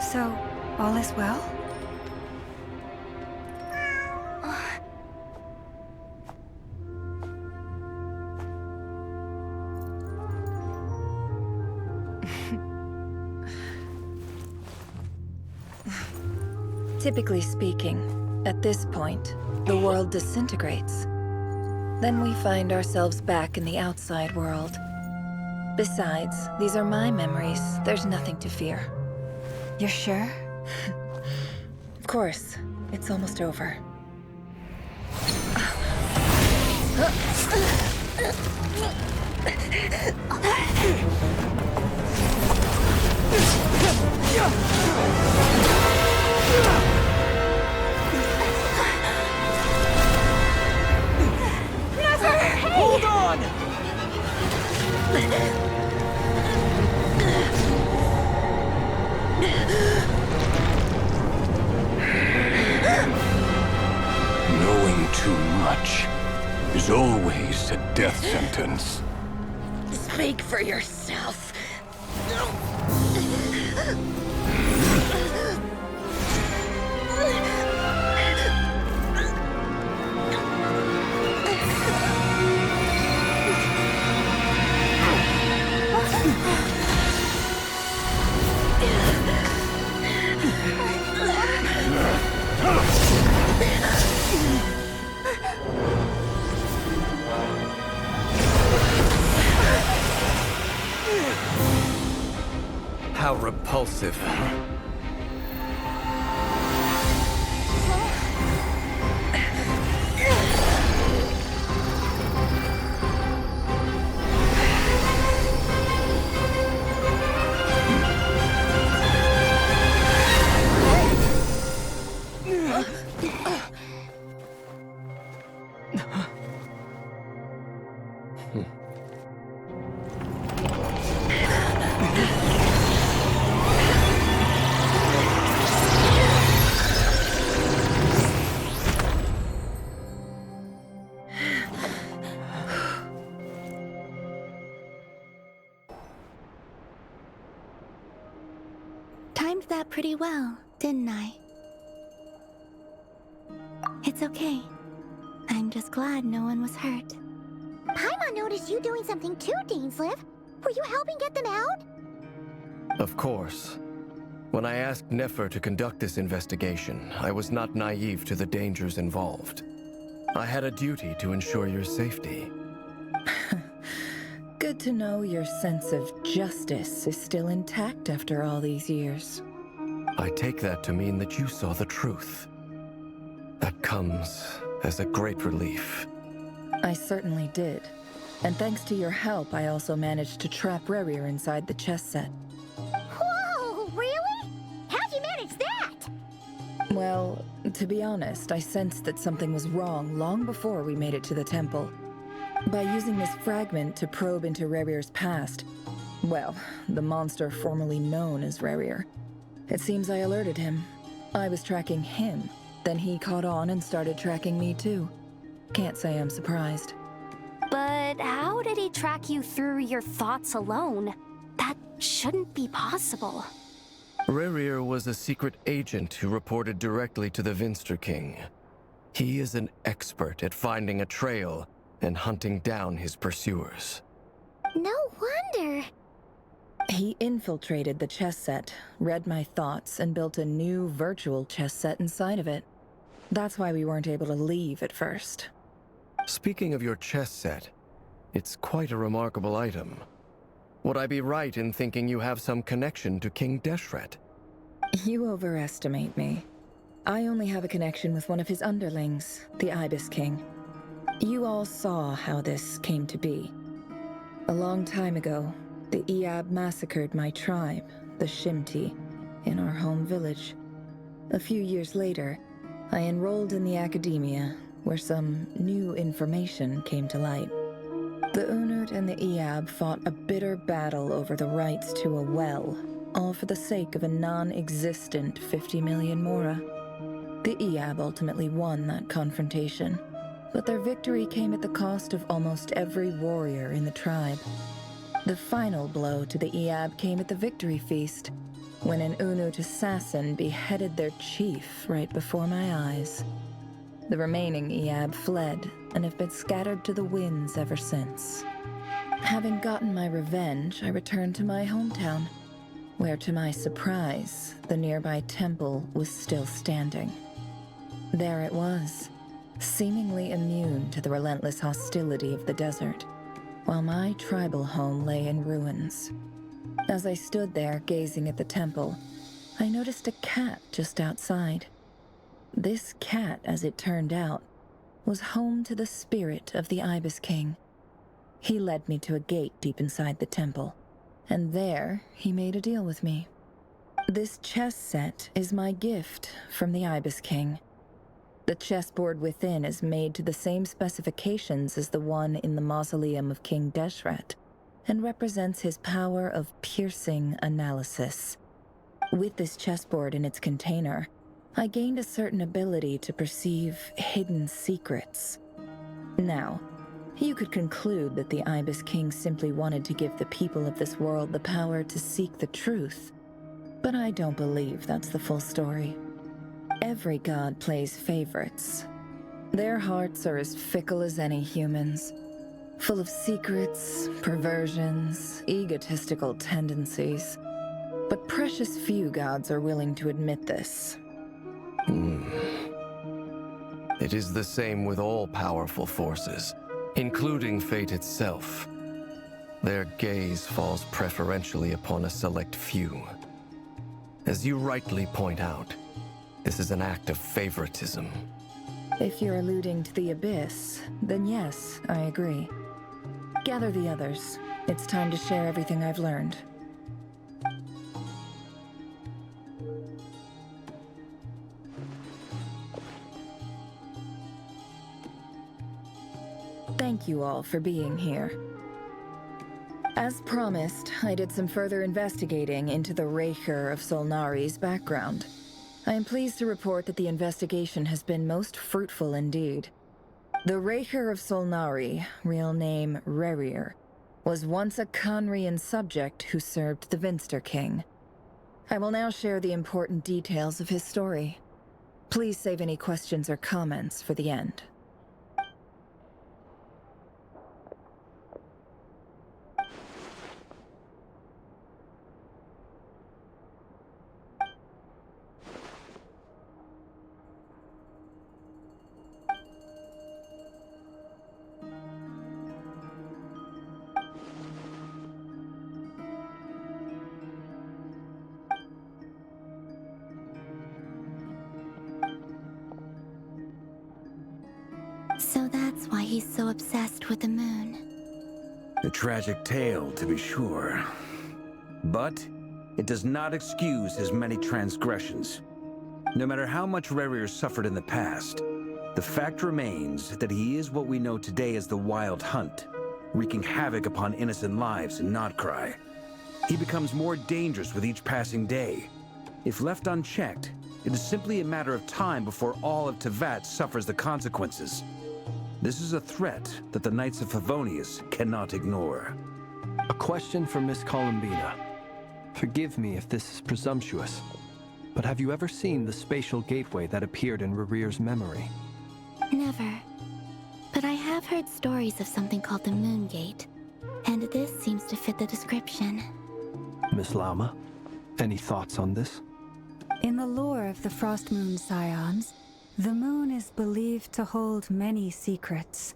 So, all is well? Typically speaking, at this point, the world disintegrates. Then we find ourselves back in the outside world. Besides, these are my memories. There's nothing to fear. You're sure? Of course. It's almost over. Never! Hold on! Knowing too much is always a death sentence. Speak for yourself. How repulsive. Timed that pretty well, didn't I? It's okay. I'm just glad no one was hurt. Paimon noticed you doing something too, Dainsleif. Were you helping get them out? Of course. When I asked Nefer to conduct this investigation, I was not naive to the dangers involved. I had a duty to ensure your safety. Good to know your sense of justice is still intact after all these years. I take that to mean that you saw the truth. That comes as a great relief. I certainly did. And thanks to your help, I also managed to trap Rerir inside the chess set. Whoa, really? How'd you manage that? Well, to be honest, I sensed that something was wrong long before we made it to the temple. By using this fragment to probe into Rerir's past, well, the monster formerly known as Rerir, it seems I alerted him. I was tracking him, then he caught on and started tracking me too. Can't say I'm surprised. But how did he track you through your thoughts alone? That shouldn't be possible. Rerir was a secret agent who reported directly to the Vinster King. He is an expert at finding a trail and hunting down his pursuers. No wonder. He infiltrated the chess set, read my thoughts, and built a new virtual chess set inside of it. That's why we weren't able to leave at first. Speaking of your chess set, it's quite a remarkable item. Would I be right in thinking you have some connection to King Deshret? You overestimate me. I only have a connection with one of his underlings, the Ibis King. You all saw how this came to be. A long time ago, the Eab massacred my tribe, the Shimti, in our home village. A few years later, I enrolled in the academia, where some new information came to light. The Unut and the Eab fought a bitter battle over the rights to a well, all for the sake of a non-existent 50 million mora. The Eab ultimately won that confrontation, but their victory came at the cost of almost every warrior in the tribe. The final blow to the Eab came at the victory feast, when an Unut assassin beheaded their chief right before my eyes. The remaining Eab fled and have been scattered to the winds ever since. Having gotten my revenge, I returned to my hometown, where to my surprise, the nearby temple was still standing. There it was, seemingly immune to the relentless hostility of the desert, while my tribal home lay in ruins. As I stood there gazing at the temple, I noticed a cat just outside. This cat, as it turned out, was home to the spirit of the Ibis King. He led me to a gate deep inside the temple, and there he made a deal with me. This chess set is my gift from the Ibis King. The chessboard within is made to the same specifications as the one in the mausoleum of King Deshret, and represents his power of piercing analysis. With this chessboard in its container, I gained a certain ability to perceive hidden secrets. Now, you could conclude that the Ibis King simply wanted to give the people of this world the power to seek the truth, but I don't believe that's the full story. Every god plays favorites. Their hearts are as fickle as any human's, full of secrets, perversions, egotistical tendencies. But precious few gods are willing to admit this. It is the same with all powerful forces, including fate itself. Their gaze falls preferentially upon a select few. As you rightly point out, this is an act of favoritism. If you're alluding to the Abyss, then yes, I agree. Gather the others. It's time to share everything I've learned. Thank you all for being here. As promised, I did some further investigating into the Raker of Solnari's background. I am pleased to report that the investigation has been most fruitful indeed. The Raker of Solnari, real name Rerir, was once a Conrian subject who served the Vinster King. I will now share the important details of his story. Please save any questions or comments for the end. So that's why he's so obsessed with the moon. A tragic tale, to be sure. But it does not excuse his many transgressions. No matter how much Rerir suffered in the past, the fact remains that he is what we know today as the Wild Hunt, wreaking havoc upon innocent lives in Notcry. He becomes more dangerous with each passing day. If left unchecked, it is simply a matter of time before all of Tevat suffers the consequences. This is a threat that the Knights of Favonius cannot ignore. A question for Miss Columbina. Forgive me if this is presumptuous, but have you ever seen the spatial gateway that appeared in Rerir's memory? Never. But I have heard stories of something called the Moon Gate, and this seems to fit the description. Miss Lama, any thoughts on this? In the lore of the Frost Moon Scions, the moon is believed to hold many secrets.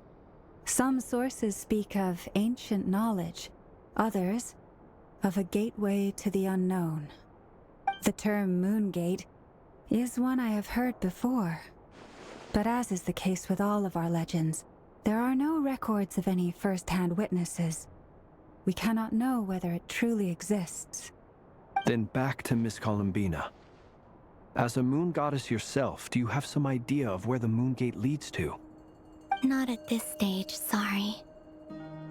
Some sources speak of ancient knowledge, others of a gateway to the unknown. The term Moon Gate is one I have heard before. But as is the case with all of our legends, there are no records of any first-hand witnesses. We cannot know whether it truly exists. Then back to Miss Columbina. As a moon goddess yourself, do you have some idea of where the Moon Gate leads to? Not at this stage, sorry.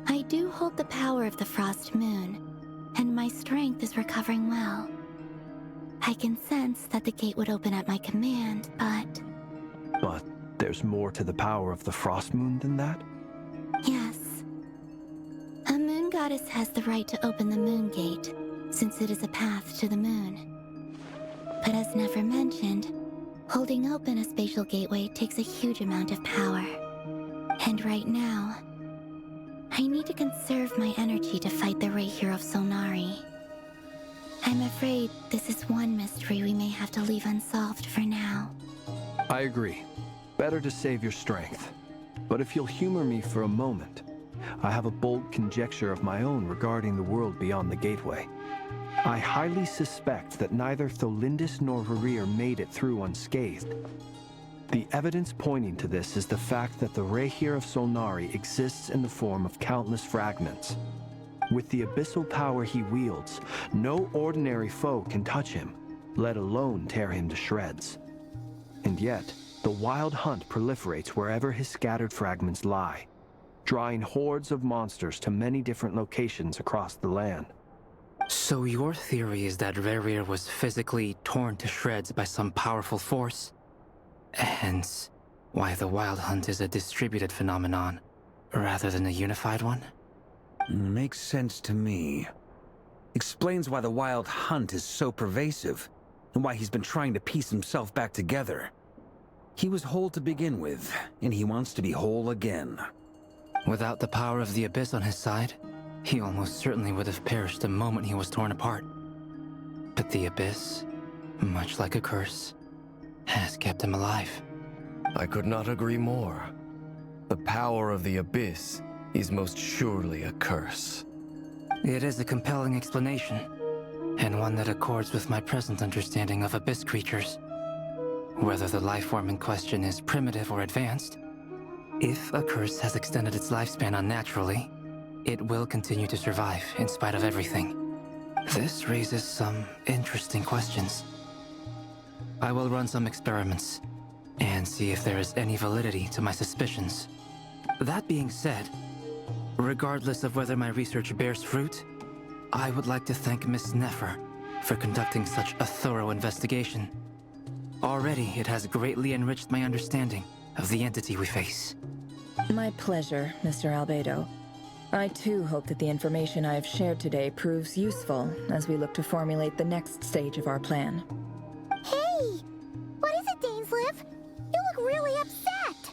I do hold the power of the Frost Moon, and my strength is recovering well. I can sense that the gate would open at my command, but... But there's more to the power of the Frost Moon than that? Yes. A moon goddess has the right to open the Moon Gate, since it is a path to the moon. But as Nefer mentioned, holding open a spatial gateway takes a huge amount of power. And right now, I need to conserve my energy to fight the Rahier of Solnari. I'm afraid this is one mystery we may have to leave unsolved for now. I agree. Better to save your strength. But if you'll humor me for a moment, I have a bold conjecture of my own regarding the world beyond the gateway. I highly suspect that neither Tholindis nor Rahier made it through unscathed. The evidence pointing to this is the fact that the Rahier of Solnari exists in the form of countless fragments. With the abyssal power he wields, no ordinary foe can touch him, let alone tear him to shreds. And yet, the wild hunt proliferates wherever his scattered fragments lie, drawing hordes of monsters to many different locations across the land. So your theory is that Rahier was physically torn to shreds by some powerful force? Hence, why the Wild Hunt is a distributed phenomenon, rather than a unified one? Makes sense to me. Explains why the Wild Hunt is so pervasive, and why he's been trying to piece himself back together. He was whole to begin with, and he wants to be whole again. Without the power of the Abyss on his side, he almost certainly would have perished the moment he was torn apart. But the Abyss, much like a curse, has kept him alive. I could not agree more. The power of the Abyss is most surely a curse. It is a compelling explanation, and one that accords with my present understanding of Abyss creatures. Whether the life form in question is primitive or advanced, if a curse has extended its lifespan unnaturally, it will continue to survive in spite of everything. This raises some interesting questions. I will run some experiments and see if there is any validity to my suspicions. That being said, regardless of whether my research bears fruit, I would like to thank Miss Nefer for conducting such a thorough investigation. Already, it has greatly enriched my understanding of the entity we face. My pleasure, Mr. Albedo. I too hope that the information I have shared today proves useful as we look to formulate the next stage of our plan. Hey! What is it, Dainsleif? You look really upset!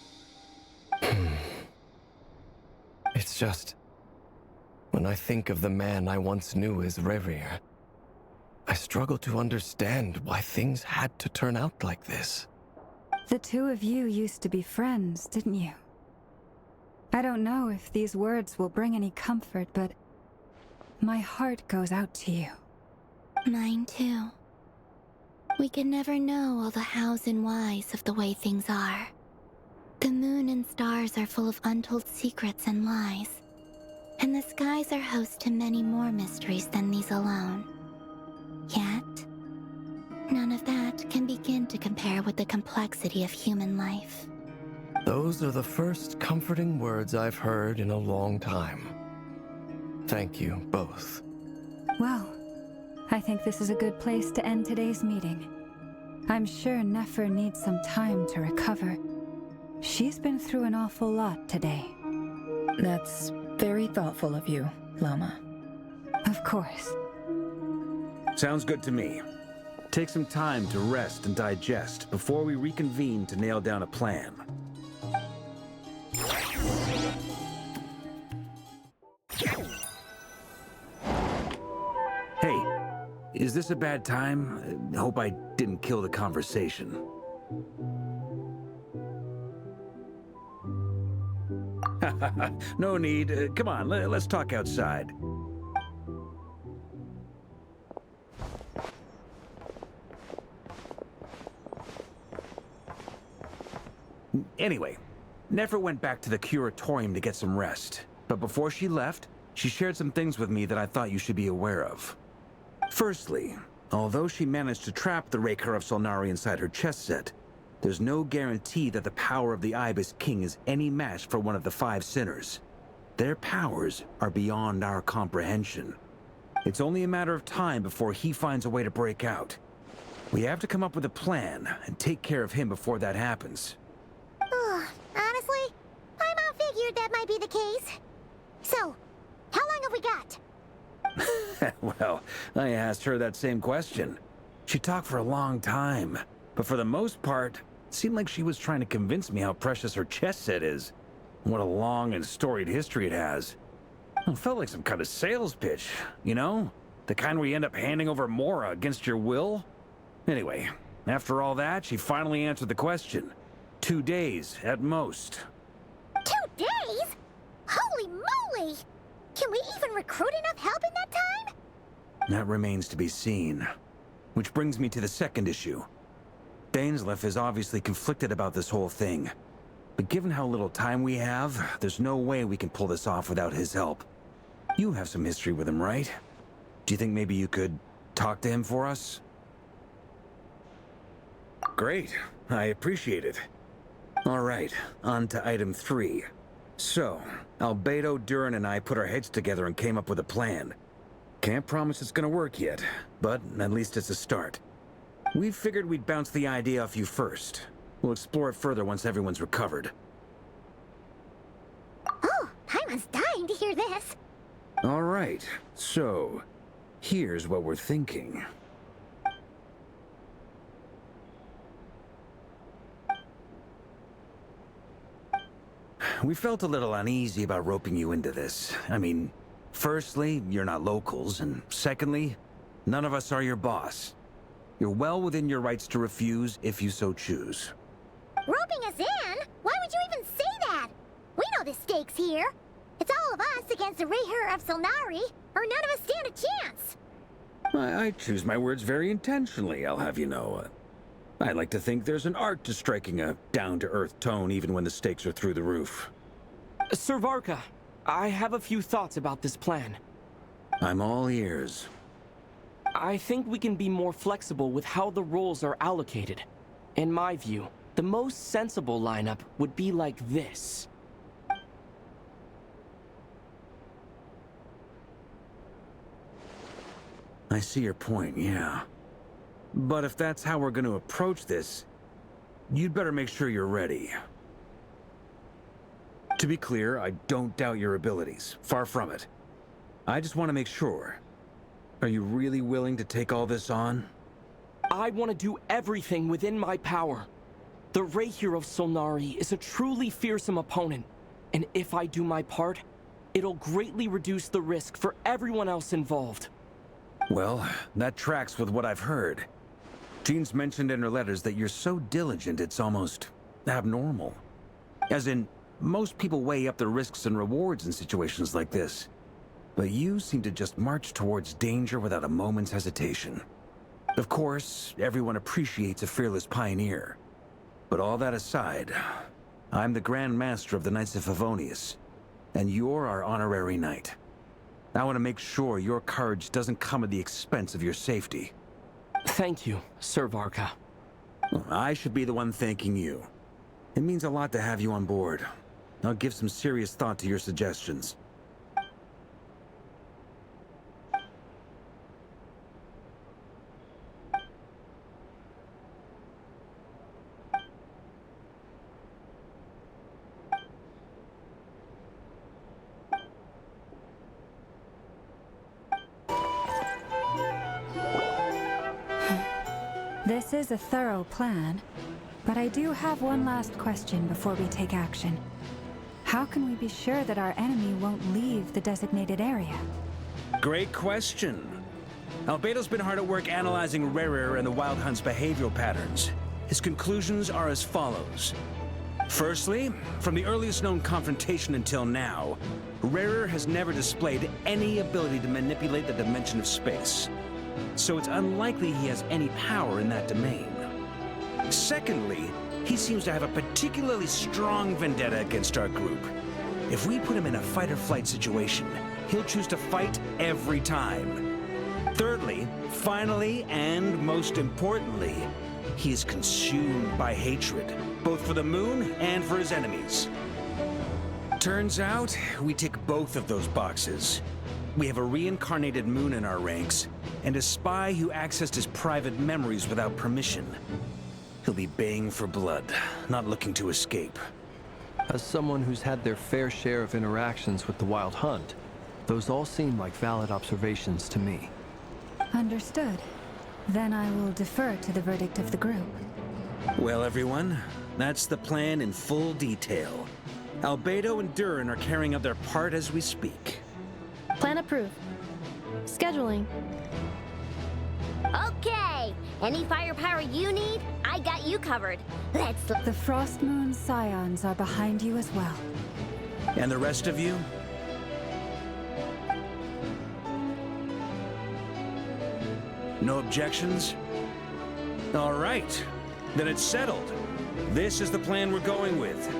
It's just... when I think of the man I once knew as Rahier, I struggle to understand why things had to turn out like this. The two of you used to be friends, didn't you? I don't know if these words will bring any comfort, but my heart goes out to you. Mine too. We can never know all the hows and whys of the way things are. The moon and stars are full of untold secrets and lies, and the skies are host to many more mysteries than these alone. Yet, none of that can begin to compare with the complexity of human life. Those are the first comforting words I've heard in a long time. Thank you, both. Well, I think this is a good place to end today's meeting. I'm sure Nefer needs some time to recover. She's been through an awful lot today. That's very thoughtful of you, Lama. Of course. Sounds good to me. Take some time to rest and digest before we reconvene to nail down a plan. is this a bad time? Hope I didn't kill the conversation. No need. Come on, let's talk outside. Anyway, Nefer went back to the curatorium to get some rest. But before she left, she shared some things with me that I thought you should be aware of. Firstly, although she managed to trap the Raker of Solnari inside her chess set, there's no guarantee that the power of the Ibis King is any match for one of the 5 sinners. Their powers are beyond our comprehension. It's only a matter of time before he finds a way to break out. We have to come up with a plan and take care of him before that happens. Honestly, my mom figured that might be the case. So, how long have we got? Well, I asked her that same question. She talked for a long time, but for the most part, it seemed like she was trying to convince me how precious her chess set is. What a long and storied history it has. It felt like some kind of sales pitch, you know? The kind where you end up handing over Mora against your will? Anyway, after all that, she finally answered the question. 2 days, at most. 2 days? Holy moly! Can we even recruit enough help in that time? That remains to be seen. Which brings me to the second issue. Dainsleif is obviously conflicted about this whole thing. But given how little time we have, there's no way we can pull this off without his help. You have some history with him, right? Do you think maybe you could talk to him for us? Great. I appreciate it. All right, on to item 3. So, Albedo, Durin, and I put our heads together and came up with a plan. Can't promise it's gonna work yet, but at least it's a start. We figured we'd bounce the idea off you first. We'll explore it further once everyone's recovered. Oh, Paimon's dying to hear this. All right, so here's what we're thinking. We felt a little uneasy about roping you into this. I mean, firstly, you're not locals, and secondly, none of us are your boss. You're well within your rights to refuse if you so choose. Roping us in? Why would you even say that? We know the stakes here. It's all of us against the Raher of Solnari, or none of us stand a chance. I choose my words very intentionally, I'll have you know. I like to think there's an art to striking a down-to-earth tone even when the stakes are through the roof. Sir Varka, I have a few thoughts about this plan. I'm all ears. I think we can be more flexible with how the roles are allocated. In my view, the most sensible lineup would be like this. I see your point, yeah. But if that's how we're going to approach this, you'd better make sure you're ready. To be clear, I don't doubt your abilities. Far from it. I just want to make sure. Are you really willing to take all this on? I want to do everything within my power. The Raher of Solnari is a truly fearsome opponent, and if I do my part, it'll greatly reduce the risk for everyone else involved. Well, that tracks with what I've heard. Jean's mentioned in her letters that you're so diligent it's almost abnormal. As in, most people weigh up the risks and rewards in situations like this. But you seem to just march towards danger without a moment's hesitation. Of course, everyone appreciates a fearless pioneer. But all that aside, I'm the Grand Master of the Knights of Favonius, and you're our honorary knight. I want to make sure your courage doesn't come at the expense of your safety. Thank you, Sir Varka. I should be the one thanking you. It means a lot to have you on board. I'll give some serious thought to your suggestions. This is a thorough plan, but I do have one last question before we take action. How can we be sure that our enemy won't leave the designated area? Great question. Albedo's been hard at work analyzing Rarer and the Wild Hunt's behavioral patterns. His conclusions are as follows. Firstly, from the earliest known confrontation until now, Rarer has never displayed any ability to manipulate the dimension of space. So it's unlikely he has any power in that domain. Secondly, he seems to have a particularly strong vendetta against our group. If we put him in a fight-or-flight situation, he'll choose to fight every time. Thirdly, finally, and most importantly, he is consumed by hatred, both for the moon and for his enemies. Turns out, we tick both of those boxes. We have a reincarnated moon in our ranks, and a spy who accessed his private memories without permission. He'll be baying for blood, not looking to escape. As someone who's had their fair share of interactions with the Wild Hunt, those all seem like valid observations to me. Understood. Then I will defer to the verdict of the group. Well, everyone, that's the plan in full detail. Albedo and Durin are carrying out their part as we speak. Plan approved. Scheduling. Okay, any firepower you need, I got you covered. Let's... The Frost Moon Scions are behind you as well. And the rest of you? No objections? All right, then it's settled. This is the plan we're going with.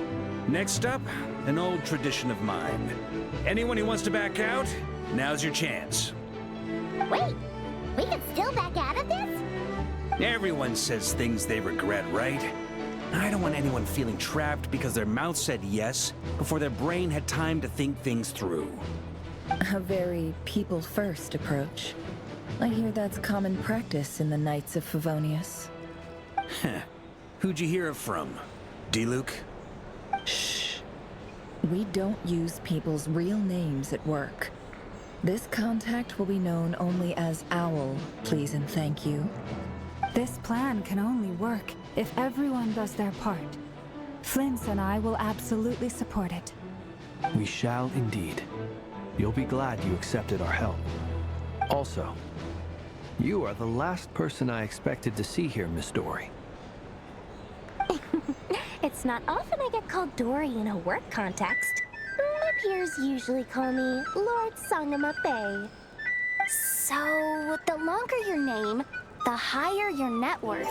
Next up, an old tradition of mine. Anyone who wants to back out, now's your chance. Wait, we can still back out of this? Everyone says things they regret, right? I don't want anyone feeling trapped because their mouth said yes before their brain had time to think things through. A very people-first approach. I hear that's common practice in the Knights of Favonius. Who'd you hear it from? D-Luke? Shh. We don't use people's real names at work. This contact will be known only as Owl, please and thank you. This plan can only work if everyone does their part. Flint's and I will absolutely support it. We shall indeed. You'll be glad you accepted our help. Also, you are the last person I expected to see here, Miss Dory. It's not often I get called Dory in a work context. My peers usually call me Lord Sangamabe. So, the longer your name, the higher your net worth.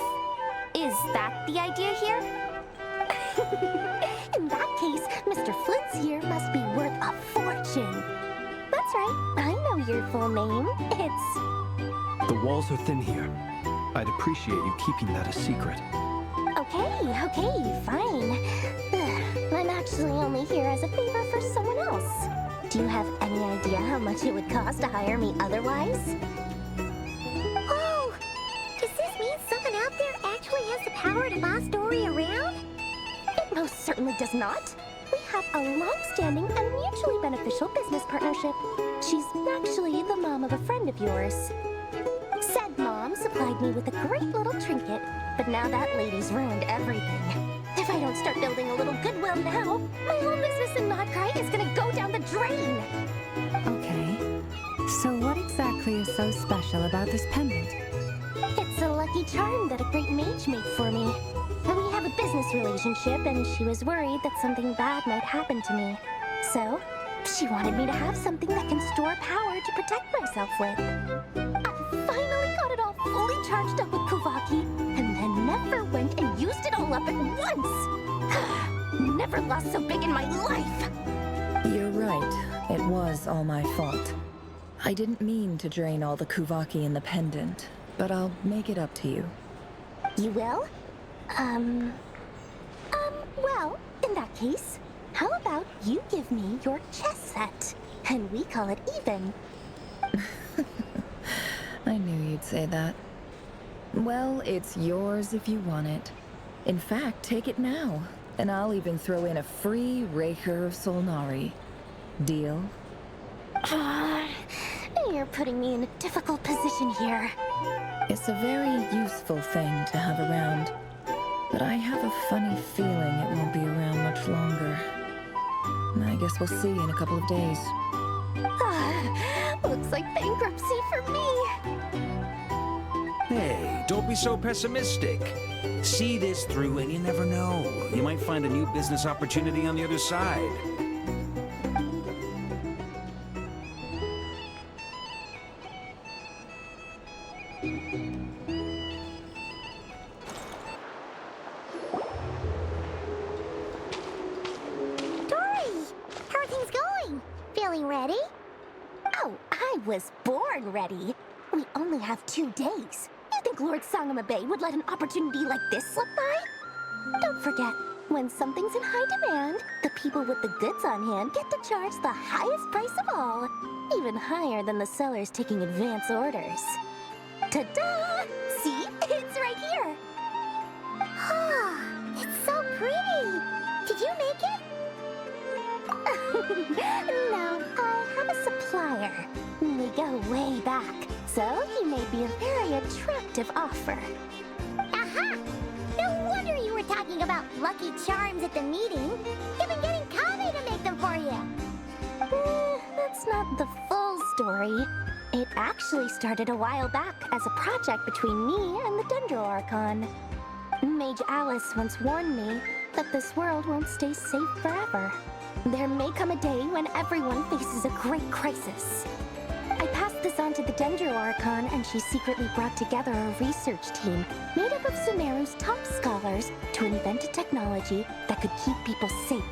Is that the idea here? In that case, Mr. Flint's here must be worth a fortune. That's right, I know your full name. It's... The walls are thin here. I'd appreciate you keeping that a secret. Okay, fine. I'm actually only here as a favor for someone else. Do you have any idea how much it would cost to hire me otherwise? Oh! Does this mean someone out there actually has the power to boss Dory around? It most certainly does not. We have a long-standing and mutually beneficial business partnership. She's actually the mom of a friend of yours. Said mom supplied me with a great little trinket, but now that lady's ruined everything. If I don't start building a little goodwill now, my whole business in Nodkai is gonna go down the drain! Okay. So what exactly is so special about this pendant? It's a lucky charm that a great mage made for me. We have a business relationship, and she was worried that something bad might happen to me. So, she wanted me to have something that can store power to protect myself with. I finally got it all fully charged up with Kuvaki, and then never went and used it all up at once! Never lost so big in my life! You're right. It was all my fault. I didn't mean to drain all the Kuvaki in the pendant, but I'll make it up to you. You will? Well, in that case, how about you give me your chess set, and we call it even? I knew you'd say that. Well, it's yours if you want it. In fact, take it now, and I'll even throw in a free Raker of Solnari. Deal? You're putting me in a difficult position here. It's a very useful thing to have around, but I have a funny feeling it won't be around much longer. I guess we'll see in a couple of days. Looks like bankruptcy for me. Hey, don't be so pessimistic. See this through and you never know. You might find a new business opportunity on the other side. Was born ready. We only have 2 days. You think Lord Sangamabe would let an opportunity like this slip by? Don't forget, when something's in high demand, the people with the goods on hand get to charge the highest price of all, even higher than the sellers taking advance orders. Ta-da! See? It's right here. It's so pretty. Did you make it? No, I have a supplier. We go way back, so he made me a very attractive offer. Aha! No wonder you were talking about lucky charms at the meeting. You've been getting Kami to make them for you. That's not the full story. It actually started a while back as a project between me and the Dendro Archon. Mage Alice once warned me that this world won't stay safe forever. There may come a day when everyone faces a great crisis. I passed this on to the Dendro Archon, and she secretly brought together a research team made up of Sumeru's top scholars to invent a technology that could keep people safe.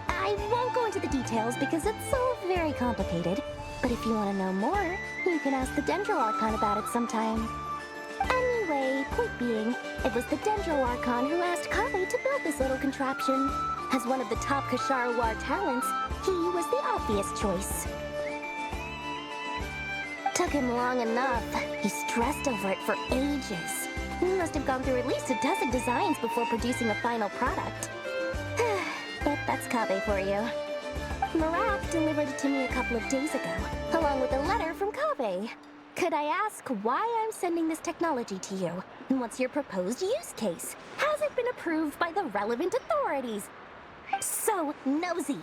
I won't go into the details because it's all very complicated, but if you want to know more, you can ask the Dendro Archon about it sometime. Anyway, point being, it was the Dendro Archon who asked Kaveh to build this little contraption. As one of the top Kasharawar talents, he was the obvious choice. Took him long enough. He stressed over it for ages. He must have gone through at least a dozen designs before producing a final product. But that's Kaveh for you. Marak delivered it to me a couple of days ago, along with a letter from Kaveh. Could I ask why I'm sending this technology to you? And what's your proposed use case? Has it been approved by the relevant authorities? So nosy.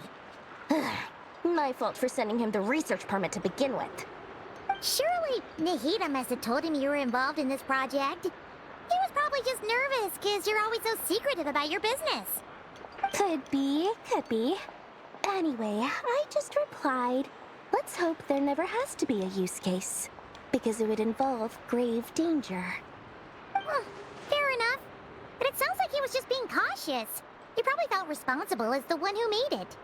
My fault for sending him the research permit to begin with. Surely Nahida must have told him you were involved in this project. He was probably just nervous because you're always so secretive about your business. Could be. Anyway, I just replied, let's hope there never has to be a use case, because it would involve grave danger. Well, fair enough. But it sounds like he was just being cautious. He probably felt responsible as the one who made it.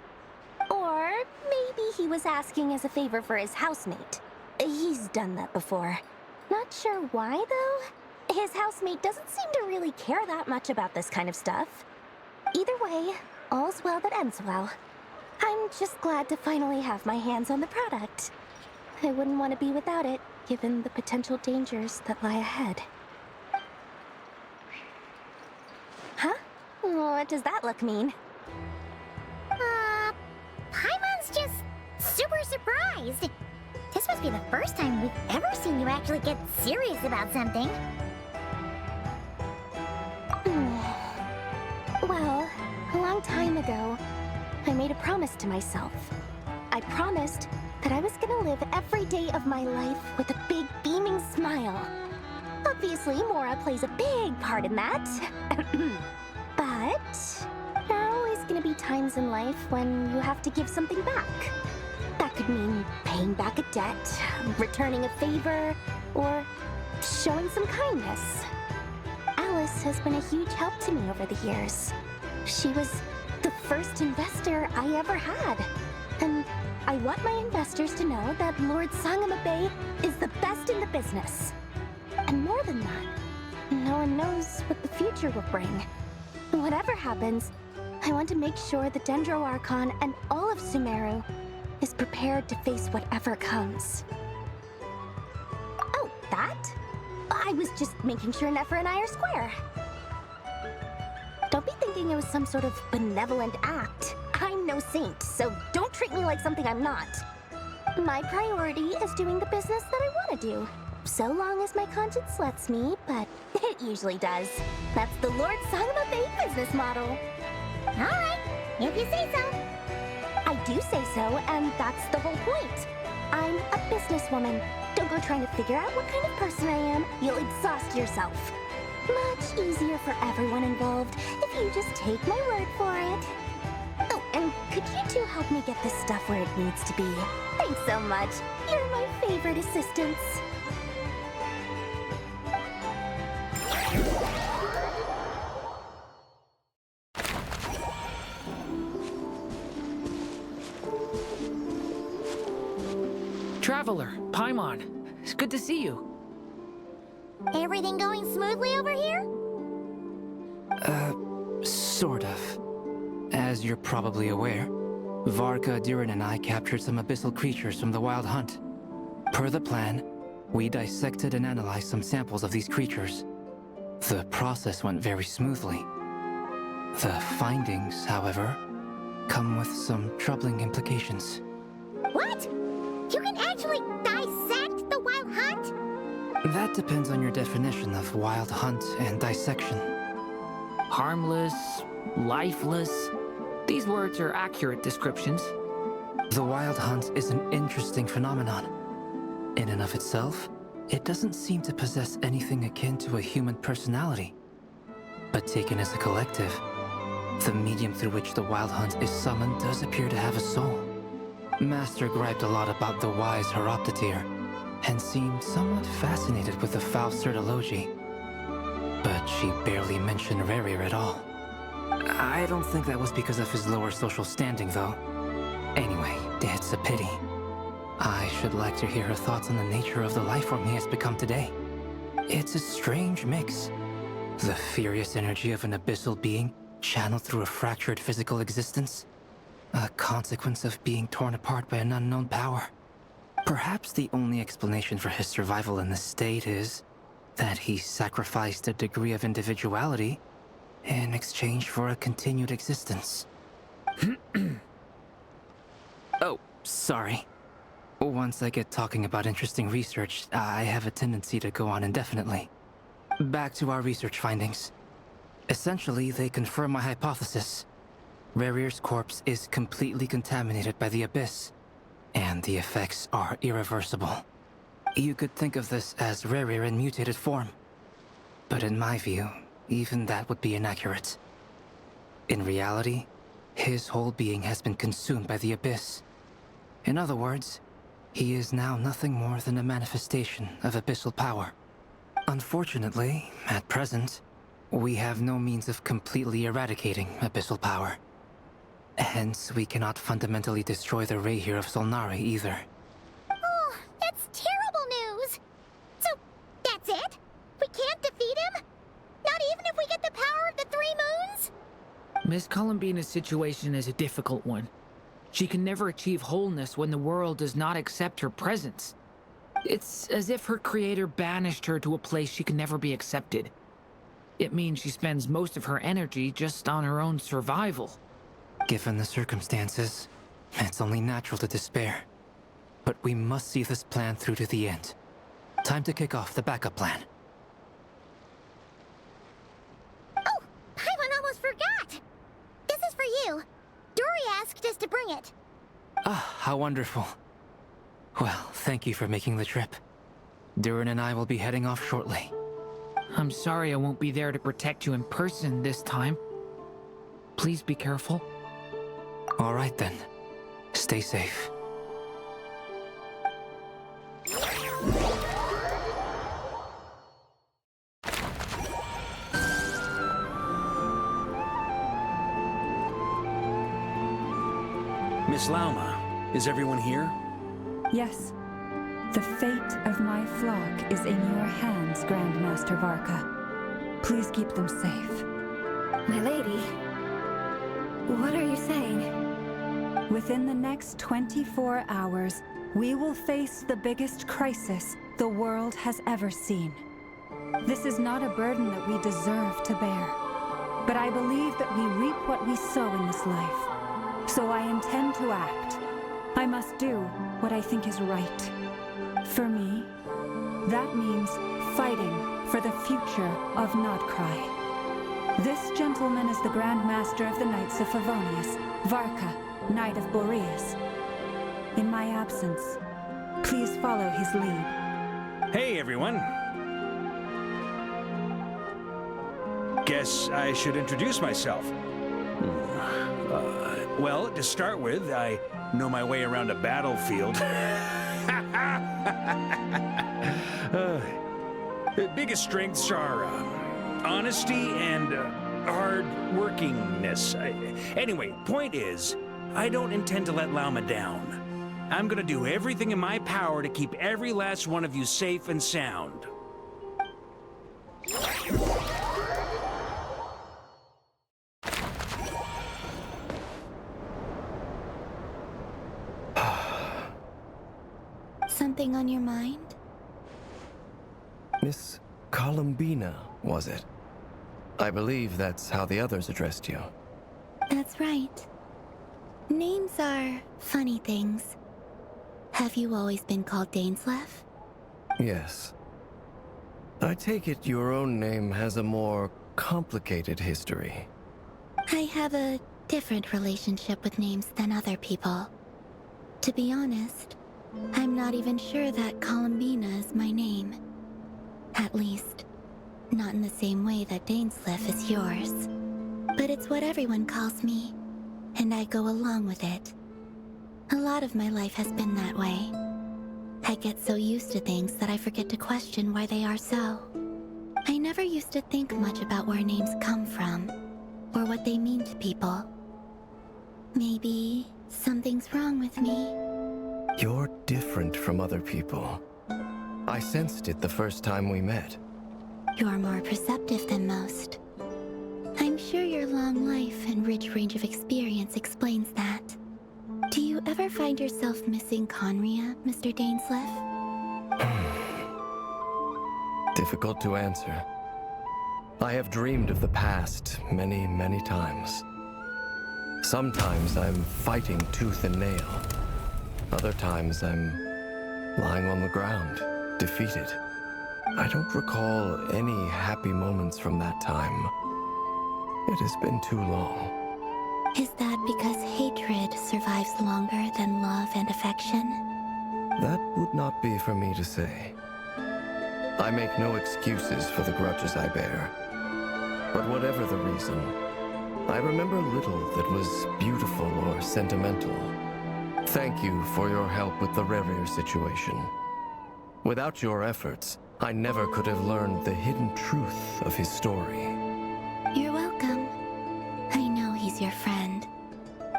Or maybe he was asking as a favor for his housemate. He's done that before. Not sure why, though. His housemate doesn't seem to really care that much about this kind of stuff. Either way, all's well that ends well. I'm just glad to finally have my hands on the product. I wouldn't want to be without it, given the potential dangers that lie ahead. Huh? What does that look mean? Paimon's just super surprised. This must be the first time we've ever seen you actually get serious about something. Well, a long time ago, I made a promise to myself. I promised that I was gonna live every day of my life with a big beaming smile. Obviously, Mora plays a big part in that. But there are always gonna be times in life when you have to give something back. That could mean paying back a debt, returning a favor, or showing some kindness. Alice has been a huge help to me over the years. She was the first investor I ever had. And I want my investors to know that Lord Sangamabe is the best in the business. And more than that, no one knows what the future will bring. Whatever happens, I want to make sure the Dendro Archon and all of Sumeru is prepared to face whatever comes. Oh, that? I was just making sure Nefer and I are square. Don't be thinking it was some sort of benevolent act. I'm no saint, so don't treat me like something I'm not. My priority is doing the business that I want to do. So long as my conscience lets me, but it usually does. That's the Lord Sangamabe business model. Alright, if you say so. I do say so, and that's the whole point. I'm a businesswoman. Don't go trying to figure out what kind of person I am. You'll exhaust yourself. Much easier for everyone involved if you just take my word for it. Oh, and could you two help me get this stuff where it needs to be? Thanks so much. You're my favorite assistants. Traveler, Paimon, it's good to see you. Everything going smoothly over here? Sort of. As you're probably aware, Varka, Durin, and I captured some abyssal creatures from the Wild Hunt. Per the plan, we dissected and analyzed some samples of these creatures. The process went very smoothly. The findings, however, come with some troubling implications. What? You can actually dissect the Wild Hunt? That depends on your definition of Wild Hunt and dissection. Harmless, lifeless. These words are accurate descriptions. The Wild Hunt is an interesting phenomenon. In and of itself, it doesn't seem to possess anything akin to a human personality. But taken as a collective, the medium through which the Wild Hunt is summoned does appear to have a soul. Master griped a lot about the wise Horoptetyr, and seemed somewhat fascinated with the foul Certology. But she barely mentioned Rerir at all. I don't think that was because of his lower social standing, though. Anyway, it's a pity. I should like to hear her thoughts on the nature of the lifeform he has become today. It's a strange mix. The furious energy of an abyssal being channeled through a fractured physical existence. A consequence of being torn apart by an unknown power. Perhaps the only explanation for his survival in this state is that he sacrificed a degree of individuality in exchange for a continued existence. Oh, sorry. Once I get talking about interesting research, I have a tendency to go on indefinitely. Back to our research findings. Essentially, they confirm my hypothesis. Rerir's corpse is completely contaminated by the Abyss, and the effects are irreversible. You could think of this as Rerir in mutated form. But in my view, even that would be inaccurate. In reality, his whole being has been consumed by the Abyss. In other words, he is now nothing more than a manifestation of abyssal power. Unfortunately, at present, we have no means of completely eradicating abyssal power. Hence, we cannot fundamentally destroy the Reihir of Solnari either. Oh, that's terrible news! So, that's it? We can't defeat him? Not even if we get the power of the Three Moons? Miss Columbina's situation is a difficult one. She can never achieve wholeness when the world does not accept her presence. It's as if her creator banished her to a place she can never be accepted. It means she spends most of her energy just on her own survival. Given the circumstances, it's only natural to despair. But we must see this plan through to the end. Time to kick off the backup plan. Oh, Paimon almost forgot! This is for you. Dory asked us to bring it. Ah, how wonderful. Well, thank you for making the trip. Durin and I will be heading off shortly. I'm sorry I won't be there to protect you in person this time. Please be careful. All right then. Stay safe. Miss Lauma, is everyone here? Yes. The fate of my flock is in your hands, Grand Master Varka. Please keep them safe. My lady, what are you saying? Within the next 24 hours, we will face the biggest crisis the world has ever seen. This is not a burden that we deserve to bear, but I believe that we reap what we sow in this life. So I intend to act. I must do what I think is right. For me, that means fighting for the future of Nodcry. This gentleman is the Grand Master of the Knights of Favonius, Varka, Knight of Boreas. In my absence, Please follow his lead. Hey, everyone. Guess I should introduce myself. Well, to start with, I know my way around a battlefield. The biggest strengths are honesty and hard workingness. Anyway, point is, I don't intend to let Lauma down. I'm gonna do everything in my power to keep every last one of you safe and sound. Something on your mind? Miss Columbina, was it? I believe that's how the others addressed you. That's right. Names are funny things. Have you always been called Dainslev? Yes. I take it your own name has a more complicated history. I have a different relationship with names than other people. To be honest, I'm not even sure that Columbina is my name. At least, not in the same way that Dainslev is yours. But it's what everyone calls me, and I go along with it. A lot of my life has been that way. I get so used to things that I forget to question why they are so. I never used to think much about where names come from, or what they mean to people. Maybe something's wrong with me. You're different from other people. I sensed it the first time we met. You're more perceptive than most. I'm sure your long life and rich range of experience explains that. Do you ever find yourself missing Conria, Mr. Dainslev? Difficult to answer. I have dreamed of the past many, many times. Sometimes I'm fighting tooth and nail. Other times I'm lying on the ground, defeated. I don't recall any happy moments from that time. It has been too long. Is that because hatred survives longer than love and affection? That would not be for me to say. I make no excuses for the grudges I bear. But whatever the reason, I remember little that was beautiful or sentimental. Thank you for your help with the Rerir situation. Without your efforts, I never could have learned the hidden truth of his story. You're welcome. I know he's your friend.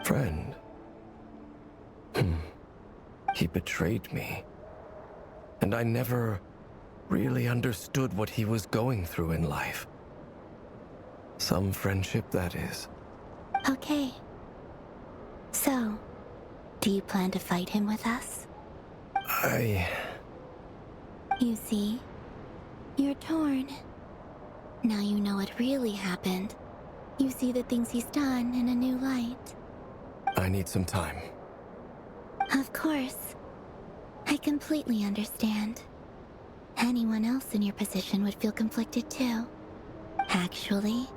Friend? He betrayed me. And I never really understood what he was going through in life. Some friendship, that is. Okay. So, do you plan to fight him with us? You see, you're torn. Now you know what really happened. You see the things he's done in a new light. I need some time. Of course. I completely understand. Anyone else in your position would feel conflicted too. Actually,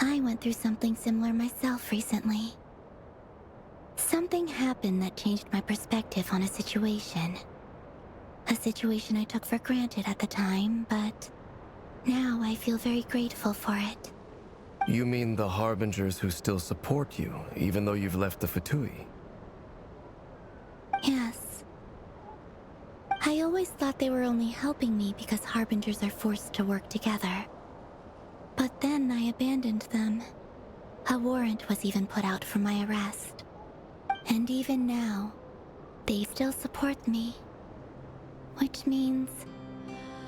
I went through something similar myself recently. Something happened that changed my perspective on a situation. A situation I took for granted at the time, but now I feel very grateful for it. You mean the Harbingers who still support you, even though you've left the Fatui? Yes. I always thought they were only helping me because Harbingers are forced to work together. But then I abandoned them. A warrant was even put out for my arrest. And even now, they still support me. Which means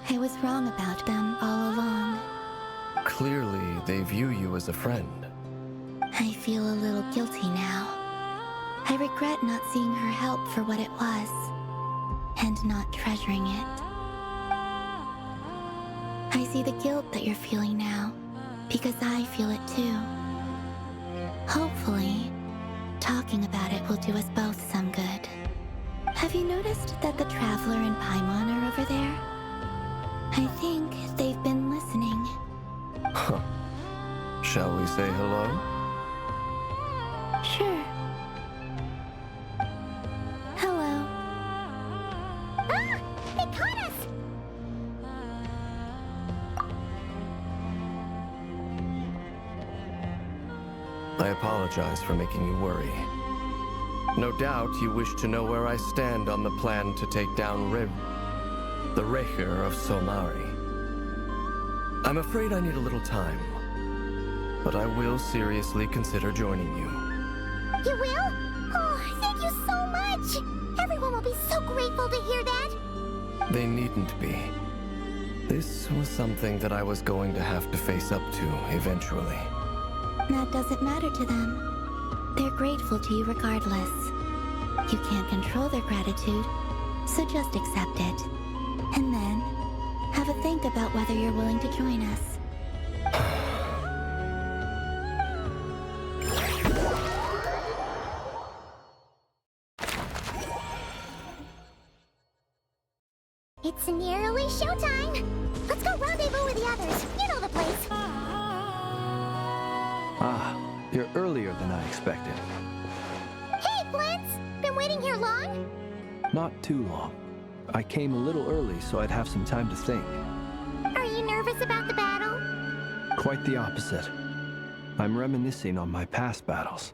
I was wrong about them all along. Clearly, they view you as a friend. I feel a little guilty now. I regret not seeing her help for what it was, and not treasuring it. I see the guilt that you're feeling now, because I feel it too. Hopefully, talking about it will do us both some good. Have you noticed that the Traveler and Paimon are over there? I think they've been listening. Huh. Shall we say hello? Sure. Hello. I apologize for making you worry. No doubt you wish to know where I stand on the plan to take down the Raker of Solnari. I'm afraid I need a little time, but I will seriously consider joining you. You will? Oh, thank you so much! Everyone will be so grateful to hear that! They needn't be. This was something that I was going to have to face up to eventually. That doesn't matter to them. They're grateful to you regardless. You can't control their gratitude, so just accept it. And then, have a think about whether you're willing to join us. It's nearly showtime! Let's go rendezvous with the others. You know the place. Ah, you're earlier than I expected. Hey, Flint's! Been waiting here long? Not too long. I came a little early so I'd have some time to think. Are you nervous about the battle? Quite the opposite. I'm reminiscing on my past battles.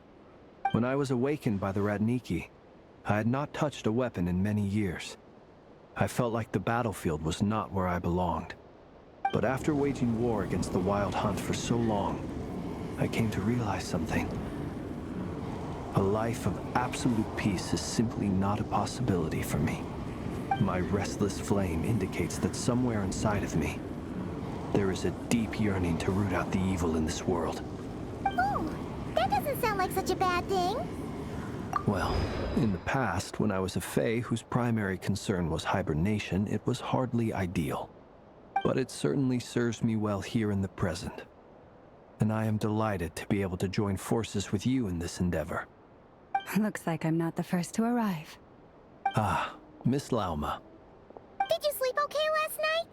When I was awakened by the Radniki, I had not touched a weapon in many years. I felt like the battlefield was not where I belonged. But after waging war against the Wild Hunt for so long, I came to realize something. A life of absolute peace is simply not a possibility for me. My restless flame indicates that somewhere inside of me, there is a deep yearning to root out the evil in this world. Ooh, that doesn't sound like such a bad thing. Well, in the past, when I was a Fae whose primary concern was hibernation, it was hardly ideal. But it certainly serves me well here in the present. And I am delighted to be able to join forces with you in this endeavor. Looks like I'm not the first to arrive. Ah, Miss Lauma. Did you sleep okay last night?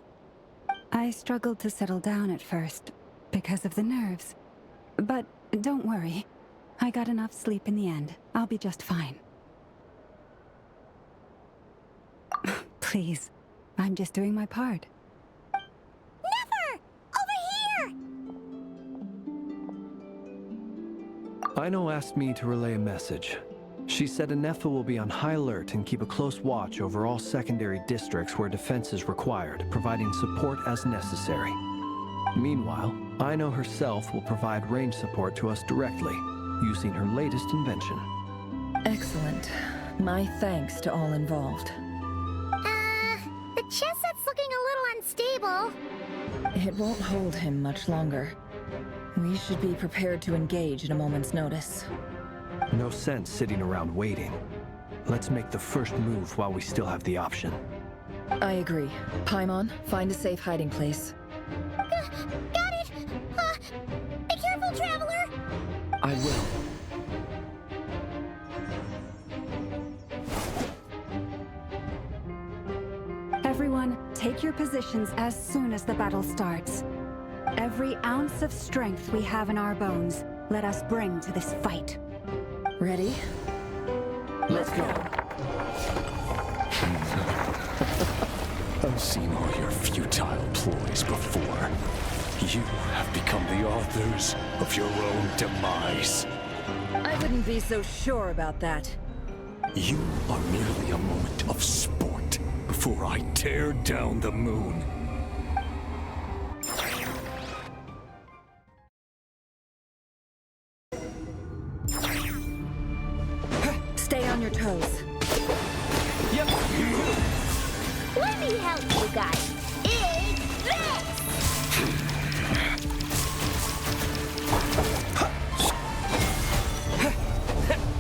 I struggled to settle down at first, because of the nerves. But don't worry. I got enough sleep in the end. I'll be just fine. Please, I'm just doing my part. Never! Over here! Aino asked me to relay a message. She said Anefa will be on high alert and keep a close watch over all secondary districts where defense is required, providing support as necessary. Meanwhile, Aino herself will provide range support to us directly, using her latest invention. Excellent. My thanks to all involved. The chess set's looking a little unstable. It won't hold him much longer. We should be prepared to engage at a moment's notice. No sense sitting around waiting. Let's make the first move while we still have the option. I agree. Paimon, find a safe hiding place. Got it! Be careful, traveler! I will. Everyone, take your positions as soon as the battle starts. Every ounce of strength we have in our bones, let us bring to this fight. Ready? Let's go. I've seen all your futile ploys before. You have become the authors of your own demise. I wouldn't be so sure about that. You are merely a moment of sport before I tear down the moon. Stay on your toes. Yep. Let me help you guys. It's this!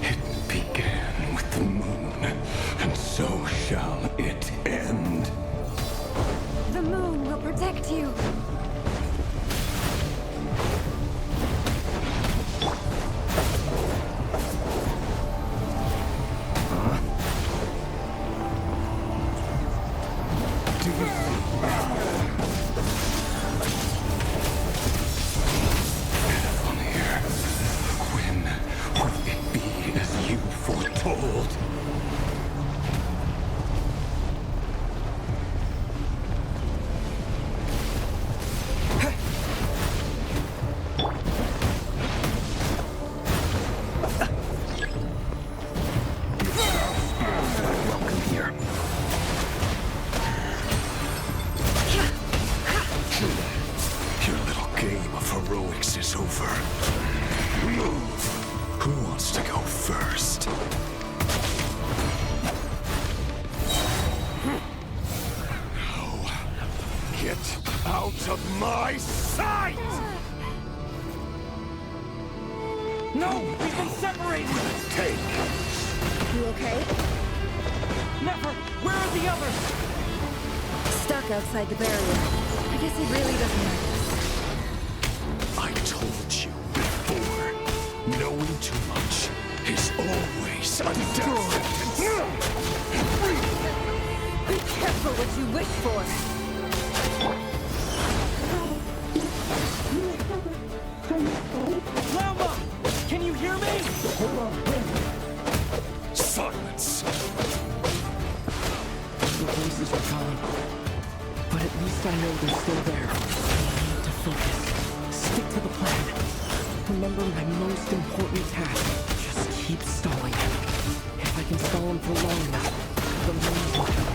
It began with the moon, and so shall it end. The moon will protect you. Do you see heroics is over. Move! Who wants to go first? No. Get out of my sight! No! We've been separated! Take! You okay? Never! Where are the others? Stuck outside the barrier. I guess he really doesn't like us. I told you before, knowing too much is always a death sentence. Be careful what you wish for. Lama! Can you hear me? Silence! The voices are gone. But at least I know they're still there. I need to focus. Stick to the plan. Remember my most important task. Just keep stalling him. If I can stall him for long enough, the moon will come.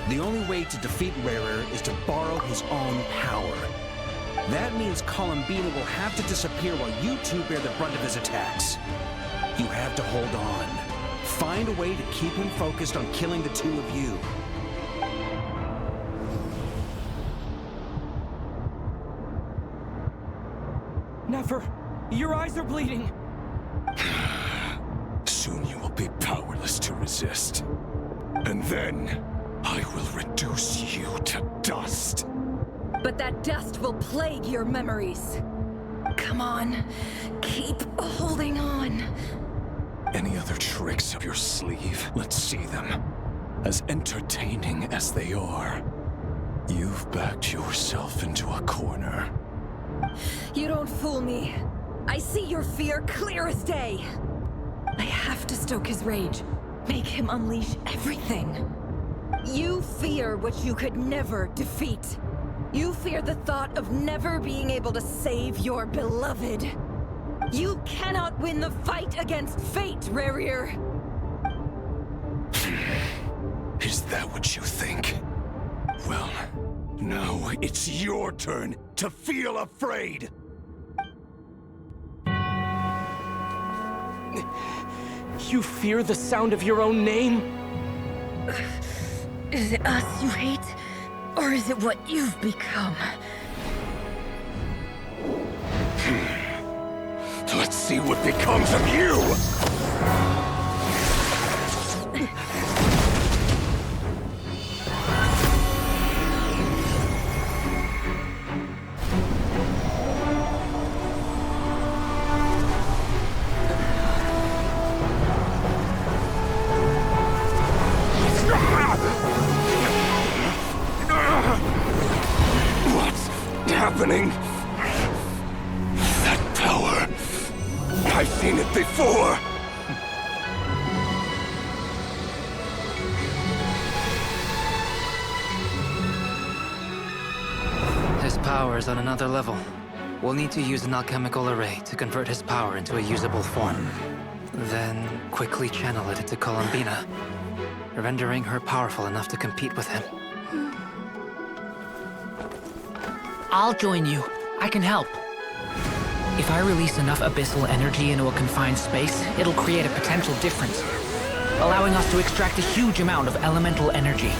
The only way to defeat Rarer is to borrow his own power. That means Columbina will have to disappear while you two bear the brunt of his attacks. You have to hold on. Find a way to keep him focused on killing the two of you. Never! Your eyes are bleeding! Soon you will be powerless to resist. And then, I will reduce you to dust. But that dust will plague your memories. Come on, keep holding on. Any other tricks up your sleeve? Let's see them. As entertaining as they are. You've backed yourself into a corner. You don't fool me. I see your fear clear as day. I have to stoke his rage. Make him unleash everything. You fear what you could never defeat. You fear the thought of never being able to save your beloved. You cannot win the fight against fate, Rarir. Is that what you think? Well, now it's your turn to feel afraid! You fear the sound of your own name? Is it us you hate? Or is it what you've become? Let's see what becomes of you! What's happening? That power. I've seen it before. His power is on another level. We'll need to use an alchemical array to convert his power into a usable form. Then quickly channel it into Columbina, rendering her powerful enough to compete with him. I'll join you. I can help. If I release enough abyssal energy into a confined space, it'll create a potential difference, allowing us to extract a huge amount of elemental energy.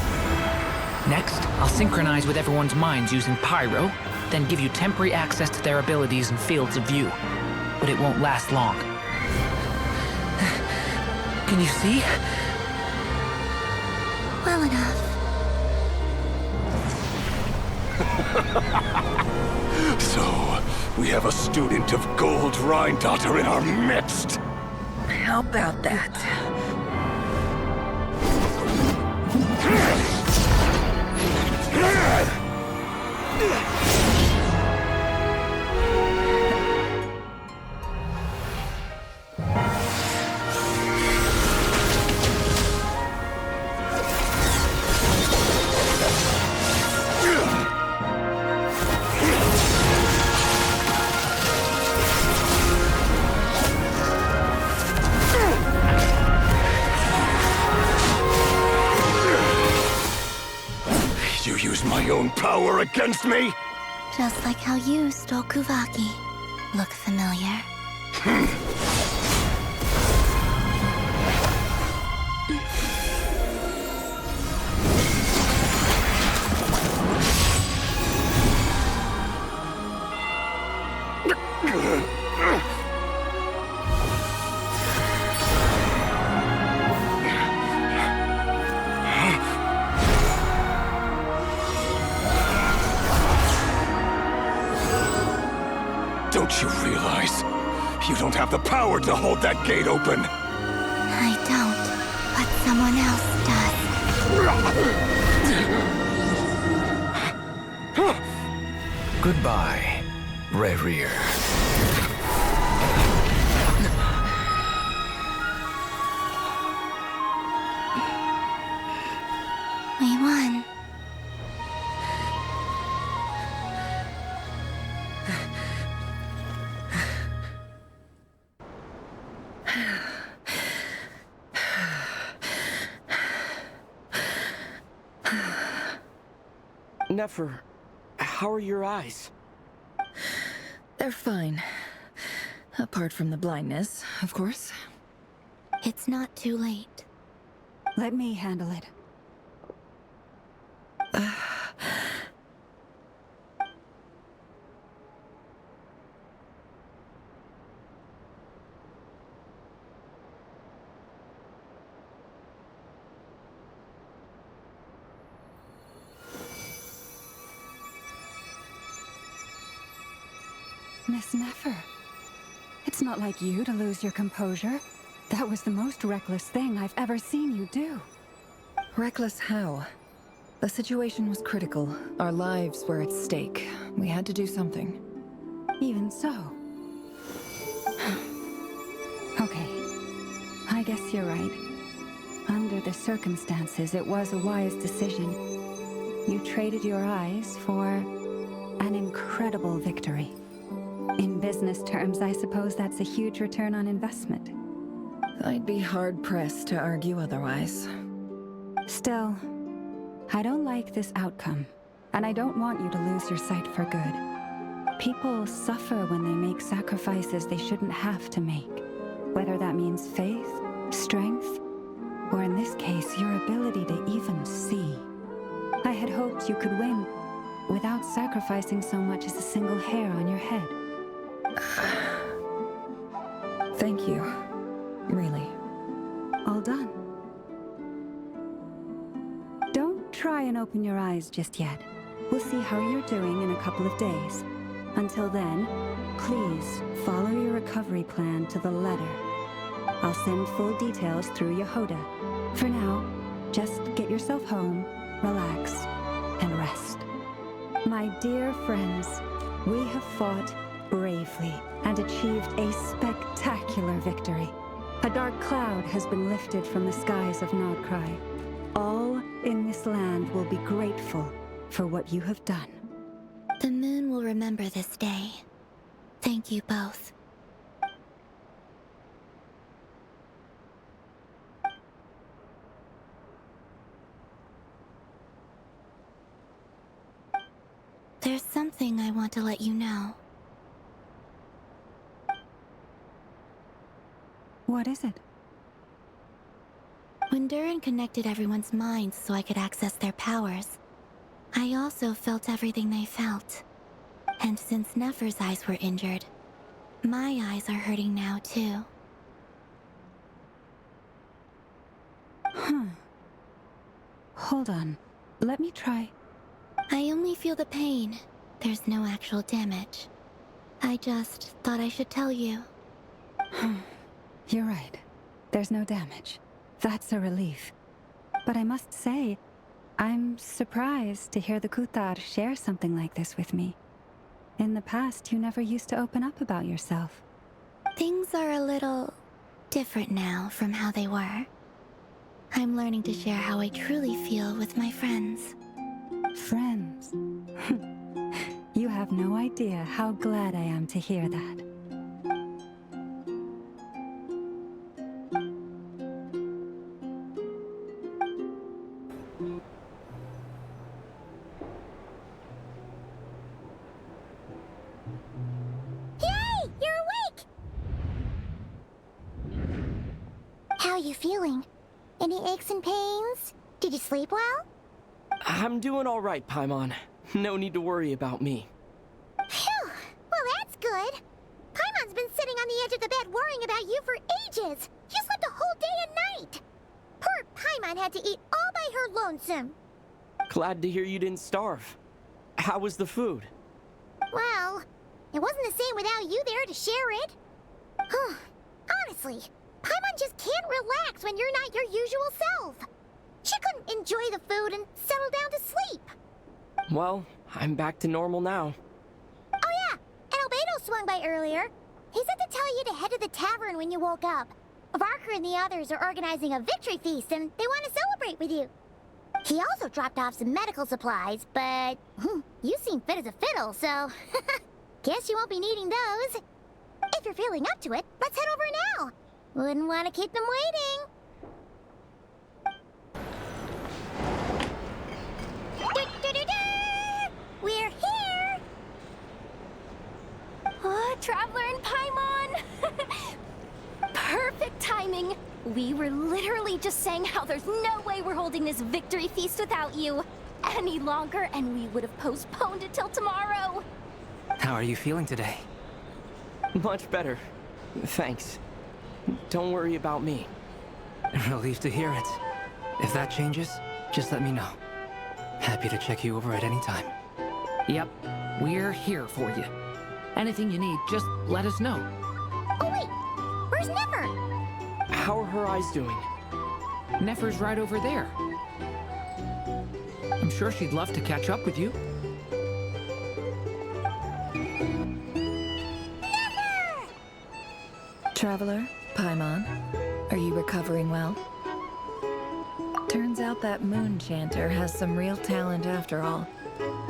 Next, I'll synchronize with everyone's minds using pyro, then give you temporary access to their abilities and fields of view. But it won't last long. Can you see? Well enough. So, we have a student of Gold Rheindotter in our midst. How about that? You use my own power against me? Just like how you stole Kuvaki. Look familiar? Don't you realize? You don't have the power to hold that gate open! I don't, but someone else does. Goodbye, Rerir. We won. Nefer, how are your eyes? They're fine. Apart from the blindness, of course. It's not too late. Let me handle it. Miss Nefer, it's not like you to lose your composure. That was the most reckless thing I've ever seen you do. Reckless how? The situation was critical. Our lives were at stake. We had to do something. Even so. Okay. I guess you're right. Under the circumstances, it was a wise decision. You traded your eyes for an incredible victory. In business terms, I suppose that's a huge return on investment. I'd be hard-pressed to argue otherwise. Still, I don't like this outcome, and I don't want you to lose your sight for good. People suffer when they make sacrifices they shouldn't have to make, whether that means faith, strength, or in this case, your ability to even see. I had hoped you could win without sacrificing so much as a single hair on your head. Thank you. Really. All done. Don't try and open your eyes just yet. We'll see how you're doing in a couple of days. Until then, please follow your recovery plan to the letter. I'll send full details through Yehoda. For now, just get yourself home, relax, and rest. My dear friends, we have fought bravely and achieved a spectacular victory. A dark cloud has been lifted from the skies of Nodcry. All in this land will be grateful for what you have done. The moon will remember this day. Thank you both. There's something I want to let you know. What is it? When Durin connected everyone's minds so I could access their powers, I also felt everything they felt. And since Nefer's eyes were injured, my eyes are hurting now too. Hold on. Let me try. I only feel the pain. There's no actual damage. I just thought I should tell you. You're right. There's no damage. That's a relief. But I must say, I'm surprised to hear the Kutar share something like this with me. In the past, you never used to open up about yourself. Things are a little different now from how they were. I'm learning to share how I truly feel with my friends. Friends? You have no idea how glad I am to hear that. Yay! You're awake! How are you feeling? Any aches and pains? Did you sleep well? I'm doing all right, Paimon. No need to worry about me. Phew! Well, that's good. Paimon's been sitting on the edge of the bed worrying about you for ages. You slept a whole day and night. Poor Paimon had to eat all by her lonesome. Glad to hear you didn't starve. How was the food? Well, it wasn't the same without you there to share it. Honestly, Paimon just can't relax when you're not your usual self. She couldn't enjoy the food and settle down to sleep. Well, I'm back to normal now. Oh yeah, and Albedo swung by earlier. He said to tell you to head to the tavern when you woke up. Varker and the others are organizing a victory feast and they want to celebrate with you. He also dropped off some medical supplies, but you seem fit as a fiddle, so guess you won't be needing those. If you're feeling up to it, let's head over now. Wouldn't want to keep them waiting. We're here! Oh, Traveler and Paimon! Perfect timing! We were literally just saying how there's no way we're holding this victory feast without you any longer, and we would have postponed it till tomorrow. How are you feeling today? Much better. Thanks. Don't worry about me. Relieved to hear it. If that changes, just let me know. Happy to check you over at any time. Yep, we're here for you. Anything you need, just let us know. Oh wait, where's Nefer? How are her eyes doing? Nefer's right over there. I'm sure she'd love to catch up with you. Nefer! Traveler, Paimon, are you recovering well? Turns out that moon chanter has some real talent after all.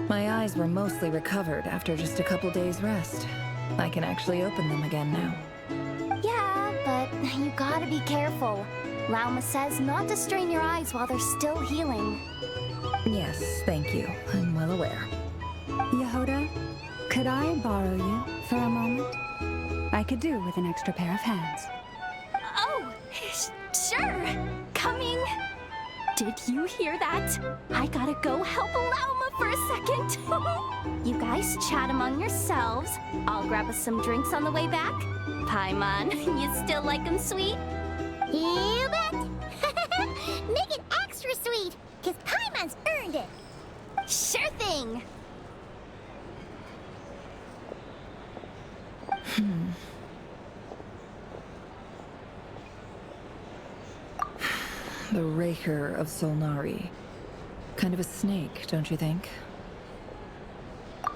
My eyes were mostly recovered after just a couple days rest. I can actually open them again now. Yeah, but you gotta be careful. Lauma says not to strain your eyes while they're still healing. Yes, thank you. I'm well aware. Yehoda, could I borrow you for a moment? I could do with an extra pair of hands. Oh, sure. Coming. Did you hear that? I gotta go help Lauma for a second. You guys chat among yourselves. I'll grab us some drinks on the way back. Paimon, you still like them sweet? You bet! Make it extra sweet, because Paimon's earned it. Sure thing. The Raker of Solnari. Kind of a snake, don't you think?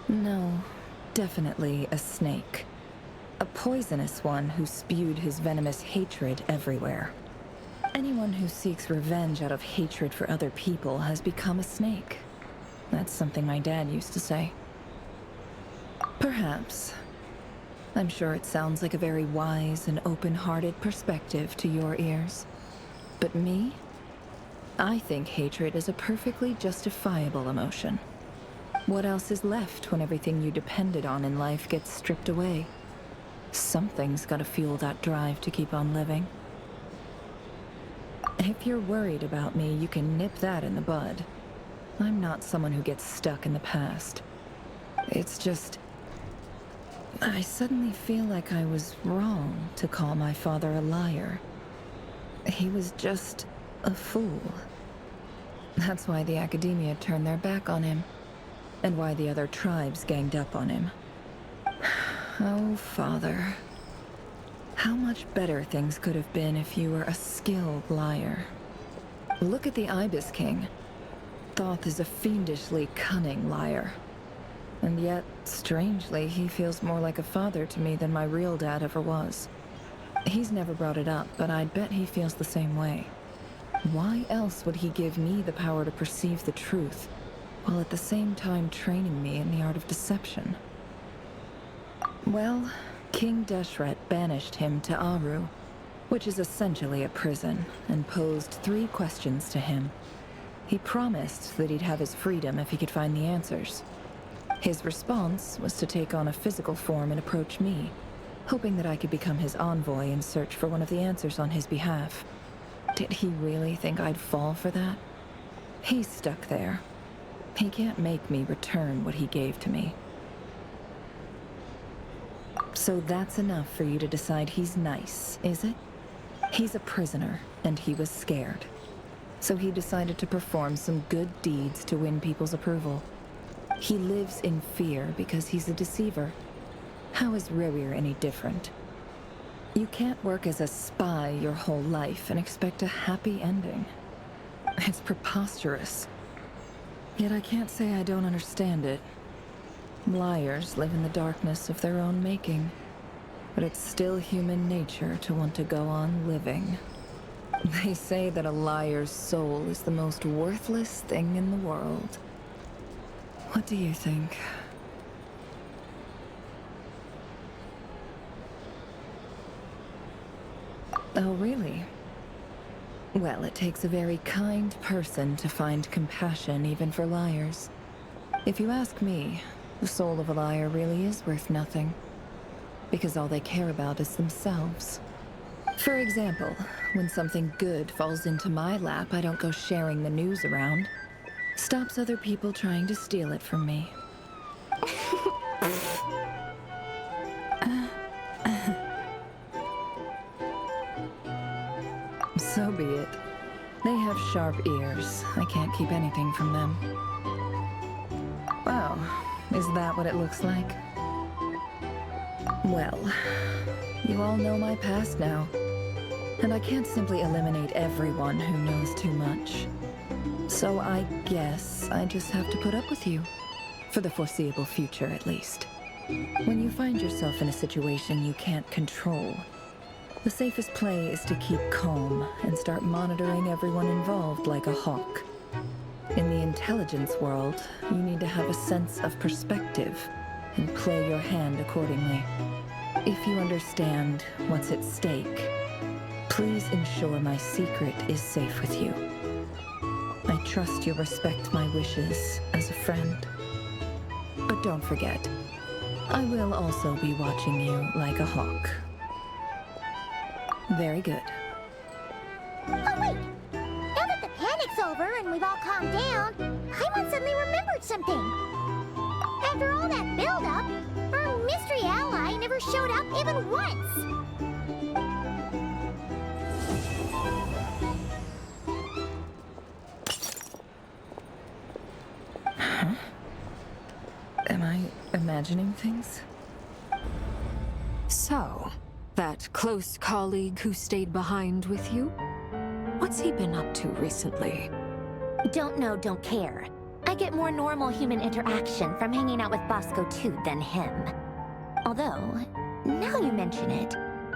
No, definitely a snake. A poisonous one who spewed his venomous hatred everywhere. Anyone who seeks revenge out of hatred for other people has become a snake. That's something my dad used to say. Perhaps. I'm sure it sounds like a very wise and open-hearted perspective to your ears. But me? I think hatred is a perfectly justifiable emotion. What else is left when everything you depended on in life gets stripped away? Something's gotta fuel that drive to keep on living. If you're worried about me, you can nip that in the bud. I'm not someone who gets stuck in the past. It's just, I suddenly feel like I was wrong to call my father a liar. He was just a fool. That's why the Academia turned their back on him, and why the other tribes ganged up on him. Oh, Father. How much better things could have been if you were a skilled liar. Look at the Ibis King. Thoth is a fiendishly cunning liar. And yet, strangely, he feels more like a father to me than my real dad ever was. He's never brought it up, but I'd bet he feels the same way. Why else would he give me the power to perceive the truth, while at the same time training me in the art of deception? Well, King Deshret banished him to Aru, which is essentially a prison, and posed 3 questions to him. He promised that he'd have his freedom if he could find the answers. His response was to take on a physical form and approach me, hoping that I could become his envoy and search for one of the answers on his behalf. Did he really think I'd fall for that? He's stuck there. He can't make me return what he gave to me. So that's enough for you to decide he's nice, is it? He's a prisoner, and he was scared. So he decided to perform some good deeds to win people's approval. He lives in fear because he's a deceiver. How is Rerir any different? You can't work as a spy your whole life and expect a happy ending. It's preposterous. Yet I can't say I don't understand it. Liars live in the darkness of their own making, but it's still human nature to want to go on living. They say that a liar's soul is the most worthless thing in the world. What do you think? Oh, really? Well, it takes a very kind person to find compassion even for liars. If you ask me, the soul of a liar really is worth nothing, because all they care about is themselves. For example, when something good falls into my lap, I don't go sharing the news around. Stops other people trying to steal it from me. So be it. They have sharp ears. I can't keep anything from them. Wow, is that what it looks like? Well, you all know my past now. And I can't simply eliminate everyone who knows too much. So I guess I just have to put up with you. For the foreseeable future, at least. When you find yourself in a situation you can't control, the safest play is to keep calm and start monitoring everyone involved like a hawk. In the intelligence world, you need to have a sense of perspective and play your hand accordingly. If you understand what's at stake, please ensure my secret is safe with you. I trust you'll respect my wishes as a friend. But don't forget, I will also be watching you like a hawk. Very good. Oh, wait! Now that the panic's over and we've all calmed down, Paimon suddenly remembered something. After all that build-up, our mystery ally never showed up even once. Huh? Am I imagining things? So, that close colleague who stayed behind with you? What's he been up to recently? Don't know, don't care. I get more normal human interaction from hanging out with Bosco Toot than him. Although, now you mention it,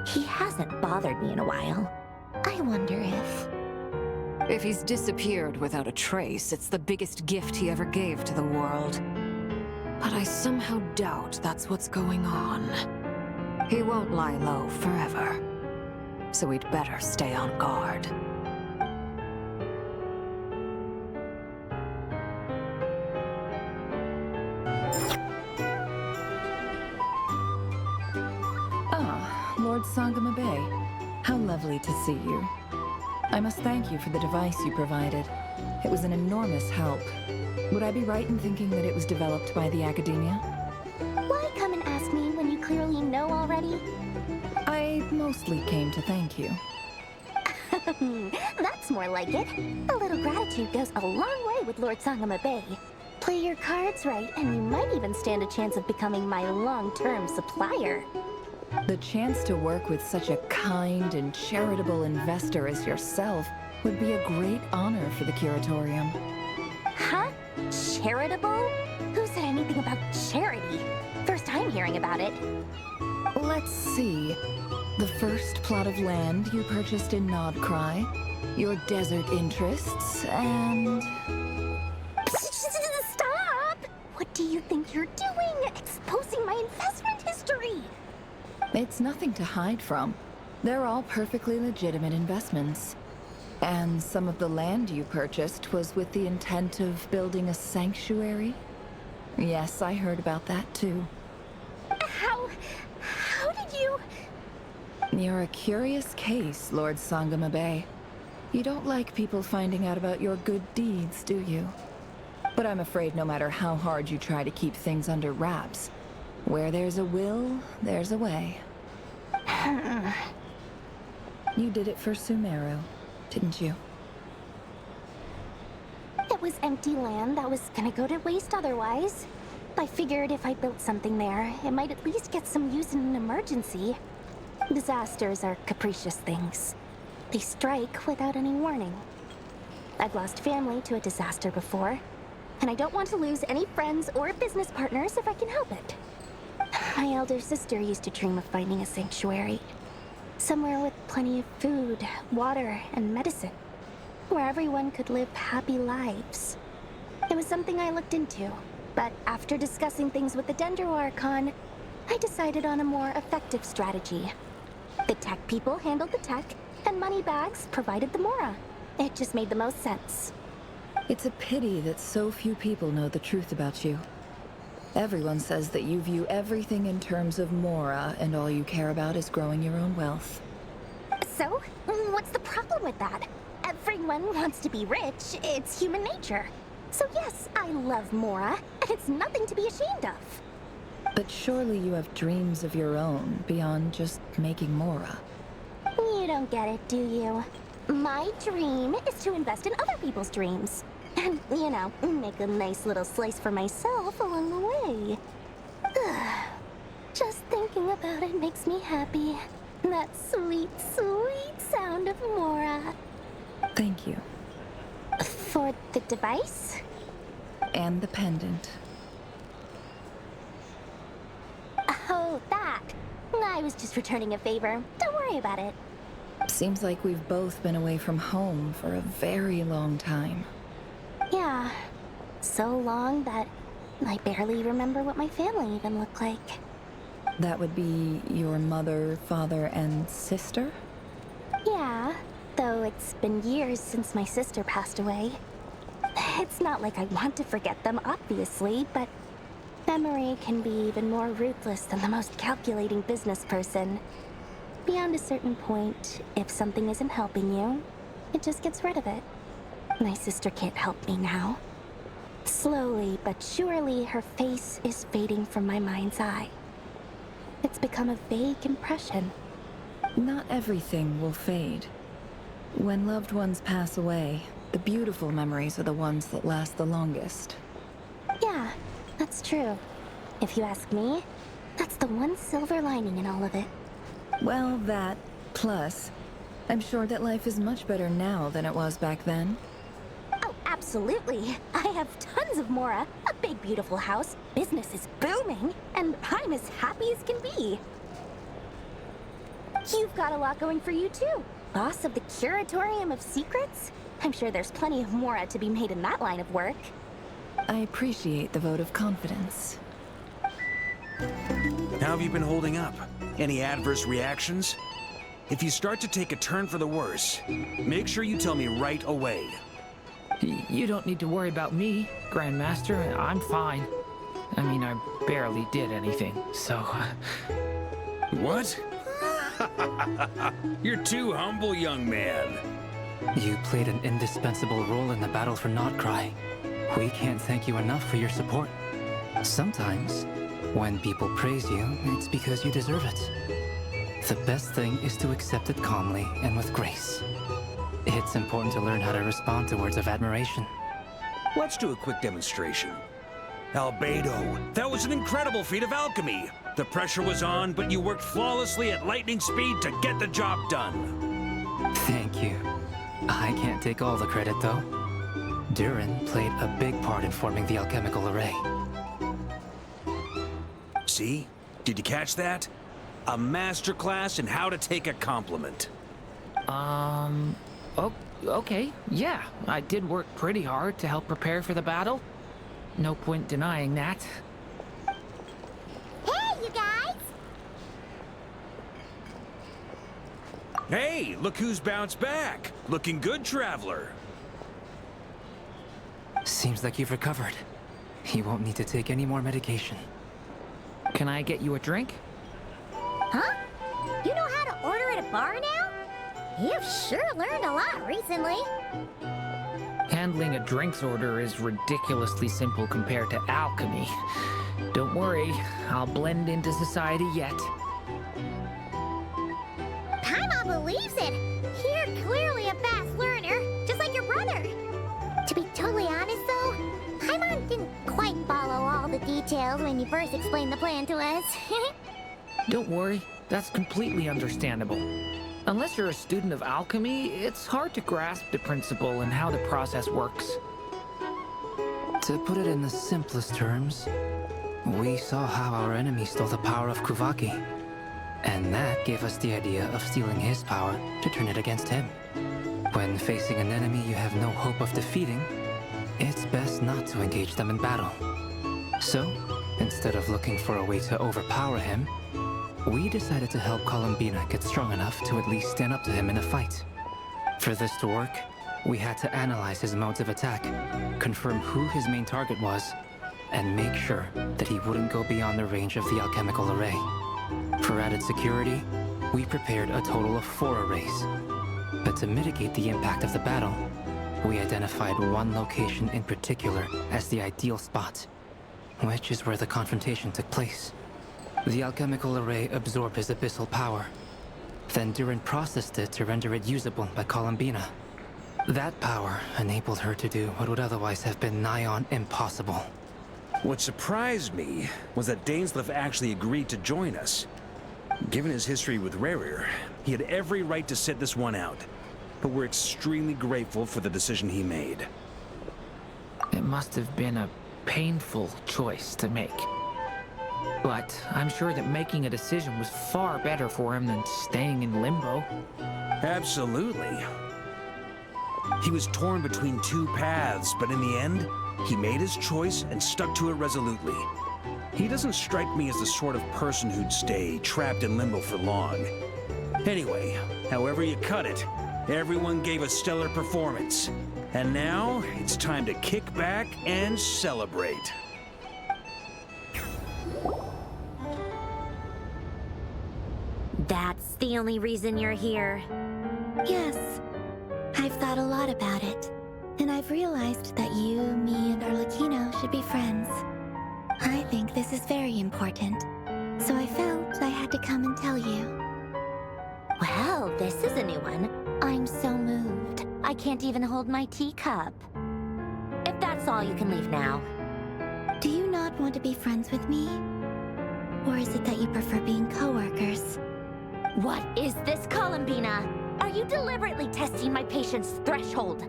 he hasn't bothered me in a while. I wonder if... If he's disappeared without a trace, it's the biggest gift he ever gave to the world. But I somehow doubt that's what's going on. He won't lie low forever. So we'd better stay on guard. Ah, Lord Sangama Bay. How lovely to see you. I must thank you for the device you provided. It was an enormous help. Would I be right in thinking that it was developed by the Academia? Why come and ask me when you clearly know already? I mostly came to thank you. That's more like it. A little gratitude goes a long way with Lord Sangama Bay. Play your cards right, and you might even stand a chance of becoming my long-term supplier. The chance to work with such a kind and charitable investor as yourself would be a great honor for the Curatorium. Huh? Charitable? Who said anything about charity? First time hearing about it. Let's see. The first plot of land you purchased in Nodcry, your desert interests, and... Stop! What do you think you're doing? Exposing my investment history! It's nothing to hide from. They're all perfectly legitimate investments. And some of the land you purchased was with the intent of building a sanctuary? Yes, I heard about that too. How did you... You're a curious case, Lord Sangama Bay. You don't like people finding out about your good deeds, do you? But I'm afraid no matter how hard you try to keep things under wraps, where there's a will, there's a way. You did it for Sumeru, didn't you? It was empty land that was gonna go to waste otherwise. I figured if I built something there, it might at least get some use in an emergency. Disasters are capricious things. They strike without any warning. I've lost family to a disaster before, and I don't want to lose any friends or business partners if I can help it. My elder sister used to dream of finding a sanctuary. Somewhere with plenty of food, water, and medicine. Where everyone could live happy lives. It was something I looked into, but after discussing things with the Dendro Archon, I decided on a more effective strategy. The tech people handled the tech, and Moneybags provided the Mora. It just made the most sense. It's a pity that so few people know the truth about you. Everyone says that you view everything in terms of Mora, and all you care about is growing your own wealth. So, what's the problem with that? Everyone wants to be rich. It's human nature. So yes, I love Mora, and it's nothing to be ashamed of. But surely you have dreams of your own beyond just making Mora. You don't get it, do you? My dream is to invest in other people's dreams. And, you know, make a nice little slice for myself along the way. Just thinking about it makes me happy. That sweet, sweet sound of Mora. Thank you. For the device? And the pendant. Oh, that. I was just returning a favor. Don't worry about it. Seems like we've both been away from home for a very long time. Yeah. So long that I barely remember what my family even looked like. That would be your mother, father, and sister? Yeah, though it's been years since my sister passed away. It's not like I want to forget them, obviously, but memory can be even more ruthless than the most calculating business person. Beyond a certain point, if something isn't helping you, it just gets rid of it. My sister can't help me now. Slowly but surely, her face is fading from my mind's eye. It's become a vague impression. Not everything will fade. When loved ones pass away, the beautiful memories are the ones that last the longest. Yeah, that's true. If you ask me, that's the one silver lining in all of it. Well, that, plus, I'm sure that life is much better now than it was back then. Oh, absolutely. I have tons of Mora, a big beautiful house, business is booming, and I'm as happy as can be. You've got a lot going for you too. Boss of the Curatorium of Secrets? I'm sure there's plenty of Mora to be made in that line of work. I appreciate the vote of confidence. How have you been holding up? Any adverse reactions? If you start to take a turn for the worse, make sure you tell me right away. You don't need to worry about me, Grandmaster. I'm fine. I mean, I barely did anything, so... What? You're too humble, young man. You played an indispensable role in the battle for Nodcry. We can't thank you enough for your support. Sometimes, When people praise you, it's because you deserve it. The best thing is to accept it calmly and with grace. It's important to learn how to respond to words of admiration. Let's do a quick demonstration. Albedo, that was an incredible feat of alchemy. The pressure was on, but you worked flawlessly at lightning speed to get the job done. Thank you. I can't take all the credit, though. Durin played a big part in forming the alchemical array. See? Did you catch that? A masterclass in how to take a compliment. Okay, yeah. I did work pretty hard to help prepare for the battle. No point denying that. Hey, you guys! Hey, look who's bounced back. Looking good, traveler. Seems like you've recovered. You won't need to take any more medication. Can I get you a drink? Huh? You know how to order at a bar now? You've sure learned a lot recently. Handling a drinks order is ridiculously simple compared to alchemy. Don't worry, I'll blend into society yet. Paimon believes it! You're clearly a fast learner, just like your brother. To be totally honest though, Paimon didn't quite follow all the details when you first explained the plan to us. Don't worry, that's completely understandable. Unless you're a student of alchemy, it's hard to grasp the principle and how the process works. To put it in the simplest terms, we saw how our enemy stole the power of Kuvaki. And that gave us the idea of stealing his power to turn it against him. When facing an enemy you have no hope of defeating, it's best not to engage them in battle. So, instead of looking for a way to overpower him, we decided to help Columbina get strong enough to at least stand up to him in a fight. For this to work, we had to analyze his modes of attack, confirm who his main target was, and make sure that he wouldn't go beyond the range of the alchemical array. For added security, we prepared a total of 4 arrays. But to mitigate the impact of the battle, we identified one location in particular as the ideal spot, which is where the confrontation took place. The alchemical array absorbed his abyssal power. Then Durin processed it to render it usable by Columbina. That power enabled her to do what would otherwise have been nigh on impossible. What surprised me was that Dainsleif actually agreed to join us. Given his history with Rerir, he had every right to sit this one out. But we're extremely grateful for the decision he made. It must have been a painful choice to make. But I'm sure that making a decision was far better for him than staying in limbo. Absolutely. He was torn between 2 paths, but in the end, he made his choice and stuck to it resolutely. He doesn't strike me as the sort of person who'd stay trapped in limbo for long. Anyway, however you cut it, everyone gave a stellar performance. And now, it's time to kick back and celebrate. That's the only reason you're here. Yes. I've thought a lot about it. And I've realized that you, me, and Arlecchino should be friends. I think this is very important. So I felt I had to come and tell you. Well, this is a new one. I'm so moved. I can't even hold my teacup. If that's all, you can leave now. Do you not want to be friends with me? Or is it that you prefer being co-workers? What is this, Columbina? Are you deliberately testing my patience threshold?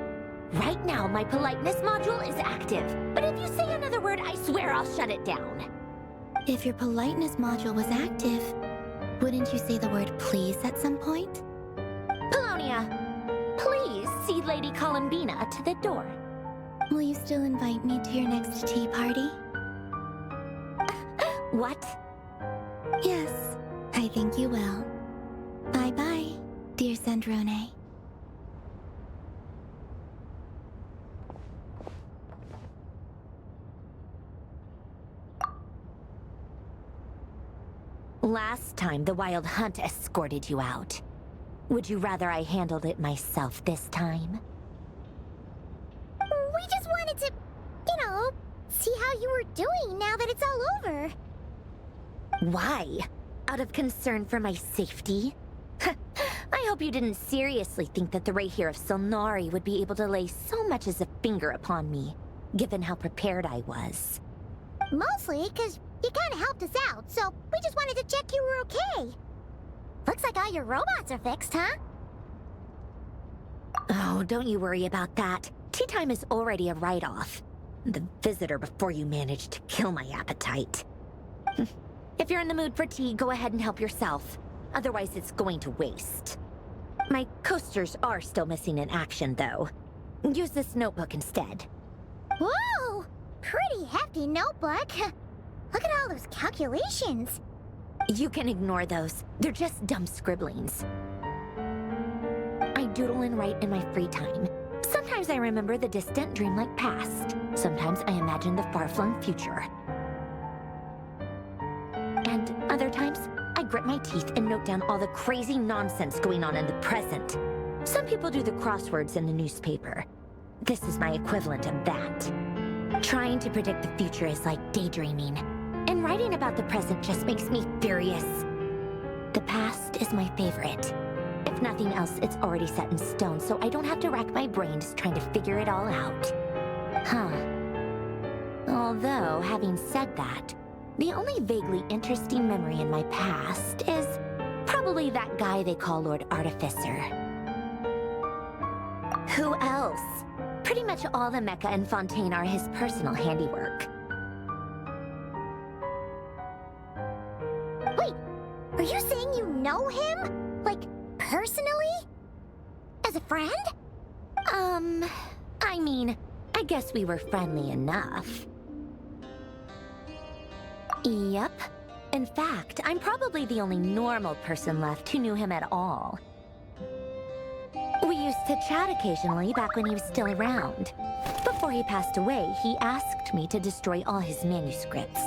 Right now, my politeness module is active. But if you say another word, I swear I'll shut it down. If your politeness module was active, wouldn't you say the word please at some point? Polonia, please see Lady Columbina to the door. Will you still invite me to your next tea party? What? Yes, I think you will. Bye-bye, dear Sandrone. Last time, the Wild Hunt escorted you out. Would you rather I handled it myself this time? We just wanted to, see how you were doing now that it's all over. Why? Out of concern for my safety? I hope you didn't seriously think that the Rahier of Solnari would be able to lay so much as a finger upon me, given how prepared I was. Mostly because you kind of helped us out, so we just wanted to check you were okay. Looks like all your robots are fixed, huh? Oh, don't you worry about that. Tea time is already a write-off. The visitor before you managed to kill my appetite. If you're in the mood for tea, go ahead and help yourself. Otherwise, it's going to waste. My coasters are still missing in action, though. Use this notebook instead. Whoa! Pretty hefty notebook. Look at all those calculations. You can ignore those. They're just dumb scribblings. I doodle and write in my free time. Sometimes I remember the distant, dreamlike past. Sometimes I imagine the far-flung future. And other times, I grit my teeth and note down all the crazy nonsense going on in the present. Some people do the crosswords in the newspaper. This is my equivalent of that. Trying to predict the future is like daydreaming, and writing about the present just makes me furious. The past is my favorite. If nothing else, it's already set in stone, so I don't have to rack my brains trying to figure it all out. Huh. Although, having said that, the only vaguely interesting memory in my past is probably that guy they call Lord Artificer. Who else? Pretty much all the mecha and Fontaine are his personal handiwork. Wait, are you saying you know him? Like, personally? As a friend? I mean, I guess we were friendly enough. Yep. In fact, I'm probably the only normal person left who knew him at all. We used to chat occasionally back when he was still around. Before he passed away, he asked me to destroy all his manuscripts.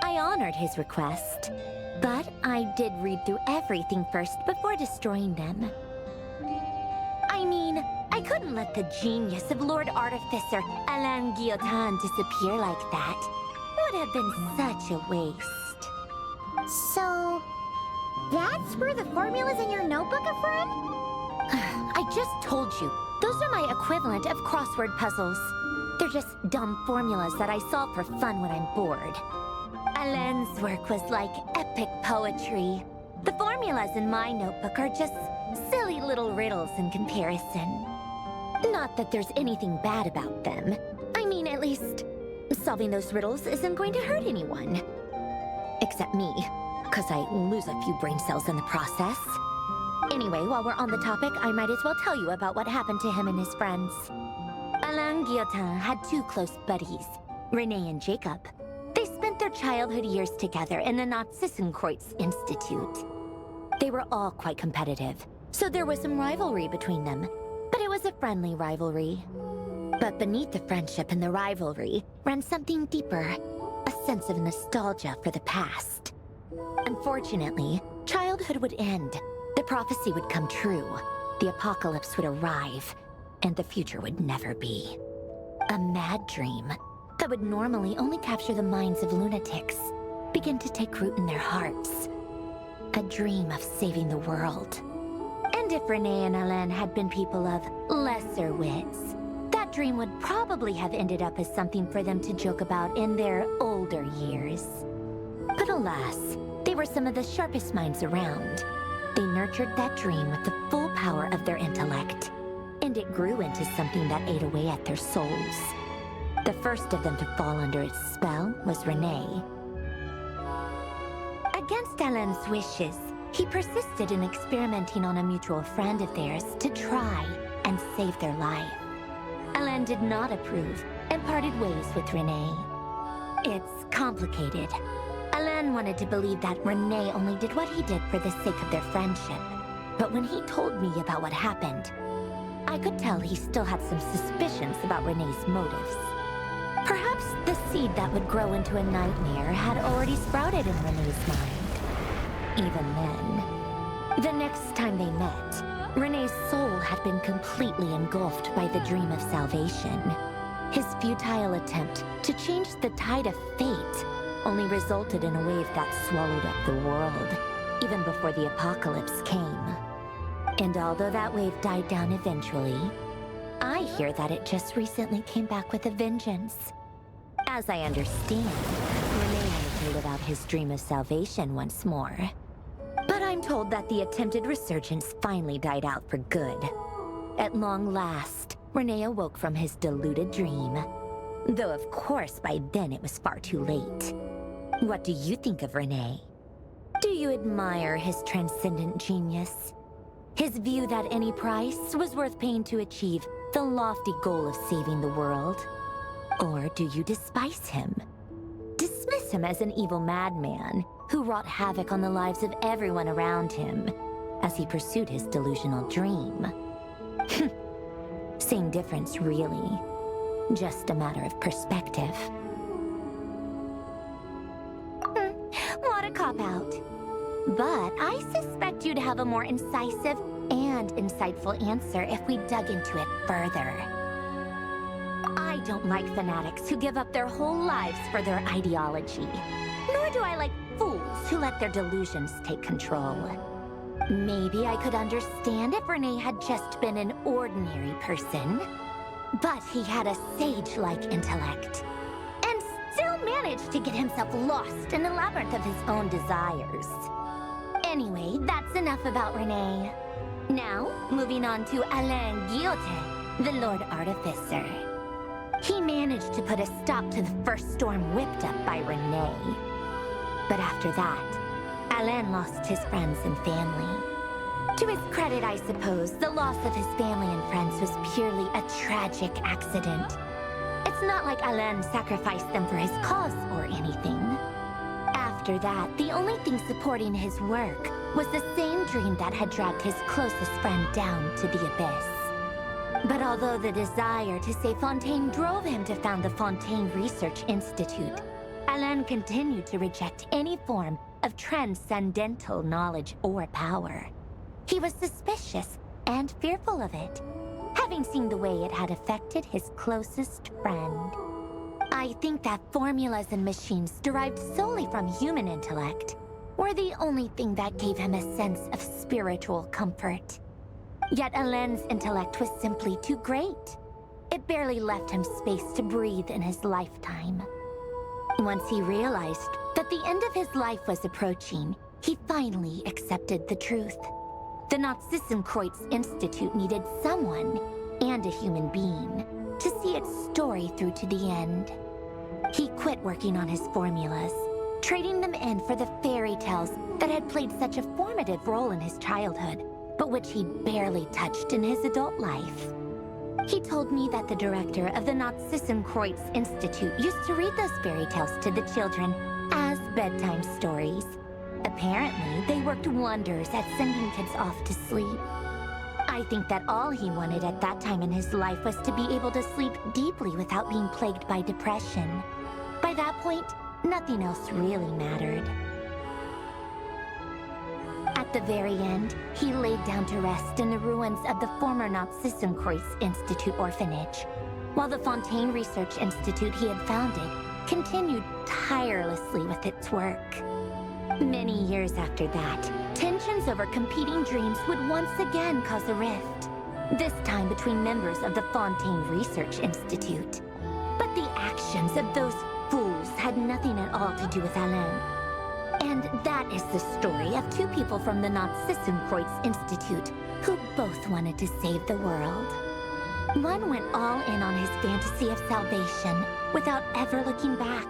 I honored his request, but I did read through everything first before destroying them. I mean, I couldn't let the genius of Lord Artificer Alain Guillotin disappear like that. Would have been such a waste. So, that's where the formulas in your notebook are from? I just told you. Those are my equivalent of crossword puzzles. They're just dumb formulas that I solve for fun when I'm bored. Alain's work was like epic poetry. The formulas in my notebook are just silly little riddles in comparison. Not that there's anything bad about them. I mean, at least, solving those riddles isn't going to hurt anyone. Except me, because I lose a few brain cells in the process. Anyway, while we're on the topic, I might as well tell you about what happened to him and his friends. Alain Guillotin had two close buddies, Renee and Jacob. They spent their childhood years together in the Narzissenkreuz Institute. They were all quite competitive, so there was some rivalry between them, but it was a friendly rivalry. But beneath the friendship and the rivalry ran something deeper, a sense of nostalgia for the past. Unfortunately, childhood would end. The prophecy would come true, the apocalypse would arrive, and the future would never be. A mad dream that would normally only capture the minds of lunatics begin to take root in their hearts. A dream of saving the world. And if Renee and Alain had been people of lesser wits, that dream would probably have ended up as something for them to joke about in their older years. But alas, they were some of the sharpest minds around. They nurtured that dream with the full power of their intellect, and it grew into something that ate away at their souls. The first of them to fall under its spell was Renee. Against Alain's wishes, he persisted in experimenting on a mutual friend of theirs to try and save their life. Alain did not approve and parted ways with Renee. It's complicated. Alain wanted to believe that Renee only did what he did for the sake of their friendship. But when he told me about what happened, I could tell he still had some suspicions about Renee's motives. Perhaps the seed that would grow into a nightmare had already sprouted in Renee's mind. Even then. The next time they met, Renee's soul had been completely engulfed by the dream of salvation. His futile attempt to change the tide of fate only resulted in a wave that swallowed up the world, even before the apocalypse came. And although that wave died down eventually, I hear that it just recently came back with a vengeance. As I understand, Renee wanted to live out his dream of salvation once more. But I'm told that the attempted resurgence finally died out for good. At long last, Renee awoke from his deluded dream. Though of course by then it was far too late. What do you think of Renee? Do you admire his transcendent genius? His view that any price was worth paying to achieve the lofty goal of saving the world? Or do you despise him? Dismiss him as an evil madman who wrought havoc on the lives of everyone around him as he pursued his delusional dream? Same difference, really. Just a matter of perspective. What a cop-out. But I suspect you'd have a more incisive and insightful answer if we dug into it further. I don't like fanatics who give up their whole lives for their ideology. Nor do I like fools who let their delusions take control. Maybe I could understand if Renee had just been an ordinary person. But he had a sage-like intellect, and still managed to get himself lost in the labyrinth of his own desires. Anyway, that's enough about Renee. Now, moving on to Alain Guillotin, the Lord Artificer. He managed to put a stop to the first storm whipped up by Renee. But after that, Alain lost his friends and family. To his credit, I suppose, the loss of his family and friends was purely a tragic accident. It's not like Alain sacrificed them for his cause or anything. After that, the only thing supporting his work was the same dream that had dragged his closest friend down to the abyss. But although the desire to save Fontaine drove him to found the Fontaine Research Institute, Alain continued to reject any form of transcendental knowledge or power. He was suspicious and fearful of it, having seen the way it had affected his closest friend. I think that formulas and machines derived solely from human intellect were the only thing that gave him a sense of spiritual comfort. Yet Alain's intellect was simply too great. It barely left him space to breathe in his lifetime. Once he realized that the end of his life was approaching, he finally accepted the truth. The Nazissenkreuz Institute needed someone, and a human being, to see its story through to the end. He quit working on his formulas, trading them in for the fairy tales that had played such a formative role in his childhood, but which he'd barely touched in his adult life. He told me that the director of the Nazissenkreuz Institute used to read those fairy tales to the children as bedtime stories. Apparently, they worked wonders at sending kids off to sleep. I think that all he wanted at that time in his life was to be able to sleep deeply without being plagued by depression. By that point, nothing else really mattered. At the very end, he laid down to rest in the ruins of the former Nazissenkreuz Institute orphanage, while the Fontaine Research Institute he had founded continued tirelessly with its work. Many years after that, tensions over competing dreams would once again cause a rift, this time between members of the Fontaine Research Institute. But the actions of those fools had nothing at all to do with Alain. And that is the story of two people from the Nazissenkreuz Institute who both wanted to save the world. One went all in on his fantasy of salvation without ever looking back,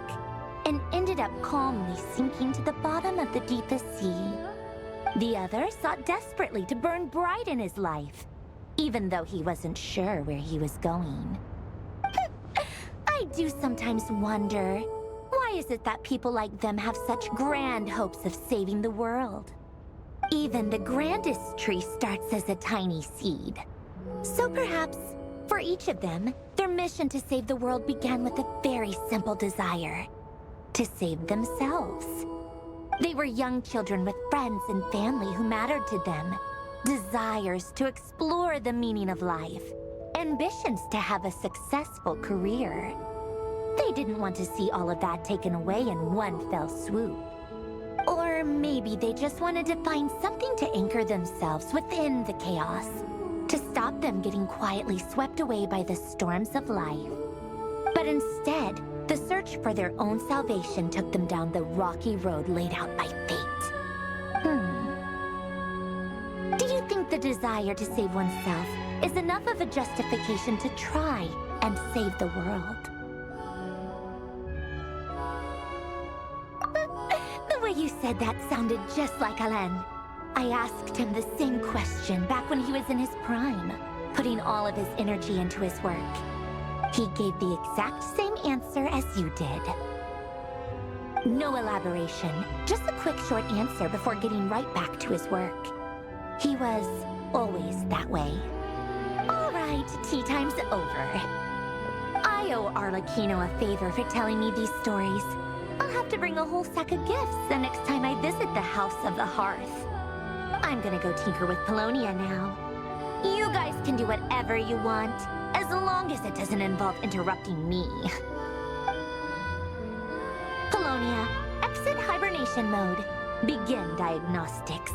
and ended up calmly sinking to the bottom of the deepest sea. The other sought desperately to burn bright in his life, even though he wasn't sure where he was going. I do sometimes wonder, why is it that people like them have such grand hopes of saving the world? Even the grandest tree starts as a tiny seed. So perhaps, for each of them, their mission to save the world began with a very simple desire: to save themselves. They were young children with friends and family who mattered to them, desires to explore the meaning of life, ambitions to have a successful career. They didn't want to see all of that taken away in one fell swoop. Or maybe they just wanted to find something to anchor themselves within the chaos, to stop them getting quietly swept away by the storms of life. But instead, the search for their own salvation took them down the rocky road laid out by fate. Do you think the desire to save oneself is enough of a justification to try and save the world? The way you said that sounded just like Alain. I asked him the same question back when he was in his prime, putting all of his energy into his work. He gave the exact same answer as you did. No elaboration, just a quick short answer before getting right back to his work. He was always that way. All right, tea time's over. I owe Arlecchino a favor for telling me these stories. I'll have to bring a whole sack of gifts the next time I visit the House of the Hearth. I'm gonna go tinker with Polonia now. You guys can do whatever you want, as long as it doesn't involve interrupting me. Polonia, exit hibernation mode. Begin diagnostics.